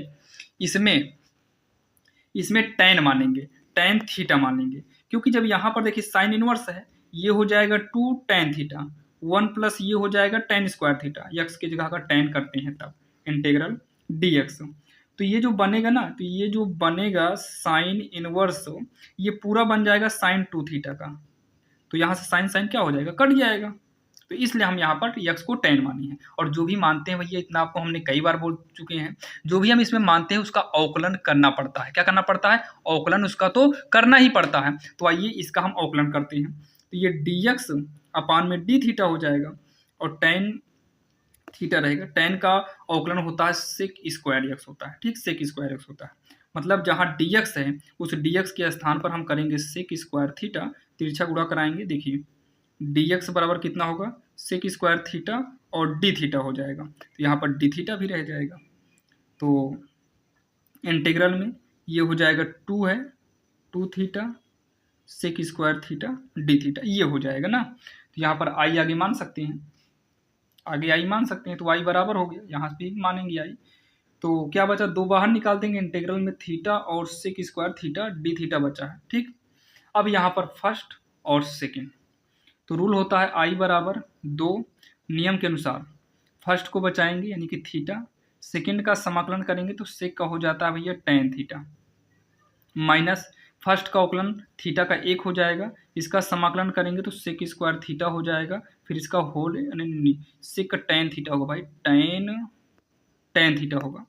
इसमें tan मानेंगे, tan थीटा मानेंगे, क्योंकि जब यहाँ पर देखिए साइन इनवर्स है, ये हो जाएगा 2 tan थीटा 1 प्लस ये हो जाएगा tan स्क्वायर थीटा, यक्स की जगह का tan करते हैं तब इंटीग्रल dx। तो ये जो बनेगा ना, तो ये जो बनेगा साइन इनवर्स, ये पूरा बन जाएगा साइन 2 थीटा का। तो यहाँ से साइन साइन क्या हो जाएगा, कट जाएगा। तो इसलिए हम यहाँ पर यक्स को tan मानी है। और जो भी मानते हैं भैया, इतना आपको हमने कई बार बोल चुके हैं, जो भी हम इसमें मानते हैं उसका अवकलन करना पड़ता है। क्या करना पड़ता है, अवकलन उसका तो करना ही पड़ता है। तो आइए इसका हम अवकलन करते हैं। तो ये dx अपान में d थीटा हो जाएगा और tan थीटा रहेगा। tan का अवकलन होता है सेक स्क्वायर x होता है, ठीक, सेक स्क्वायर x होता है। मतलब जहाँ dx है उस dx के स्थान पर हम करेंगे सेक स्क्वायर थीटा, तिरछा गुणा कराएंगे। देखिए dx बराबर कितना होगा, सेक स्क्वायर थीटा और d थीटा हो जाएगा। तो यहाँ पर d थीटा भी रह जाएगा। तो इंटीग्रल में ये हो जाएगा 2 है 2 theta sec square theta d theta, ये हो जाएगा ना। तो यहाँ पर आई आगे मान सकते हैं, आगे आई मान सकते हैं। तो आई बराबर हो गया, यहाँ भी मानेंगे आई। तो क्या बचा, दो बाहर निकाल देंगे, इंटीग्रल में थीटा और sec square theta d theta बचा है, ठीक। अब यहाँ पर फर्स्ट और सेकेंड, तो रूल होता है आई बराबर 2, नियम के अनुसार फर्स्ट को बचाएंगे यानी कि थीटा, सेकेंड का समाकलन करेंगे तो सेक का हो जाता है भैया tan थीटा, माइनस फर्स्ट का अवकलन थीटा का 1 हो जाएगा, इसका समाकलन करेंगे तो सेक स्क्वायर थीटा हो जाएगा, फिर इसका होल यानी सेक का tan थीटा होगा भाई, tan थीटा होगा,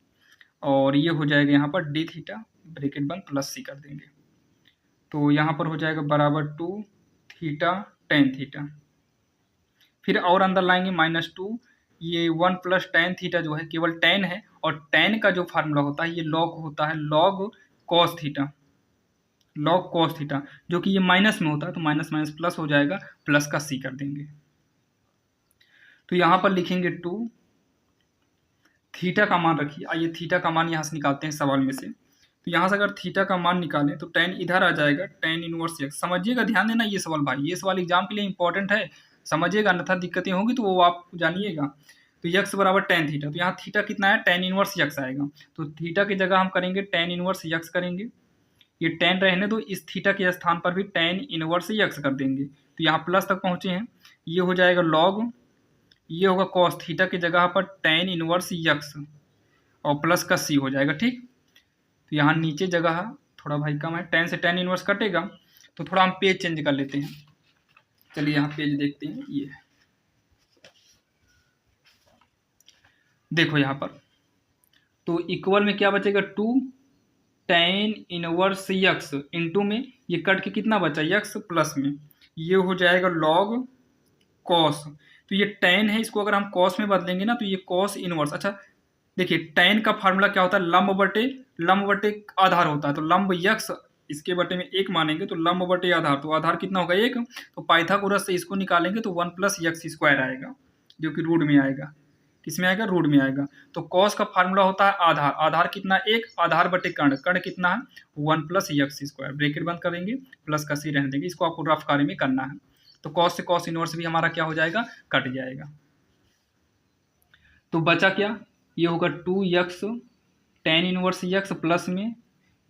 और ये हो जाएगा यहाँ पर d थीटा, ब्रैकेट बंद प्लस सी कर देंगे। तो यहाँ पर हो जाएगा बराबर 2 थीटा tan थीटा, फिर और अंदर लाएंगे -2, ये 1 प्लस tan थीटा जो है केवल tan है, और tan का जो फार्मूला होता है ये log होता है, log cos theta, log cos theta, जो कि ये माइनस में होता है, तो माइनस माइनस प्लस हो जाएगा, प्लस का सी कर देंगे। तो यहाँ पर लिखेंगे 2 थीटा का मान रखिए। आइए थीटा का मान यहाँ से निकालते हैं सवाल में से। तो यहाँ से अगर थीटा का मान निकालें तो tan इधर आ जाएगा, tan इनवर्स x। समझिएगा, ध्यान देना ये सवाल भाई, ये सवाल एग्जाम के लिए इंपॉर्टेंट है, समझिएगा, अन्यथा दिक्कतें होंगी तो वो आप जानिएगा। तो x बराबर tan थीटा, तो यहाँ थीटा कितना है, tan इनवर्स x आएगा। तो थीटा की जगह हम करेंगे tan इनवर्स x करेंगे, ये tan रहने दो, इस थीटा के स्थान पर भी tan इनवर्स x कर देंगे। तो यहाँ प्लस तक पहुँचे हैं, ये हो जाएगा log, ये होगा cos थीटा की जगह पर tan इनवर्स x और प्लस का c हो जाएगा, ठीक। तो यहाँ नीचे जगह थोड़ा भाई कम है, tan से tan इनवर्स कटेगा, तो थोड़ा हम पेज चेंज कर लेते हैं। चलिए यहाँ पेज देखते हैं, ये देखो यहाँ पर, तो इक्वल में क्या बचेगा, 2 tan इनवर्स x इंटू में ये कट के कितना बचा x प्लस में ये हो जाएगा log cos। तो ये tan है, इसको अगर हम cos में बदलेंगे ना तो ये cos इनवर्स। अच्छा देखिए tan का फार्मूला क्या होता है, लंब बटे आधार होता है। तो लंब x इसके बटे में 1 मानेंगे तो लंब बटे आधार, तो आधार कितना होगा 1। तो पाइथागोरस से इसको निकालेंगे तो 1 प्लस x स्क्वायर आएगा, जो कि रूट में आएगा, किसमें आएगा, रूट में आएगा। तो cos का फार्मूला होता है आधार, आधार कितना 1, आधार बटे कर्ण, कर्ण कितना है 1 प्लस x स्क्वायर, ब्रैकेट बंद करेंगे, प्लस का c रहने देंगे। इसको आपको रफ कार्य में करना है। तो cos से cos इनवर्स भी हमारा क्या हो जाएगा, कट जाएगा। तो बचा क्या, ये होगा 2x tan inverse x plus में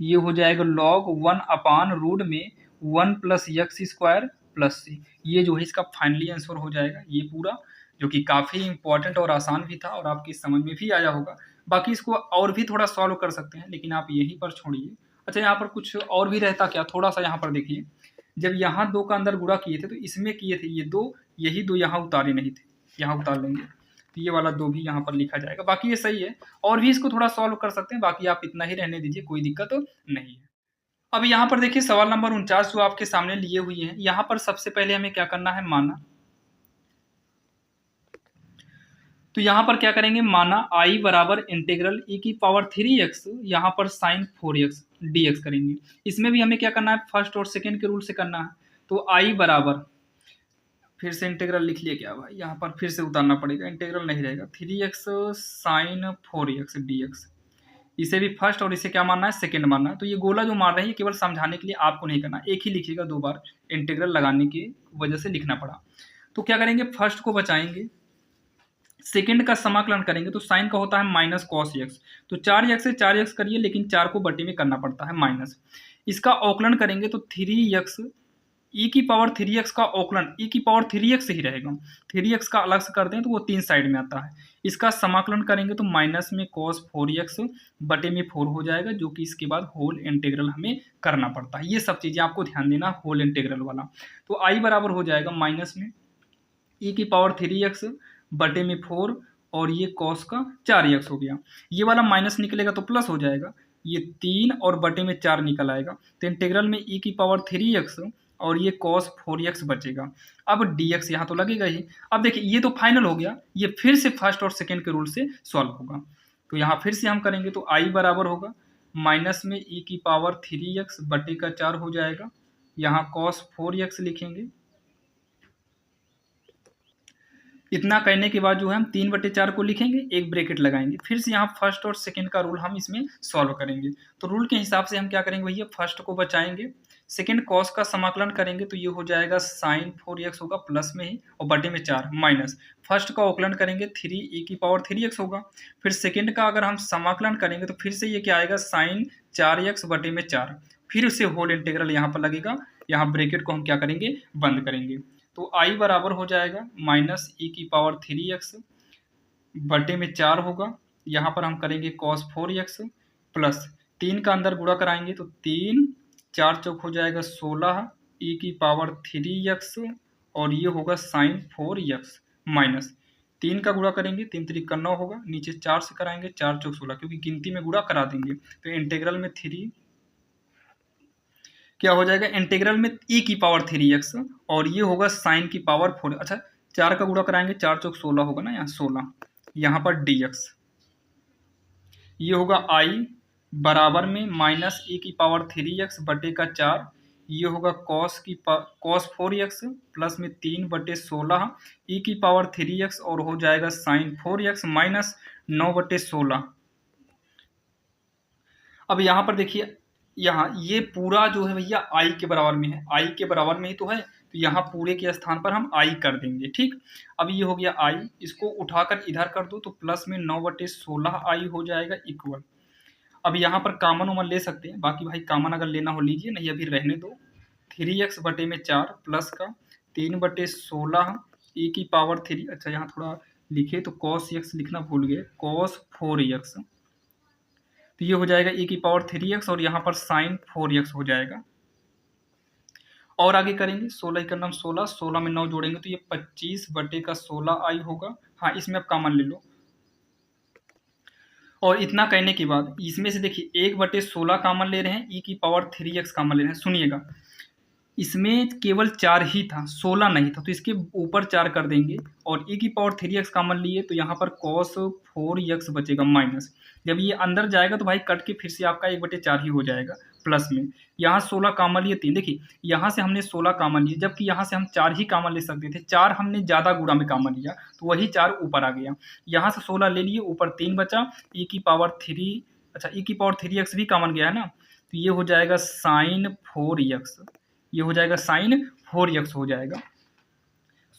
ये हो जाएगा log 1 अपान रूट में 1 plus x square plus c। ये जो है इसका फाइनली आंसर हो जाएगा ये पूरा, जो कि काफ़ी इंपॉर्टेंट और आसान भी था और आपकी समझ में भी आया होगा। बाकी इसको और भी थोड़ा सॉल्व कर सकते हैं, लेकिन आप यहीं पर छोड़िए। अच्छा यहाँ पर कुछ और भी रहता क्या, थोड़ा सा यहाँ पर देखिए, जब यहाँ 2 का अंदर गुणा किए थे तो इसमें किए थे ये 2, यही 2 यहाँ उतारे नहीं थे, यहाँ उतार लेंगे तो ये वाला 2 भी यहाँ पर लिखा जाएगा। बाकी ये सही है, और भी इसको थोड़ा सॉल्व कर सकते हैं, बाकी आप इतना ही रहने दीजिए, कोई दिक्कत नहीं है। अब यहाँ पर देखिए सवाल नंबर 49 जो आपके सामने लिए हुए हैं, यहाँ पर सबसे पहले हमें क्या करना है, माना। तो यहाँ पर क्या करेंगे, माना आई बराबर इंटीग्रल e की पावर 3x यहाँ पर साइन 4x dx करेंगे। इसमें भी हमें क्या करना है, फर्स्ट और सेकेंड के रूल से करना है। तो आई बराबर, फिर से इंटीग्रल लिख लिया क्या भाई, यहाँ पर फिर से उतारना पड़ेगा, इंटीग्रल नहीं रहेगा, 3x साइन 4x dx। इसे भी फर्स्ट और इसे क्या मानना है, सेकंड मानना है। तो ये गोला जो मार रहे हैं केवल समझाने के लिए, आपको नहीं करना, एक ही लिखिएगा, 2 बार इंटीग्रल लगाने की वजह से लिखना पड़ा। तो क्या करेंगे, फर्स्ट को बचाएंगे, सेकंड का समाकलन करेंगे तो साइन का होता है माइनस कॉस एक्स, तो 4x से 4x करिए, लेकिन 4 को बटे में करना पड़ता है माइनस। इसका अवकलन करेंगे तो 3x ई की पावर 3x का अवकलन ई की पावर 3x ही रहेगा, 3x का अलग से करते हैं तो वो 3 साइड में आता है। इसका समाकलन करेंगे तो माइनस में cos 4x बटे में 4 हो जाएगा, जो कि इसके बाद होल इंटीग्रल हमें करना पड़ता है। ये सब चीज़ें आपको ध्यान देना, होल इंटीग्रल वाला। तो आई बराबर हो जाएगा माइनस में ई की पावर 3x बटे में 4 और ये कॉस का 4x हो गया। ये वाला माइनस निकलेगा तो प्लस हो जाएगा, ये 3 और बटे में 4 निकल आएगा, तो इंटीग्रल में ई की पावर 3x और ये cos 4x बचेगा। अब dx यहाँ तो लगेगा ही। अब देखिए ये तो फाइनल हो गया, ये फिर से फर्स्ट और सेकेंड के रूल से सॉल्व होगा। तो यहाँ फिर से हम करेंगे तो i बराबर होगा माइनस में ई की पावर 3x बटे का 4 हो जाएगा, यहाँ cos 4x लिखेंगे। इतना करने के बाद जो है हम 3/4 को लिखेंगे, एक ब्रैकेट लगाएंगे, फिर से यहाँ फर्स्ट और सेकंड का रूल हम इसमें सॉल्व करेंगे। तो रूल के हिसाब से हम क्या करेंगे भैया, फर्स्ट को बचाएंगे, सेकंड कॉस का समाकलन करेंगे तो ये हो जाएगा साइन 4x होगा प्लस में ही और बटे में 4 माइनस, फर्स्ट का अवकलन करेंगे 3 ई की पावर 3x होगा, फिर सेकंड का अगर हम समाकलन करेंगे तो फिर से ये क्या आएगा साइन 4x बटे में 4, फिर से होल इंटीग्रल यहाँ पर लगेगा, यहाँ ब्रैकेट को हम क्या करेंगे, बंद करेंगे। तो आई बराबर हो जाएगा माइनस ई की पावर 3x बटे में 4 होगा, यहाँ पर हम करेंगे cos 4x प्लस 3 का अंदर गुणा कराएंगे तो 3 4 चौक हो जाएगा 16 ई की पावर 3x और ये होगा साइन 4x माइनस 3 का गुणा करेंगे, 3 3 का 9 होगा, नीचे 4 से कराएंगे, 4 चौक 16 क्योंकि गिनती में गुणा करा देंगे। तो इंटीग्रल में 3 क्या हो जाएगा, इंटीग्रल में ई की पावर 3x और ये होगा साइन की पावर 4। अच्छा 4 का गुणा कराएंगे, 4 चौक 16 होगा ना, यहाँ 16, यहाँ पर dx ये होगा आई बराबर में माइनस ई की पावर 3x बटे का 4, ये होगा cos 4x प्लस में 3/16 ई की पावर 3x और हो जाएगा साइन 4x माइनस 9/16। अब यहाँ पर देखिए, यहाँ ये पूरा जो है भैया आई के बराबर में है, आई के बराबर में ही तो है, तो यहाँ पूरे के स्थान पर हम आई कर देंगे। ठीक, अब ये हो गया आई, इसको उठाकर इधर कर दो तो प्लस में 9/16 आई हो जाएगा इक्वल। अब यहाँ पर कामन उमन ले सकते हैं, बाकी भाई कामन अगर लेना हो लीजिए, नहीं अभी रहने दो। 3x बटे में 4 प्लस का 3/16 ई की पावर 3, अच्छा यहाँ थोड़ा लिखे तो cos x लिखना भूल गए, cos 4x, तो ये हो जाएगा ई की पावर 3x और यहाँ पर साइन 4x हो जाएगा। और आगे करेंगे 16 का नाम 16, 16 में 9 जोड़ेंगे तो ये 25/16 आई होगा। हाँ इसमें अब कामन ले लो, और इतना कहने के बाद इसमें से देखिए 1/16 कामन ले रहे हैं, ई की पावर 3x कामन ले रहे हैं। सुनिएगा, इसमें केवल 4 ही था, 16 नहीं था, तो इसके ऊपर 4 कर देंगे और ई की पावर 3x कामन लिए तो यहाँ पर cos 4x बचेगा माइनस। जब ये अंदर जाएगा तो भाई कट के फिर से आपका 1/4 ही हो जाएगा प्लस में। यहाँ 16 कामन लिए 3, देखिए यहाँ से हमने 16 कामन लिए, जबकि यहाँ से हम 4 ही कामन ले सकते थे, 4 हमने ज़्यादा गुणा में कामन लिया तो वही 4 ऊपर आ गया। यहाँ से 16 ले लिए, ऊपर 3 बचा, ई की पावर 3, अच्छा ई की पावर 3x भी कामन गया है ना, तो ये हो जाएगा साइन 4x, ये हो जाएगा साइन 4x हो जाएगा।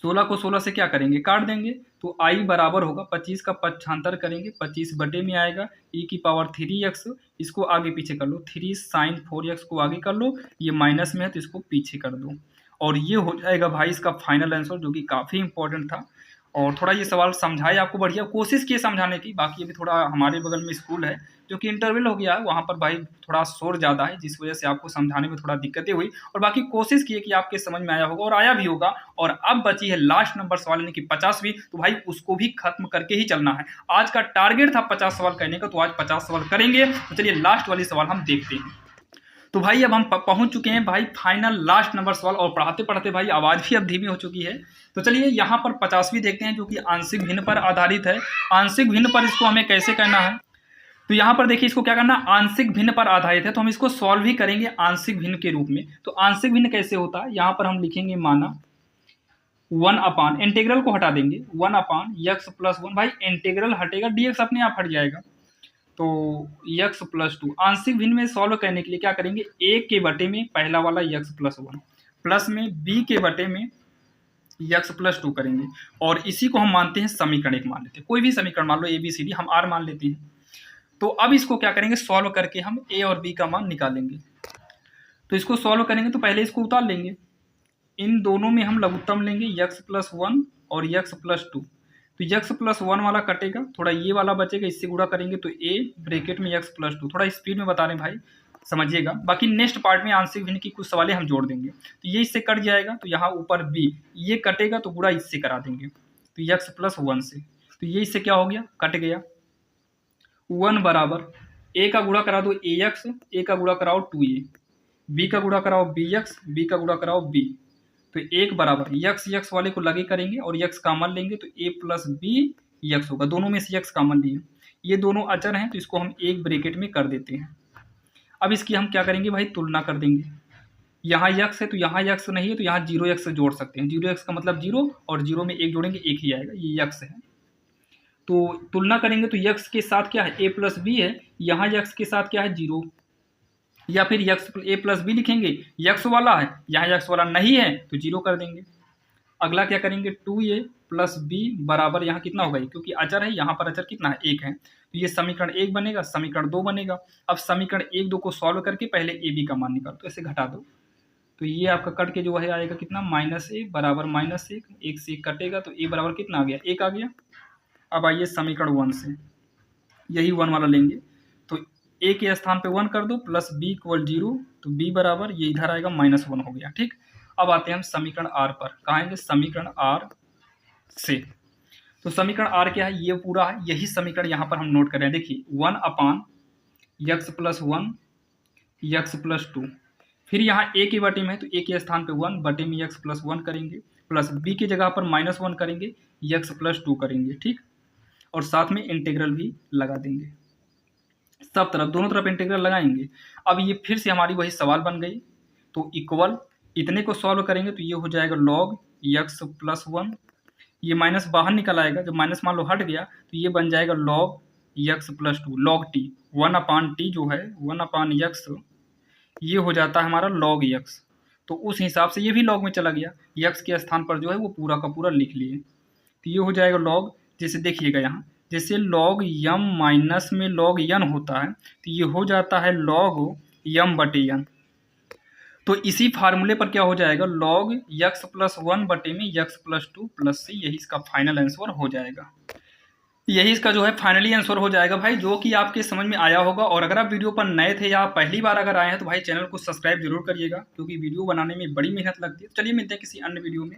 16 को 16 से क्या करेंगे, काट देंगे, तो आई बराबर होगा 25 का पक्षांतर करेंगे, 25 बटे में आएगा ई की पावर 3x, इसको आगे पीछे कर लो, 3 साइन 4x को आगे कर लो, ये माइनस में है तो इसको पीछे कर दो, और ये हो जाएगा भाई इसका फाइनल आंसर, जो कि काफ़ी इंपॉर्टेंट था। और थोड़ा ये सवाल समझाए आपको, बढ़िया कोशिश किए समझाने की। बाकी अभी थोड़ा हमारे बगल में स्कूल है जो कि इंटरवल हो गया है, वहाँ पर भाई थोड़ा शोर ज़्यादा है, जिस वजह से आपको समझाने में थोड़ा दिक्कतें हुई, और बाकी कोशिश किए कि आपके समझ में आया होगा और आया भी होगा। और अब बची है लास्ट नंबर सवाल यानी कि 50वीं, तो भाई उसको भी खत्म करके ही चलना है। आज का टारगेट था 50 सवाल करने का, तो आज 50 सवाल करेंगे। तो चलिए लास्ट वाली सवाल हम देखते हैं। तो भाई अब हम पहुंच चुके हैं भाई फाइनल लास्ट नंबर सवाल, और पढ़ाते पढ़ाते भाई आवाज़ भी अब धीमी हो चुकी है। तो चलिए यहाँ पर 50वीं देखते हैं, जो कि आंशिक भिन्न पर आधारित है। आंशिक भिन्न पर इसको हमें कैसे करना है, तो यहाँ पर देखिए इसको क्या करना, आंशिक भिन्न पर आधारित है, तो हम इसको सॉल्व ही करेंगे आंशिक भिन्न के रूप में। तो आंशिक भिन्न कैसे होता है, यहाँ पर हम लिखेंगे माना 1/, इंटीग्रल को हटा देंगे, 1/x + 1, भाई इंटीग्रल हटेगा dx अपने आप हट जाएगा, तो x + 2। आंशिक भिन्न में सॉल्व करने के लिए क्या करेंगे, a के बटे में पहला वाला x + 1 प्लस में b के बटे में यक्स प्लस 2 करेंगे और इसी को हम मानते हैं समीकरण एक मान लेते हैं। कोई भी समीकरण मान लो, ए बी सी डी, हम आर मान लेते हैं। तो अब इसको क्या करेंगे, सॉल्व करके हम ए और बी का मान निकालेंगे। तो इसको सॉल्व करेंगे तो पहले इसको उतार लेंगे, इन दोनों में हम लघुत्तम लेंगे यक्स प्लस 1 और यक्स प्लस 2। तो यक्स प्लस 1 वाला कटेगा, थोड़ा ये वाला बचेगा, इससे गुणा करेंगे तो ए ब्रैकेट में यक्स प्लस 2। थोड़ा स्पीड में बता रहे हैं भाई, समझिएगा। बाकी नेक्स्ट पार्ट में आंशिक भिन्न की कुछ सवालें हम जोड़ देंगे। तो ये इससे कट जाएगा, तो यहाँ ऊपर बी, ये कटेगा तो गुणा इससे करा देंगे, तो यक्स प्लस 1 से। तो ये इससे क्या हो गया, कट गया। 1 बराबर ए का गुणा करा दो ए एक्स, ए का गुणा कराओ 2a, बी का गुणा कराओ बी एक्स, बी का गुणा कराओ बी। तो 1 बराबर यक्स यक्स वाले को लगे करेंगे और यक्स कॉमन लेंगे तो a प्लस बी यक्स होगा। दोनों में से यक्स कॉमन लिए, ये दोनों अचर हैं तो इसको हम एक ब्रैकेट में कर देते हैं। अब इसकी हम क्या करेंगे भाई, तुलना कर देंगे। यहाँ यक्स है तो यहाँ यक्स नहीं है, तो यहाँ 0 यक्स से जोड़ सकते हैं। 0 यक्स का मतलब 0, और 0 में 1 जोड़ेंगे 1 ही आएगा, ये यक्स है। तो तुलना करेंगे तो यक्स के साथ क्या है, a प्लस बी है, यहाँ यक्स के साथ क्या है 0, या फिर यक्स ए प्लस बी लिखेंगे, यक्स वाला है, यहाँ यक्स वाला नहीं है तो 0 कर देंगे। अगला क्या करेंगे, 2a प्लस बी बराबर यहाँ कितना होगा, क्योंकि अचर है, यहाँ पर अचर कितना है 1 है, तो ये समीकरण 1 बनेगा, समीकरण 2 बनेगा। अब समीकरण 1 2 को सॉल्व करके पहले ए बी का मान निकालो, तो ऐसे घटा दो, तो ये आपका कट के जो है आएगा कितना, -a बराबर -1, 1 से 1 कटेगा तो a बराबर कितना आ गया, 1 आ गया। अब आइए समीकरण 1 से, यही 1 वाला लेंगे, तो a के स्थान पे 1 कर दो, प्लस b इक्वल 0, तो b बराबर ये इधर आएगा -1 हो गया। ठीक, अब आते हैं हम समीकरण r पर। कहाँ आएंगे, समीकरण r से। तो समीकरण r क्या है, ये पूरा है, यही समीकरण यहाँ पर हम नोट कर रहे हैं। देखिए 1 अपान यक्स प्लस 1 यक्स प्लस 2, फिर यहाँ a के बटे में है तो a के स्थान पे 1 बटे में यक्स प्लस 1 करेंगे, प्लस b की जगह पर -1 करेंगे, यक्स प्लस 2 करेंगे। ठीक, और साथ में इंटीग्रल भी लगा देंगे, सब तरफ दोनों तरफ इंटीग्रल लगाएंगे। अब ये फिर से हमारी वही सवाल बन गई, तो इक्वल इतने को सॉल्व करेंगे तो ये हो जाएगा log यक्स प्लस 1, ये माइनस बाहर निकल आएगा, जब माइनस मान लो हट गया तो ये बन जाएगा log x plus 2, log t, 1 अपान टी जो है 1 अपान यक्स, ये हो जाता है हमारा log यक्स। तो उस हिसाब से ये भी log में चला गया, यक्स के स्थान पर जो है वो पूरा का पूरा लिख लिए, तो ये हो जाएगा log, जैसे देखिएगा यहाँ, जैसे log m माइनस में log n होता है तो ये हो जाता है log m बटे n। तो इसी फार्मूले पर क्या हो जाएगा, log यक्स प्लस 1 बटे में यक्स प्लस 2 प्लस c, यही इसका फाइनल आंसर हो जाएगा। यही इसका जो है फाइनली आंसर हो जाएगा भाई, जो कि आपके समझ में आया होगा। और अगर आप वीडियो पर नए थे या पहली बार अगर आए हैं तो भाई चैनल को सब्सक्राइब जरूर करिएगा, क्योंकि वीडियो बनाने में बड़ी मेहनत लगती है। चलिए मिलते हैं किसी अन्य वीडियो में।